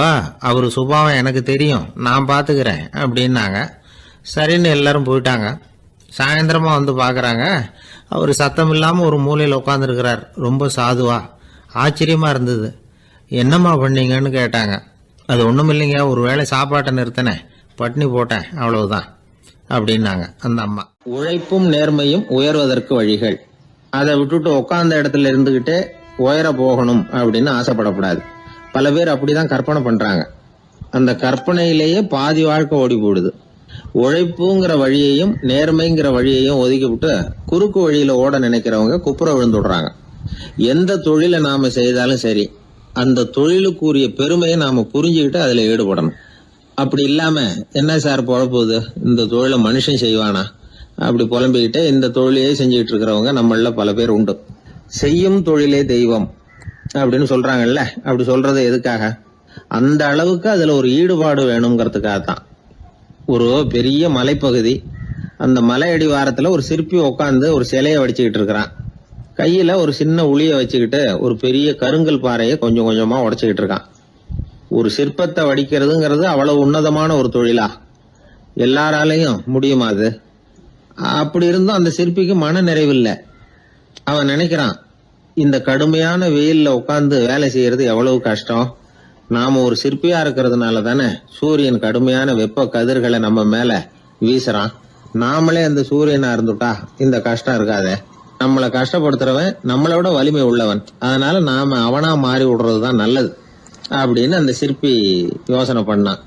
அவர் சுபாவம் எனக்கு தெரியும், நான் பார்த்துக்கிறேன் அப்படின்னாங்க. சரின்னு எல்லாரும் போயிட்டாங்க. சாயந்தரமாக வந்து பார்க்குறாங்க, அவர் சத்தம் இல்லாமல் ஒரு மூலையில் உட்காந்துருக்கிறார், ரொம்ப சாதுவா. ஆச்சரியமாக இருந்தது. என்னம்மா பண்ணீங்கன்னு கேட்டாங்க. அது ஒன்றும் இல்லைங்க, ஒரு வேளை சாப்பாட்டை நிறுத்தினேன், பட்னி போட்டேன், அவ்வளவுதான் அப்படின்னாங்க அந்த அம்மா. உழைப்பும் நேர்மையும் உயர்வதற்கு வழிகள். அதை விட்டுட்டு உட்கார்ந்த இடத்துல இருந்துகிட்டே உயர போகணும் அப்படின்னு ஆசைப்படக்கூடாது. பல பேர் அப்படிதான் கற்பனை பண்றாங்க. அந்த கற்பனையிலேயே பாதி வாழ்க்கை ஓடி போடுது. உழைப்புங்கிற வழியையும் நேர்மைங்கிற வழியையும் ஒதுக்கி விட்டு குறுக்கு வழியில ஓட நினைக்கிறவங்க குப்புற விழுந்துடுறாங்க. எந்த தொழிலை நாம செய்தாலும் சரி, அந்த தொழிலுக்குரிய பெருமையை நாம புரிஞ்சுக்கிட்டு அதுல ஈடுபடணும். அப்படி இல்லாம என்ன சார் பொழப்புது, இந்த தொழிலை மனுஷன் செய்வானா அப்படி புலம்பிக்கிட்டே இந்த தொழிலையே செஞ்சுக்கிட்டு இருக்கிறவங்க நம்மள பல பேர் உண்டு. செய்யும் தொழிலே தெய்வம் அப்படின்னு சொல்றாங்கல்ல, அப்படி சொல்றது எதுக்காக? அந்த அளவுக்கு அதுல ஒரு ஈடுபாடு வேணுங்கிறதுக்காகத்தான். ஒரு பெரிய மலைப்பகுதி, அந்த மலை அடிவாரத்துல ஒரு சிற்பி உட்காந்து ஒரு சிலையை வடிச்சுக்கிட்டு இருக்கிறான். கையில ஒரு சின்ன உளிய வச்சுக்கிட்டு ஒரு பெரிய கருங்கல் பாறையை கொஞ்சம் கொஞ்சமா உடைச்சுக்கிட்டு இருக்கான். ஒரு சிற்பத்தை வடிக்கிறதுங்கிறது அவ்வளவு உன்னதமான ஒரு தொழிலா? எல்லாராலையும் முடியுமா அது? அப்படி இருந்தும் அந்த சிற்பிக்கு மன நிறைவில்லை. அவன் நினைக்கிறான், இந்த கடுமையான வெயில்ல உட்கார்ந்து வேலை செய்யறது எவ்வளவு கஷ்டம். நாம ஒரு சிற்பியா இருக்கிறதுனால தானே சூரியன் கடுமையான வெப்ப கதிர்களை நம்ம மேல வீசுறான். நாமளே அந்த சூரியனா இருந்துட்டா இந்த கஷ்டம் இருக்காதே. நம்மளை கஷ்டப்படுத்துறவன் நம்மளோட வலிமை உள்ளவன், அதனால நாம அவனா மாறி விடுறதுதான் நல்லது அப்படின்னு அந்த சிற்பி யோசனை பண்ணான்.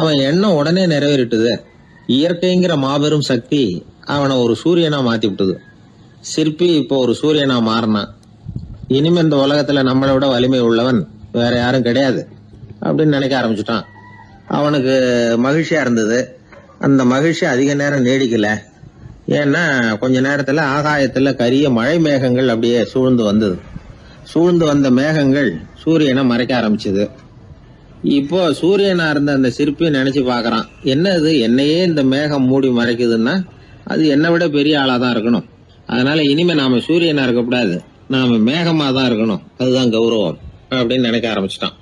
அவன் எண்ணம் உடனே நிறைவேறிட்டுது. இயற்கைங்கிற மாபெரும் சக்தி அவனை ஒரு சூரியனா மாத்தி விட்டது. சிற்பி இப்போ ஒரு சூரியனா மாறினான். இனிமே இந்த உலகத்துல நம்மளை விட வலிமை உள்ளவன் வேற யாரும் கிடையாது அப்படின்னு நினைக்க ஆரம்பிச்சுட்டான். அவனுக்கு மகிழ்ச்சியா இருந்தது. அந்த மகிழ்ச்சி அதிக நேரம் நீடிக்கல. ஏன்னா கொஞ்ச நேரத்துல ஆகாயத்துல கரிய மழை மேகங்கள் அப்படியே சூழ்ந்து வந்தது. சூழ்ந்து வந்த மேகங்கள் சூரியனை மறைக்க ஆரம்பிச்சது. இப்போ சூரியனா இருந்த அந்த சிற்பி நினைச்சு பாக்குறான், என்ன இது என்னையே இந்த மேகம் மூடி மறைக்குதுன்னா அது என்னை விட பெரிய ஆளாதான் இருக்கணும். அதனால இனிமே நாம சூரியனா இருக்கக்கூடாது, நாம மேகமா தான் இருக்கணும், அதுதான் கௌரவம் அப்படின்னு நினைக்க ஆரம்பிச்சிட்டான்.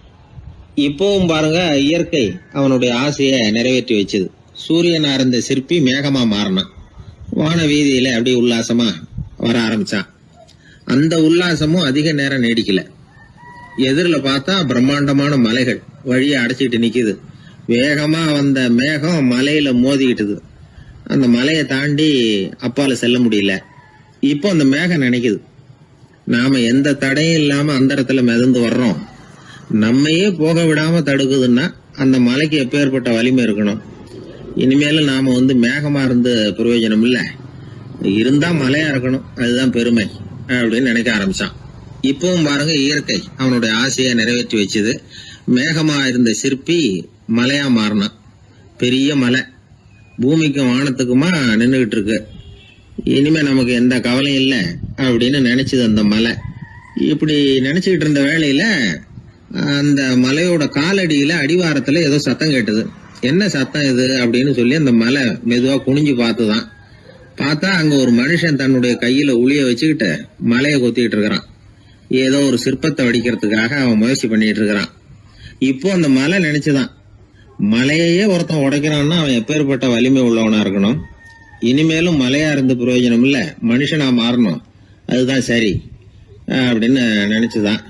இப்பவும் பாருங்க, இயற்கை அவனுடைய ஆசையை நிறைவேற்றி வச்சுது. சூரியனா இருந்த சிற்பி மேகமா மாறினான். வான வீதியில அப்படி உல்லாசமா வர ஆரம்பிச்சான். அந்த உல்லாசமும் அதிக நேரம் நீடிக்கல. எதிரில பார்த்தா பிரம்மாண்டமான மலைகள் வழியை அடைச்சிட்டு நிக்குது. வேகமா வந்த மேகம் மலையில மோதிக்கிட்டுது. அந்த மலையை தாண்டி அப்பால செல்ல முடியல. இப்போ அந்த மேகம் நினைக்குது, நாம எந்த தடையும் இல்லாம அந்த இடத்துல மிதந்து வர்றோம், நம்மையே போக விடாம தடுக்குதுன்னா அந்த மலைக்கு எப்பேற்பட்ட வலிமை இருக்கணும். இனிமேல நாம மேகமா இருந்து பிரயோஜனம் இல்ல, இருந்தா மலையா இருக்கணும், அதுதான் பெருமை அப்படின்னு நினைக்க ஆரம்பிச்சான். இப்பவும் பாருங்க, இயற்கை அவனுடைய ஆசையை நிறைவேற்றி வச்சது. மேகமா இருந்த சிற்பி மலையா மாறினான். பெரிய மலை பூமிக்கும் வானத்துக்குமா நின்றுகிட்டு இருக்கு. இனிமே நமக்கு எந்த கவலையும் இல்லை அப்படின்னு நினைச்சது அந்த மலை. இப்படி நினைச்சுக்கிட்டு இருந்த வேளையில அந்த மலையோட காலடியில அடிவாரத்துல ஏதோ சத்தம் கேட்டது. என்ன சத்தம் இது அப்படின்னு சொல்லி அந்த மலை மெதுவா குனிஞ்சு பார்த்துதான். பார்த்தா அங்க ஒரு மனுஷன் தன்னுடைய கையில உளிய வச்சுக்கிட்டு மலையை கொத்திக்கிட்டு இருக்கிறான். ஏதோ ஒரு சிற்பத்தை வடிக்கிறதுக்காக அவன் முயற்சி பண்ணிட்டு இருக்கிறான். இப்போ அந்த மலை நினைச்சுதான், மலையே ஒருத்தன் உடைக்கிறான்னா அவன் எப்பேற்பட்ட வலிமை உள்ளவனா இருக்கணும். இனிமேலும் மலையா இருந்து பிரயோஜனம் இல்ல, மனுஷனா மாறணும், அதுதான் சரி அப்படின்னு நினைச்சுதான்.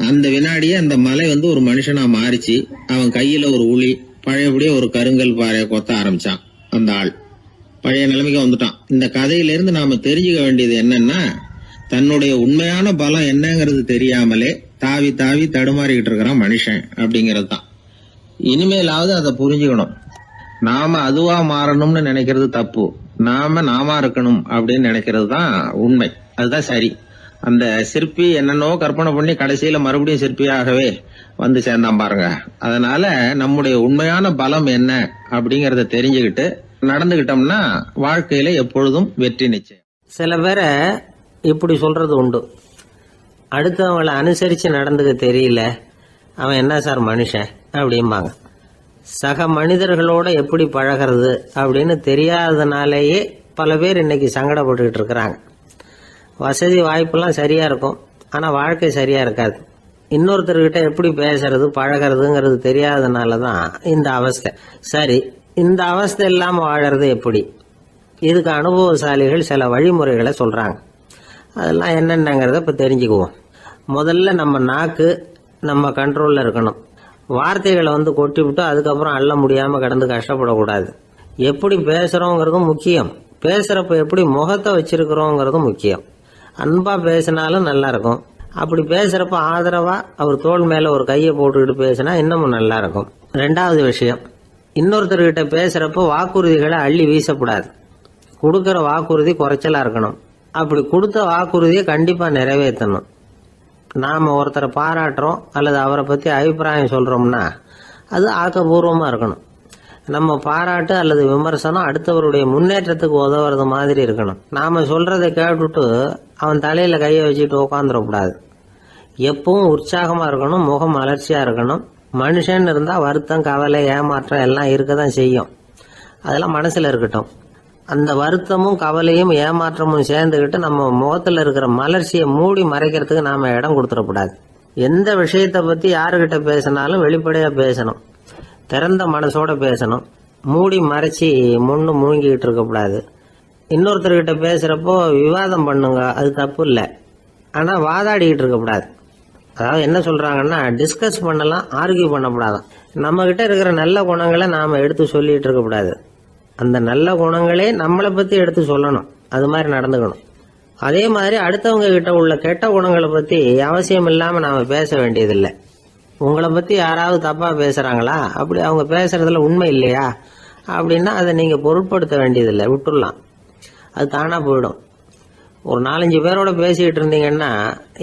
அந்த வினாடியே அந்த மலை ஒரு மனுஷனா மாறிச்சு. அவன் கையில ஒரு உளி, பழையபடியே ஒரு கருங்கல் பாறையை கொத்த ஆரம்பிச்சான். அந்த ஆள் பழைய நிலைமைக்கு வந்துட்டான். இந்த கதையில இருந்து நாம தெரிஞ்சுக்க வேண்டியது என்னன்னா, தன்னுடைய உண்மையான பலம் என்னங்கிறது தெரியாமலே தாவி தாவி தடுமாறிக்கிட்டு இருக்கிறான் மனுஷன் அப்படிங்கிறது தான். இனிமேலாவது அதை புரிஞ்சுக்கணும். நாம அதுவா மாறணும்னு நினைக்கிறது தப்பு, நாம இருக்கணும் அப்படின்னு நினைக்கிறது தான் உண்மை. அதுதான் சரி. அந்த சிற்பி என்னன்னோ கற்பனை பண்ணி கடைசியில மறுபடியும் சிற்பியாகவே வந்து சேர்ந்தான் பாருங்க. அதனால நம்முடைய உண்மையான பலம் என்ன அப்படிங்கறத தெரிஞ்சுக்கிட்டு நடந்துகிட்டோம்னா வாழ்க்கையில எப்பொழுதும் வெற்றி நிச்சயம். சில பேரை இப்படி சொல்றது உண்டு, அடுத்தவங்களை அனுசரித்து நடந்துக்க தெரியல, அவன் என்ன சார் மனுஷன் அப்படிம்பாங்க. சக மனிதர்களோட எப்படி பழகிறது அப்படின்னு தெரியாததுனாலேயே பல பேர் இன்னைக்கு சங்கடப்பட்டுக்கிட்டு இருக்கிறாங்க. வசதி வாய்ப்பெல்லாம் சரியா இருக்கும், ஆனால் வாழ்க்கை சரியா இருக்காது. இன்னொருத்தர்கிட்ட எப்படி பேசுறது பழகிறதுங்கிறது தெரியாததுனால தான் இந்த அவஸ்தை. சரி, இந்த அவஸ்தை இல்லாமல் வாழறது எப்படி? இதுக்கு அனுபவசாலிகள் சில வழிமுறைகளை சொல்றாங்க. அதெல்லாம் என்னென்னங்கிறத இப்போ தெரிஞ்சுக்குவோம். முதல்ல நம்ம நாக்கு நம்ம கண்ட்ரோலில் இருக்கணும். வார்த்தைகளை கொட்டி விட்டு அதுக்கப்புறம் அள்ள முடியாமல் கிடந்து கஷ்டப்படக்கூடாது. எப்படி பேசுகிறோங்கிறதும் முக்கியம், பேசுகிறப்ப எப்படி முகத்தை வச்சிருக்கிறோங்கிறதும் முக்கியம். அன்பாக பேசினாலும் நல்லா இருக்கும். அப்படி பேசுகிறப்ப ஆதரவாக அவர் தோள் மேலே ஒரு கையை போட்டுக்கிட்டு பேசினா இன்னமும் நல்லா இருக்கும். ரெண்டாவது விஷயம், இன்னொருத்தர்கிட்ட பேசுகிறப்ப வாக்குறுதிகளை அள்ளி வீசக்கூடாது. கொடுக்குற வாக்குறுதி குறைச்சலாக இருக்கணும். அப்படி கொடுத்த வாக்குறுதியை கண்டிப்பாக நிறைவேற்றணும். நாம் ஒருத்தரை பாராட்டுறோம் அல்லது அவரை பற்றி அபிப்பிராயம் சொல்கிறோம்னா அது ஆக்கப்பூர்வமாக இருக்கணும். நம்ம பாராட்டு அல்லது விமர்சனம் அடுத்தவருடைய முன்னேற்றத்துக்கு உதவுறது மாதிரி இருக்கணும். நாம் சொல்கிறத கேட்டுட்டு அவன் தலையில் கையை வச்சுட்டு உட்காந்துடக்கூடாது. எப்பவும் உற்சாகமாக இருக்கணும், முகம் அலர்ச்சியாக இருக்கணும். மனுஷன் இருந்தால் வருத்தம், கவலை, ஏமாற்றம் எல்லாம் இருக்க தான் செய்யும். அதெல்லாம் மனசில் இருக்கட்டும். அந்த வருத்தமும் கவலையும் ஏமாற்றமும் சேர்ந்துக்கிட்டு நம்ம முகத்தில் இருக்கிற மலர்ச்சியை மூடி மறைக்கிறதுக்கு நாம் இடம் கொடுத்துடக்கூடாது. எந்த விஷயத்தை பற்றி யாருக்கிட்ட பேசினாலும் வெளிப்படையாக பேசணும், திறந்த மனசோட பேசணும். மூடி மறைச்சி முன்னு முழுங்கிக்கிட்டு இருக்கக்கூடாது. இன்னொருத்தர்கிட்ட பேசுகிறப்போ விவாதம் பண்ணுங்க, அது தப்பு இல்லை. ஆனால் வாதாடிக்கிட்டு இருக்கக்கூடாது. அதாவது என்ன சொல்கிறாங்கன்னா, டிஸ்கஸ் பண்ணலாம், ஆர்கியூ பண்ணக்கூடாதான். நம்மக்கிட்ட இருக்கிற நல்ல குணங்களை நாம் எடுத்து சொல்லிகிட்டு இருக்கக்கூடாது. அந்த நல்ல குணங்களே நம்மளை பற்றி எடுத்து சொல்லணும், அது மாதிரி நடந்துக்கணும். அதே மாதிரி அடுத்தவங்க கிட்ட உள்ள கெட்ட குணங்களை பற்றி அவசியம் இல்லாமல் நாம் பேச வேண்டியதில்லை. உங்களை பற்றி யாராவது தப்பாக பேசுகிறாங்களா, அப்படி அவங்க பேசுகிறதுல உண்மை இல்லையா அப்படின்னா அதை நீங்கள் பொருட்படுத்த வேண்டியதில்லை, விட்டுடலாம். அது தானாக போயிடும். ஒரு 4-5 பேரோட பேசிக்கிட்டு இருந்தீங்கன்னா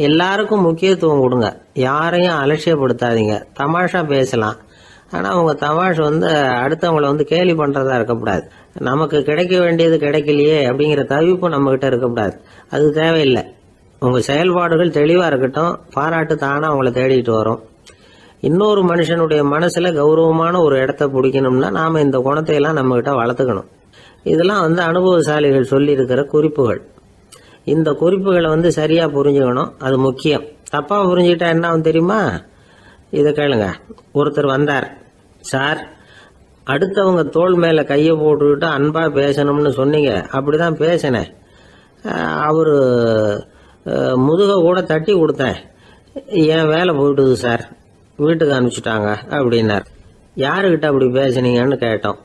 எல்லாருக்கும் முக்கியத்துவம் கொடுங்க, யாரையும் அலட்சியப்படுத்தாதீங்க. தமாஷா பேசலாம், ஆனால் அவங்க தமாஷ் அடுத்தவங்களை கேலி பண்ணுறதா இருக்கக்கூடாது. நமக்கு கிடைக்க வேண்டியது கிடைக்கலையே அப்படிங்கிற தவிப்பு நம்மக்கிட்ட இருக்கக்கூடாது, அது தேவையில்லை. உங்கள் செயல்பாடுகள் தெளிவாக இருக்கட்டும், பாராட்டு தானாக அவங்கள தேடிட்டு வரும். இன்னொரு மனுஷனுடைய மனசில் கௌரவமான ஒரு இடத்த பிடிக்கணும்னா நாம் இந்த குணத்தையெல்லாம் நம்மக்கிட்ட வளர்த்துக்கணும். இதெல்லாம் அனுபவசாலிகள் சொல்லியிருக்கிற குறிப்புகள். இந்த குறிப்புகளை சரியாக புரிஞ்சுக்கணும், அது முக்கியம். தப்பாக புரிஞ்சுக்கிட்டா என்ன ஆகும் தெரியுமா? இதை கேளுங்க. ஒருத்தர் வந்தார், சார் அடுத்தவங்க தோள் மேலே கையை போட்டுக்கிட்டு அன்பாக பேசணும்னு சொன்னீங்க, அப்படிதான் பேசினேன். அவர் முதுக கூட தட்டி கொடுத்தேன், என் வேலை போயிட்டுது சார், வீட்டுக்கு அனுப்பிச்சிட்டாங்க அப்படின்னார். யாருக்கிட்ட அப்படி பேசுனீங்கன்னு கேட்டோம்.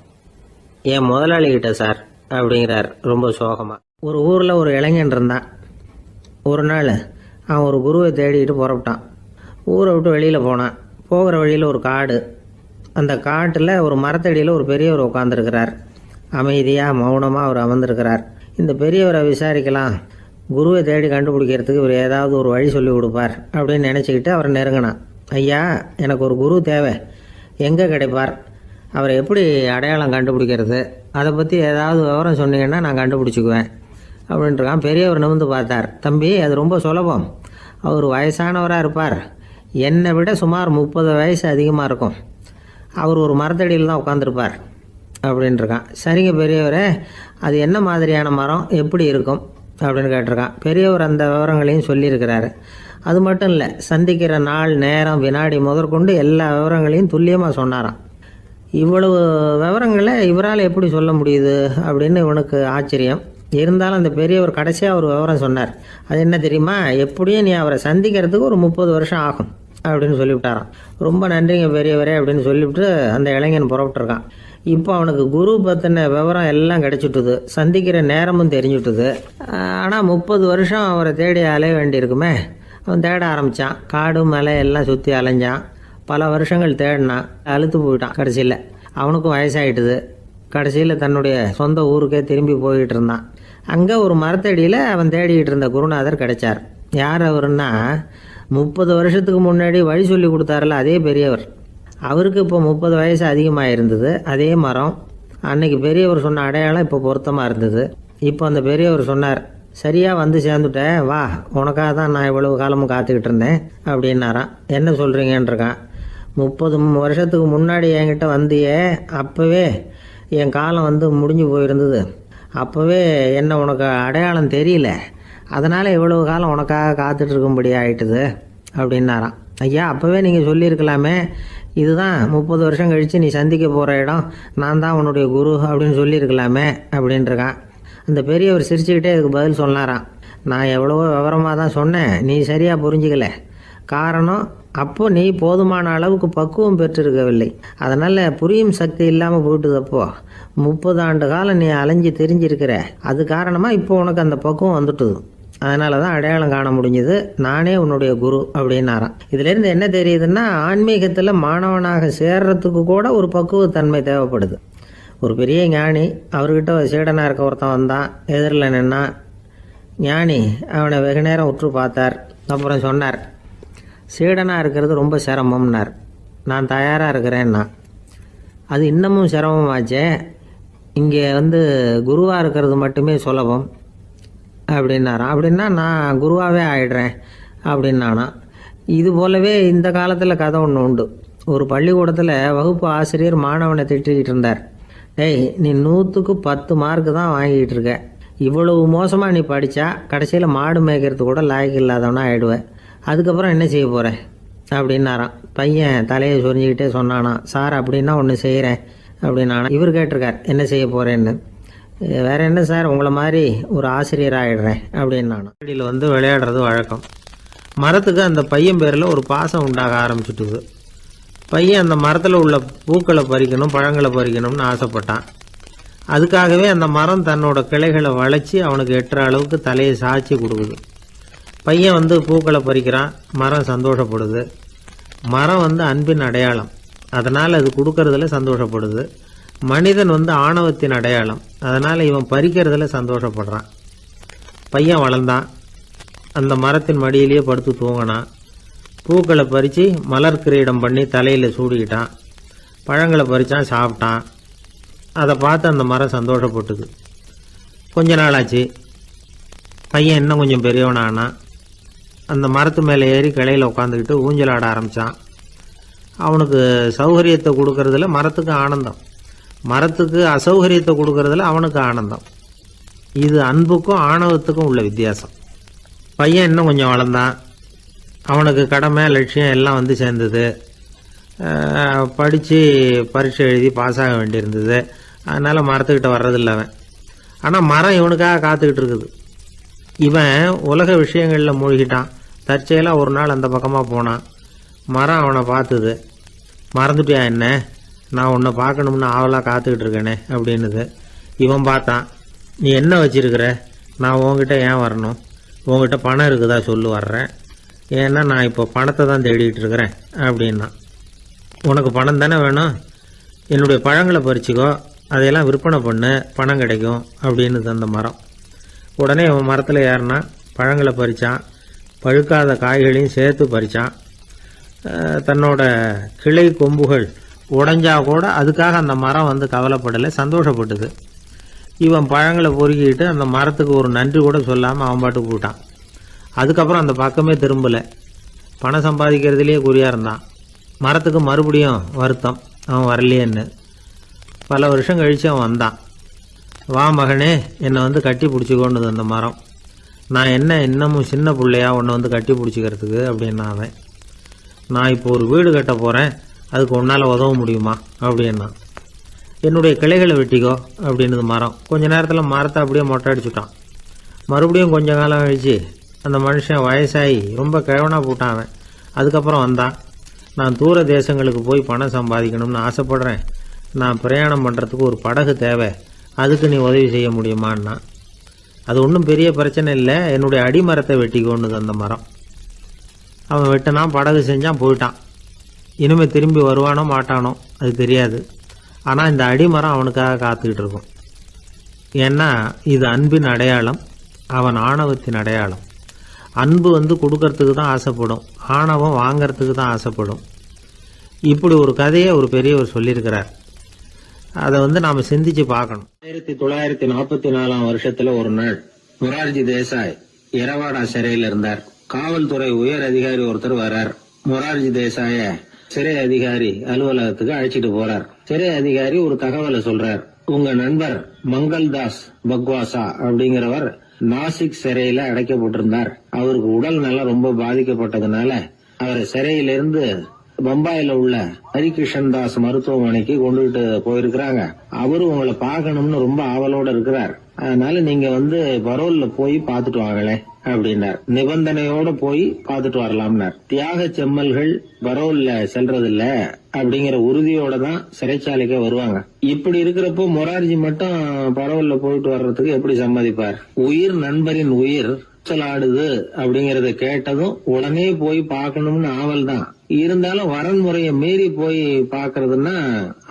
என் முதலாளிகிட்ட சார் அப்படிங்கிறார் ரொம்ப சோகமாக. ஒரு ஊரில் ஒரு இளைஞன் இருந்தான். ஒரு நாள் அவன் ஒரு குருவை தேடிட்டு புறப்பட்டான். ஊரை விட்டு வெளியில் போனான். போகிற வழியில் ஒரு காடு. அந்த காட்டில் ஒரு மரத்தடியில் ஒரு பெரியவர் உட்காந்துருக்கிறார். அமைதியாக மௌனமாக அவர் அமர்ந்திருக்கிறார். இந்த பெரியவரை விசாரிக்கலாம், குருவை தேடி கண்டுபிடிக்கிறதுக்கு இவர் ஏதாவது ஒரு வழி சொல்லி கொடுப்பார் அப்படின்னு நினச்சிக்கிட்டு அவரை நெருங்கினான். ஐயா, எனக்கு ஒரு குரு தேவை, எங்கே கிடைப்பார், அவரை எப்படி அடையாளம் கண்டுபிடிக்கிறது, அதை பற்றி ஏதாவது விவரம் சொன்னீங்கன்னா நான் கண்டுபிடிச்சிக்குவேன் அப்படின்ட்டுருக்கான். பெரியவர் நிமிர்ந்து பார்த்தார். தம்பி, அது ரொம்ப சுலபம். அவர் வயசானவராக இருப்பார், என்னை விட சுமார் 30 வயசு அதிகமாக இருக்கும். அவர் ஒரு மரத்தடியில் தான் உட்காந்துருப்பார் அப்படின்ட்டுருக்கான். சரிங்க பெரியவரே, அது என்ன மாதிரியான மரம், எப்படி இருக்கும் அப்படின்னு கேட்டிருக்கான். பெரியவர் அந்த விவரங்களையும் சொல்லியிருக்கிறாரு. அது மட்டும் இல்லை, சந்திக்கிற நாள், நேரம், வினாடி முதற்கொண்டு எல்லா விவரங்களையும் துல்லியமாக சொன்னாராம். இவ்வளவு விவரங்களை இவரால் எப்படி சொல்ல முடியுது அப்படின்னு இவனுக்கு ஆச்சரியம். இருந்தாலும் அந்த பெரியவர் கடைசியாக ஒரு விவரம் சொன்னார். அது என்ன தெரியுமா? எப்படியும் நீ அவரை சந்திக்கிறதுக்கு ஒரு 30 வருஷம் ஆகும் அப்படின்னு சொல்லிவிட்டாராம். ரொம்ப நன்றிங்க பெரியவரே அப்படின்னு சொல்லிவிட்டு அந்த இளைஞன் புறப்பட்டுருக்கான். இப்போ அவனுக்கு குரு பற்றின விவரம் எல்லாம் கிடைச்சிட்டுது, சந்திக்கிற நேரமும் தெரிஞ்சுட்டுது. ஆனால் 30 வருஷம் அவரை தேடி அலைய வேண்டியிருக்குமே. அவன் தேட ஆரம்பித்தான். காடு மலை எல்லாம் சுற்றி அலைஞ்சான். பல வருஷங்கள் தேடினான். அழுத்து போயிட்டான். கடைசியில் அவனுக்கும் வயசாகிட்டுது. கடைசியில் தன்னுடைய சொந்த ஊருக்கே திரும்பி போய்கிட்டு இருந்தான். அங்கே ஒரு மரத்தடியில் அவன் தேடிக்கிட்டு இருந்த குருநாதர் கிடைச்சார். யார் அவருன்னா, 30 வருஷத்துக்கு முன்னாடி வழி சொல்லி கொடுத்தாருல அதே பெரியவர். அவருக்கு இப்போ 30 வயசு அதிகமாக இருந்தது. அதே மரம். அன்னைக்கு பெரியவர் சொன்ன அடையாளம் இப்போ பொருத்தமாக இருந்தது. இப்போ அந்த பெரியவர் சொன்னார், சரியாக வந்து சேர்ந்துட்டேன், வா, உனக்காக தான் நான் இவ்வளவு காலமும் காத்துக்கிட்டு இருந்தேன் அப்படின்னாரான். என்ன சொல்கிறீங்கன்றிருக்கான். 30 வருஷத்துக்கு முன்னாடி என்கிட்ட வந்தியே, அப்போவே என் காலம் வந்து முடிஞ்சு போயிருந்தது. அப்போவே என்ன உனக்கு அடையாளம் தெரியல, அதனால் இவ்வளவு காலம் உனக்காக காத்துட்டு இருக்கும்படி ஆயிட்டுது அப்படின்னாரான். ஐயா, அப்போவே நீங்கள் சொல்லியிருக்கலாமே, இதுதான் 30 வருஷம் கழித்து நீ சந்திக்க போகிற இடம், நான் தான் உன்னுடைய குரு அப்படின்னு சொல்லியிருக்கலாமே அப்படின்ட்டுருக்கான். அந்த பெரியவர் சிரிச்சுக்கிட்டே இதுக்கு பதில் சொன்னாராம், நான் எவ்வளவோ விவரமாக தான் சொன்னேன், நீ சரியாக புரிஞ்சிக்கல. காரணம், அப்போ நீ போதுமான அளவுக்கு பக்குவம் பெற்றிருக்கவில்லை. அதனால் புரியும் சக்தி இல்லாமல் போயிட்டுது. அப்போ 30 ஆண்டு காலம் நீ அலைஞ்சி தெரிஞ்சிருக்கிற, அது காரணமாக இப்போ உனக்கு அந்த பக்குவம் வந்துட்டுது. அதனால தான் அடையாளம் காண முடிஞ்சது, நானே உன்னுடைய குரு அப்படின்னாராம். இதுலேருந்து என்ன தெரியுதுன்னா, ஆன்மீகத்தில் மாணவனாக சேர்றதுக்கு கூட ஒரு பக்குவத்தன்மை தேவைப்படுது. ஒரு பெரிய ஞானி, அவர்கிட்ட சீடனாக இருக்க ஒருத்தன் வந்தான். எதிரில் நின்னான். ஞானி அவனை வெகு நேரம் உற்று பார்த்தார். அப்புறம் சொன்னார், சீடனாக இருக்கிறது ரொம்ப சிரமம்னார். நான் தயாராக இருக்கிறேன்னா. அது இன்னமும் சிரமமாச்சே, இங்கே வந்து குருவாக இருக்கிறது மட்டுமே சுலபம் அப்படின்னாராம். அப்படின்னா நான் குருவாகவே ஆயிடுறேன் அப்படின்னானா. இது போலவே இந்த காலத்தில் கதை ஒன்று உண்டு. ஒரு பள்ளிக்கூடத்தில் வகுப்பு ஆசிரியர் மாணவனை திட்டிக்கிட்டு இருந்தார். டேய், நீ 100க்கு 10 மார்க்கு தான் வாங்கிக்கிட்டு இருக்க. இவ்வளவு மோசமாக நீ படித்தா கடைசியில் மாடு மேய்க்கிறது கூட லாய்க்கு இல்லாதவனா ஆகிடுவேன். அதுக்கப்புறம் என்ன செய்ய போகிறேன் அப்படின்னாராம். பையன் தலையை சொரிஞ்சிக்கிட்டே சொன்னானா, சார் அப்படின்னா ஒன்று செய்கிறேன் அப்படின்னானா. இவர் கேட்டிருக்கார், என்ன செய்ய போகிறேன்னு. வேற என்ன சார், உங்களை மாதிரி ஒரு ஆசிரியர் ஆகிடுறேன் அப்படின்னானா. வீட்டில் வந்து விளையாடுறது வழக்கம். மரத்துக்கு அந்த பையன் பேரில் ஒரு பாசம் உண்டாக ஆரம்பிச்சுட்டுது. பையன் அந்த மரத்தில் உள்ள பூக்களை பறிக்கணும், பழங்களை பறிக்கணும்னு ஆசைப்பட்டான். அதுக்காகவே அந்த மரம் தன்னோட கிளைகளை வளைச்சி அவனுக்கு எட்டுற அளவுக்கு தலையை சாய்ச்சி கொடுக்குது. பையன் வந்து பூக்களை பறிக்கிறான், மரம் சந்தோஷப்படுது. மரம் வந்து அன்பின் அடையாளம், அதனால் அது கொடுக்கறதுல சந்தோஷப்படுது. மனிதன் வந்து ஆணவத்தின் அடையாளம், அதனால் இவன் பறிக்கிறதுல சந்தோஷப்படுறான். பையன் வளர்ந்தான். அந்த மரத்தின் மடியிலேயே படுத்து தூங்கினான். பூக்களை பறித்து மலர் கிரீடம் பண்ணி தலையில் சூடிக்கிட்டான். பழங்களை பறித்தான், சாப்பிட்டான். அதை பார்த்து அந்த மரம் சந்தோஷப்பட்டுது. கொஞ்ச நாளாச்சு. பையன் இன்னும் கொஞ்சம் பெரியவனானான். அந்த மரத்து மேலே ஏறி கிளையில் உட்காந்துக்கிட்டு ஊஞ்சல் ஆட ஆரம்பித்தான். அவனுக்கு சௌகரியத்தை கொடுக்கறதுல மரத்துக்கு ஆனந்தம், மரத்துக்கு அசௌகரியத்தை கொடுக்கறதுல அவனுக்கு ஆனந்தம். இது அன்புக்கும் ஆணவத்துக்கும் உள்ள வித்தியாசம். பையன் இன்னும் கொஞ்சம் வளர்ந்தான். அவனுக்கு கடமை லட்சியம் எல்லாம் வந்து சேர்ந்தது. படித்து பரீட்சை எழுதி பாஸ் ஆக வேண்டியிருந்தது. அதனால் மரத்துக்கிட்ட வர்றதில்லை அவன். ஆனால் மரம் இவனுக்காக காத்துக்கிட்டு இருக்குது. இவன் உலக விஷயங்களில் மூழ்கிட்டான். தற்செயலாக ஒரு நாள் அந்த பக்கமாக போனான். மரம் அவனை பார்த்துது. மறந்துட்டியா என்ன, நான் உன்னை பார்க்கணும்னு ஆவலாக காத்துக்கிட்டு இருக்கேனே அப்படின்னுது. இவன் பார்த்தான். நீ என்ன வச்சிருக்கிற, நான் உங்ககிட்ட ஏன் வரணும், உங்ககிட்ட பணம் இருக்குதா சொல்லு, வர்றேன். ஏன்னா நான் இப்போ பணத்தை தான் தேடிக்கிட்டு இருக்கிறேன் அப்படின்னா. உனக்கு பணம் தானே வேணும், என்னுடைய பழங்களை பறிச்சுக்கோ, அதையெல்லாம் விற்பனை பண்ணு, பணம் கிடைக்கும் அப்படின்னு அந்த மரம். உடனே அவன் மரத்தில் ஏறினா, பழங்களை பறித்தான், பழுக்காத காய்களையும் சேர்த்து பறித்தான். தன்னோட கிளை கொம்புகள் உடைஞ்சா கூட அதுக்காக அந்த மரம் வந்து கவலைப்படலை, சந்தோஷப்பட்டது. இவன் பழங்களை பொறுக்கிட்டு அந்த மரத்துக்கு ஒரு நன்றி கூட சொல்லாமல் அவன் பாட்டுக்கு போட்டான். அதுக்கப்புறம் அந்த பக்கமே திரும்பலை. பணம் சம்பாதிக்கிறதுலேயே குறியாக இருந்தான். மரத்துக்கு மறுபடியும் வருத்தம், அவன் வரலையேன்னு. பல வருஷம் கழித்து அவன் வந்தான். வா மகனே, என்னை வந்து கட்டி பிடிச்சிக்கொண்டுது அந்த மரம். நான் என்ன இன்னமும் சின்ன பிள்ளையா உன்னை வந்து கட்டி பிடிச்சிக்கிறதுக்கு அப்படின்னா அவன். நான் இப்போ ஒரு வீடு கட்ட போகிறேன், அதுக்கு உன்னால் உதவ முடியுமா அப்படின்னா. என்னுடைய கிளைகளை வெட்டிக்கோ அப்படின்னுது மரம். கொஞ்ச நேரத்தில் மரத்தை அப்படியே மொட்டை அடிச்சுட்டான். மறுபடியும் கொஞ்ச காலம் கழிச்சு அந்த மனுஷன் வயசாகி ரொம்ப கிழவனாக போட்டான் அவன். அதுக்கப்புறம் வந்தான். நான் தூர தேசங்களுக்கு போய் பணம் சம்பாதிக்கணும்னு ஆசைப்படுறேன். நான் பிரயாணம் பண்ணுறதுக்கு ஒரு படகு தேவை, அதுக்கு நீ உதவி செய்ய முடியுமான்னா. அது ஒன்றும் பெரிய பிரச்சனை இல்லை, என்னுடைய அடிமரத்தை வெட்டிக்கோன்னுது அந்த மரம். அவன் வெட்டினான், படகு செஞ்சான், போயிட்டான். இனிமேல் திரும்பி வருவானோ மாட்டானோ அது தெரியாது. ஆனால் இந்த அடிமரம் அவனுக்காக காத்துக்கிட்டு இருக்கும். ஏன்னா இது அன்பின் அடையாளம், அவன் ஆணவத்தின் அடையாளம். அன்பு கொடுக்கறதுக்கு தான் ஆசைப்படும், ஆணவம் வாங்கிறதுக்கு தான் ஆசைப்படும். இப்படி ஒரு கதையை ஒரு பெரியவர் சொல்லியிருக்கிறார். அதை நாம் சிந்திச்சு பார்க்கணும். 1944 வருஷத்துல ஒரு நாள் மொரார்ஜி தேசாய் எரவாடா சிறையில் இருந்தார். காவல்துறை உயர் அதிகாரி ஒருத்தர் வர்றார். மொரார்ஜி தேசாய சிறை அதிகாரி அலுவலகத்துக்கு அழைச்சிட்டு போறார். சிறை அதிகாரி ஒரு தகவலை சொல்றார். உங்க நண்பர் மங்கள்தாஸ் பக்வாசா அப்படிங்கிறவர் நாசிக் சிறையில அடைக்கப்பட்டிருந்தார். அவருக்கு உடல் நலம் ரொம்ப பாதிக்கப்பட்டதுனால அவரை சிறையிலிருந்து பம்பாயில உள்ள ஹரிகிருஷ்ணன் தாஸ் மருத்துவமனைக்கு கொண்டுகிட்டு போயிருக்கிறாங்க. அவரு உங்களை பார்க்கணும்னு ரொம்ப ஆவலோட இருக்கிறார். அதனால நீங்க பரோல்ல போய் பாத்துட்டு வாங்களே அப்படின்னார். நிபந்தனையோட போய் பாத்துட்டு வரலாம்னார். தியாக செம்மல்கள் பரோல்ல செல்றது இல்ல அப்படிங்கிற உறுதியோட தான் சிறைச்சாலைக்கே வருவாங்க. இப்படி இருக்கிறப்போ மொரார்ஜி மட்டும் பரோல்ல போயிட்டு வர்றதுக்கு எப்படி சம்மதிப்பார்? உயிர் நண்பரின் உயிர் ஆடுது அப்படிங்கறத கேட்டதும் உடனே போய் பார்க்கணும்னு ஆவல் தான். இருந்தாலும் வரன்முறையை மீறி போய் பாக்குறதுன்னா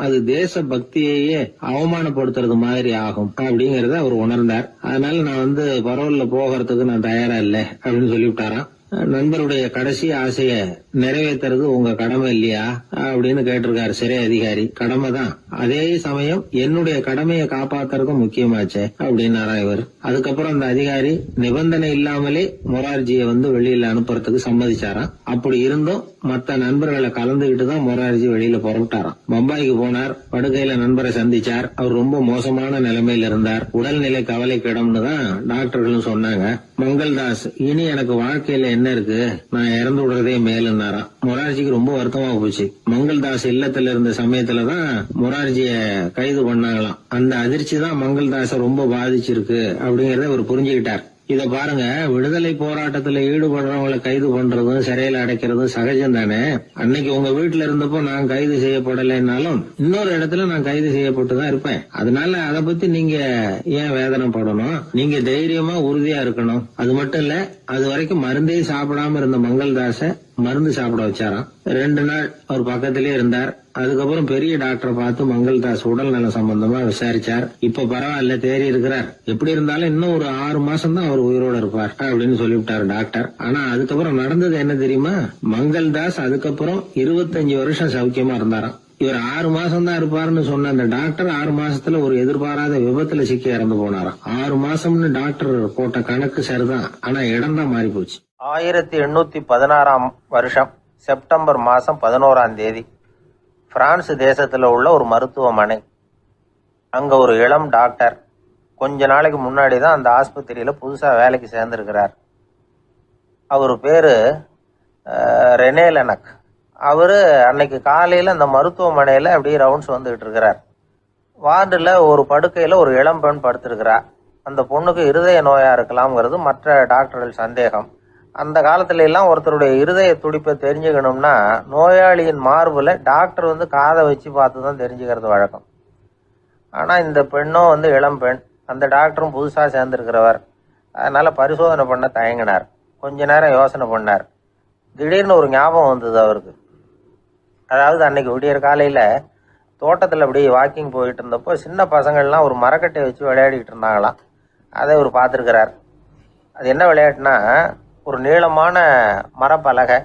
அது தேச பக்தியையே அவமானப்படுத்துறது மாதிரி ஆகும் அப்படிங்கறத அவர் உணர்ந்தார். அதனால நான் பரோல்ல போகிறதுக்கு நான் தயாரா இல்ல அப்படின்னு சொல்லிவிட்டாராம். நண்பருடைய கடைசி ஆசைய நிறைவேற்றுறது உங்க கடமை இல்லையா அப்படின்னு கேட்டிருக்காரு சிறை அதிகாரி. கடமை தான், அதே சமயம் என்னுடைய கடமையை காப்பாத்துறதும் முக்கியமாச்சே அப்படின்னாரா இவர். அதுக்கப்புறம் அந்த அதிகாரி நிபந்தனை இல்லாமலே மொரார்ஜியை வெளியில அனுப்புறதுக்கு சம்மதிச்சாராம். அப்படி இருந்தும் மத்த நண்பர்களை கலந்துகிட்டு தான் மொரார்ஜி வெளியில புறப்பட்டாராம். பம்பாய்க்கு போனார். படுக்கையில நண்பரை சந்திச்சார். அவர் ரொம்ப மோசமான நிலைமையில இருந்தார். உடல்நிலை கவலைக்கிடம்னு தான் டாக்டர்களும் சொன்னாங்க. மங்கள்தாஸ், இனி எனக்கு வாழ்க்கையில என்ன இருக்கு, நான் இறந்து விடுறதே மேலுன்னாராம். மொரார்ஜிக்கு ரொம்ப வருத்தமா போச்சு. மங்கள்தாஸ் இல்லத்துல இருந்த சமயத்துலதான் மொரார்ஜிய கைது பண்ணாங்களாம். அந்த அதிர்ச்சி தான் மங்கள்தாஸ ரொம்ப பாதிச்சிருக்கு அப்படிங்கறத அவர் புரிஞ்சுக்கிட்டார். இத பாருங்க, விடுதலை போராட்டத்துல ஈடுபடுறவங்களை கைது பண்றதும் சிறையில அடைக்கிறதும் சகஜம் தானே. அன்னைக்கு உங்க வீட்டுல இருந்தப்போ நான் கைது செய்யப்படலைன்னாலும் இன்னொரு இடத்துல நான் கைது செய்யப்பட்டுதான் இருப்பேன். அதனால அதை பத்தி நீங்க ஏன் வேதனைப்படணும்? நீங்க தைரியமா உறுதியா இருக்கணும். அது மட்டும் இல்ல, அது வரைக்கும் மருந்தே சாப்பிடாம இருந்த மங்கள்தாஸ மருந்து சாப்பிட வச்சாராம். 2 நாள் அவர் பக்கத்திலே இருந்தார். அதுக்கப்புறம் பெரிய டாக்டரை பார்த்து மங்கள்தாஸ் உடல் நல சம்பந்தமா விசாரிச்சார். இப்ப பரவாயில்ல, தேறி இருக்கிறார். எப்படி இருந்தாலும் இன்னும் ஒரு 6 மாசம் தான் அவர் உயிரோட இருப்பார் அப்படின்னு சொல்லிவிட்டாரு டாக்டர். ஆனா அதுக்கப்புறம் நடந்தது என்ன தெரியுமா? மங்கள்தாஸ் அதுக்கப்புறம் 25 வருஷம் சௌக்கியமா இருந்தாராம். இவர் 6 மாசம் தான் இருப்பாருன்னு சொன்ன அந்த டாக்டர் 6 மாசத்துல ஒரு எதிர்பாராத விபத்துல சிக்கி இறந்து போனாராம். 6 மாசம்னு டாக்டர் போட்ட கணக்கு சரிதான், ஆனா இடம் தான் மாறி போச்சு. 1816 வருஷம் செப்டம்பர் மாதம் 11ஆம் தேதி பிரான்ஸ் தேசத்தில் உள்ள ஒரு மருத்துவமனை. அங்கே ஒரு இளம் டாக்டர் கொஞ்ச நாளைக்கு முன்னாடி தான் அந்த ஆஸ்பத்திரியில் புதுசாக வேலைக்கு சேர்ந்துருக்கிறார். அவர் பேர் ரெனே லெனக். அவர் அன்னைக்கு காலையில் அந்த மருத்துவமனையில் அப்படியே ரவுண்ட்ஸ் வந்துகிட்டு இருக்கிறார். வார்டில் ஒரு படுக்கையில் ஒரு இளம் பெண் படுத்திருக்கிறார். அந்த பொண்ணுக்கு இருதய நோயாக இருக்கலாம்ங்கிறது மற்ற டாக்டர்கள் சந்தேகம். அந்த காலத்துல எல்லாம் ஒருத்தருடைய இருதய துடிப்பை தெரிஞ்சுக்கணும்னா நோயாளியின் மார்புல டாக்டர் காதை வச்சு பார்த்து தான் தெரிஞ்சுக்கிறது வழக்கம். ஆனா இந்த பெண்ணும் இளம் பெண், அந்த டாக்டரும் புதுசா சேர்ந்திருக்கிறவர். அதனால பரிசோதனை பண்ண தயங்கினார். கொஞ்ச நேரம் யோசனை பண்ணார். திடீர்னு ஒரு ஞாபகம் வந்தது அவருக்கு. அதாவது அன்னைக்கு விடியற் காலையில தோட்டத்துல அப்படியே வாக்கிங் போயிட்டு இருந்தப்போ சின்ன பசங்கள்லாம் ஒரு மரக்கட்டையை வச்சு விளையாடிட்டு இருந்தாங்களாம். அதை அவர் பார்த்துருக்கிறார். அது என்ன விளையாட்டுனா, ஒரு நீளமான மரப்பலகை,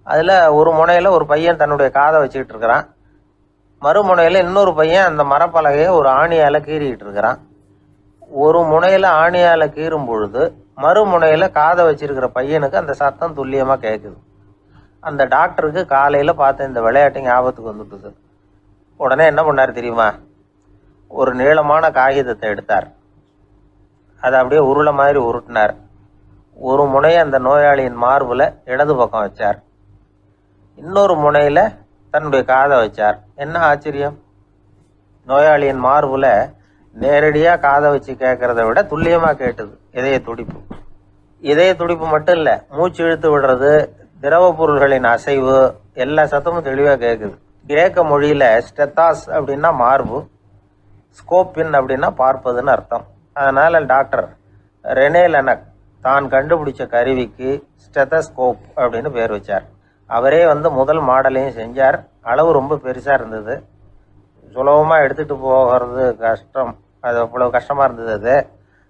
அதில் ஒரு முனையில் ஒரு பையன் தன்னுடைய காதை வச்சுக்கிட்டு இருக்கிறான். மறுமுனையில் இன்னொரு பையன் அந்த மரப்பலகையை ஒரு ஆணியால் கீறிக்கிட்டு இருக்கிறான். ஒரு முனையில் ஆணியால் கீறும் பொழுது மறுமுனையில் காதை வச்சிருக்கிற பையனுக்கு அந்த சத்தம் துல்லியமாக கேட்குது. அந்த டாக்டருக்கு காலையில் பார்த்த இந்த விளையாட்டு ஞாபகத்துக்கு வந்துட்டுது. உடனே என்ன பண்ணார் தெரியுமா? ஒரு நீளமான காகிதத்தை எடுத்தார். அதை அப்படியே உருளை மாதிரி உருட்டினார். ஒரு முனையை அந்த நோயாளியின் மார்புல இடது பக்கம் வச்சார். இன்னொரு முனையில தன்னுடைய காதை வச்சார். என்ன ஆச்சரியம்! நோயாளியின் மார்புல நேரடியா காதை வச்சு கேட்கறத விட துல்லியமா கேட்டது இதய துடிப்பு. இதய துடிப்பு மட்டும் இல்ல, மூச்சு இழுத்து விடுறது, திரவ பொருள்களின் அசைவு, எல்லா சத்தமும் தெளிவா கேட்குது. கிரேக்க மொழியில ஸ்டெத்தாஸ் அப்படின்னா மார்பு, ஸ்கோப்பின் அப்படின்னா பார்ப்பதுன்னு அர்த்தம். அதனால டாக்டர் ரெனே லெனக் தான் கண்டுபிடிச்ச கருவிக்கு ஸ்டெதஸ்கோப் அப்படின்னு பேர் வச்சார். அவரே முதல் மாடலையும் செஞ்சார். அளவு ரொம்ப பெருசாக இருந்தது, சுலபமாக எடுத்துகிட்டு போகிறது கஷ்டம், அது அவ்வளோ கஷ்டமாக இருந்தது அது.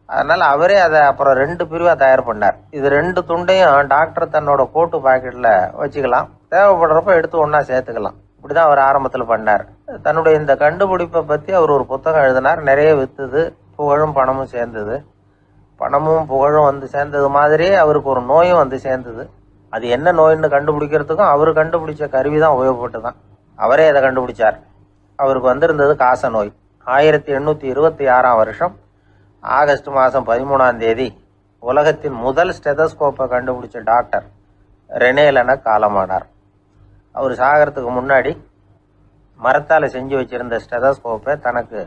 அதனால் அவரே அதை அப்புறம் 2 பிரிவாக தயார் பண்ணார். இது 2 துண்டையும் டாக்டர் தன்னோட கோட்டு பாக்கெட்டில் வச்சுக்கலாம், தேவைப்படுறப்ப எடுத்து ஒன்றா சேர்த்துக்கலாம். இப்படி தான் அவர் ஆரம்பத்தில் பண்ணார். தன்னுடைய இந்த கண்டுபிடிப்பை பற்றி அவர் ஒரு புத்தகம் எழுதினார். நிறைய விற்றுது, புகழும் பணமும் சேர்ந்தது. பணமும் புகழும் சேர்ந்தது மாதிரியே அவருக்கு ஒரு நோயும் சேர்ந்தது. அது என்ன நோயின்னு கண்டுபிடிக்கிறதுக்கும் அவர் கண்டுபிடிச்ச கருவி தான் உபயோகப்பட்டு தான். அவரே அதை கண்டுபிடிச்சார். அவருக்கு வந்திருந்தது காச நோய். 1826ஆம் வருஷம் ஆகஸ்ட் மாதம் 13ஆம் தேதி உலகத்தின் முதல் ஸ்டெதஸ்கோப்பை கண்டுபிடிச்ச டாக்டர் ரெனே லெனக் காலமானார். அவர் சாகிறதுக்கு முன்னாடி மரத்தால் செஞ்சு வச்சிருந்த ஸ்டெதஸ்கோப்பை தனக்கு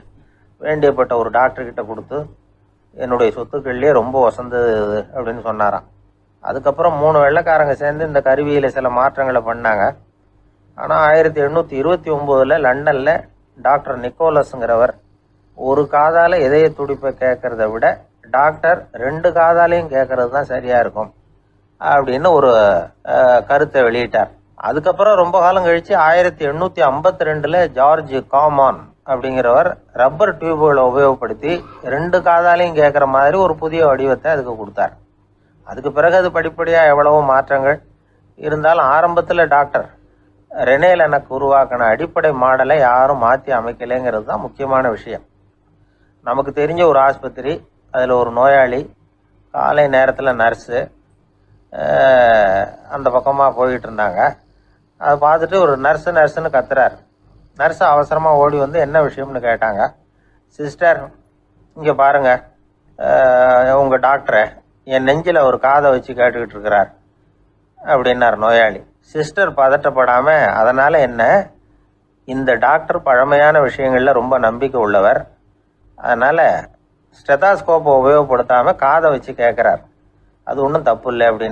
வேண்டியப்பட்ட ஒரு டாக்டர்கிட்ட கொடுத்து, என்னுடைய சொத்துக்கள்லேயே ரொம்ப வசந்தது அப்படின்னு சொன்னாராம். அதுக்கப்புறம் 3 வெள்ளைக்காரங்க சேர்ந்து இந்த கருவியில் சில மாற்றங்களை பண்ணாங்க. ஆனால் 1829 லண்டனில் டாக்டர் நிக்கோலஸுங்கிறவர் ஒரு காதால் இதய துடிப்பை கேட்கறத விட டாக்டர் 2 காதாலையும் கேட்கறது தான் சரியாக இருக்கும் அப்படின்னு ஒரு கருத்தை வெளியிட்டார். அதுக்கப்புறம் ரொம்ப காலம் கழித்து 1852 ஜார்ஜ் காமான் அப்படிங்கிறவர் ரப்பர் டியூப்களை உபயோகப்படுத்தி 2 காதாலையும் கேட்குற மாதிரி ஒரு புதிய வடிவத்தை அதுக்கு கொடுத்தார். அதுக்கு பிறகு அது படிப்படியாக எவ்வளவோ மாற்றங்கள் இருந்தாலும் ஆரம்பத்தில் டாக்டர் ரெனே லெனக் உருவாக்கின அடிப்படை மாடலை யாரும் மாற்றி அமைக்கலைங்கிறது தான் முக்கியமான விஷயம். நமக்கு தெரிஞ்ச ஒரு ஆஸ்பத்திரி, அதில் ஒரு நோயாளி, காலை நேரத்தில் நர்ஸு அந்த பக்கமாக போயிட்டு இருந்தாங்க. அதை பார்த்துட்டு ஒரு நர்ஸுன்னு கத்துறார். நர்ஸு அவசரமாக ஓடி என்ன விஷயம்னு கேட்டாங்க. சிஸ்டர், இங்கே பாருங்கள், உங்கள் டாக்டரை என் நெஞ்சில் ஒரு காதை வச்சு கேட்டுக்கிட்டு இருக்கிறார் அப்படின்னார் நோயாளி. சிஸ்டர் பதட்டப்படாமல், அதனால் என்ன, இந்த டாக்டர் பழமையான விஷயங்களில் ரொம்ப நம்பிக்கை உள்ளவர், அதனால் ஸ்டெதாஸ்கோப்பை உபயோகப்படுத்தாமல் காதை வச்சு கேட்குறார், அது ஒன்றும் தப்பு இல்லை அப்படின்னு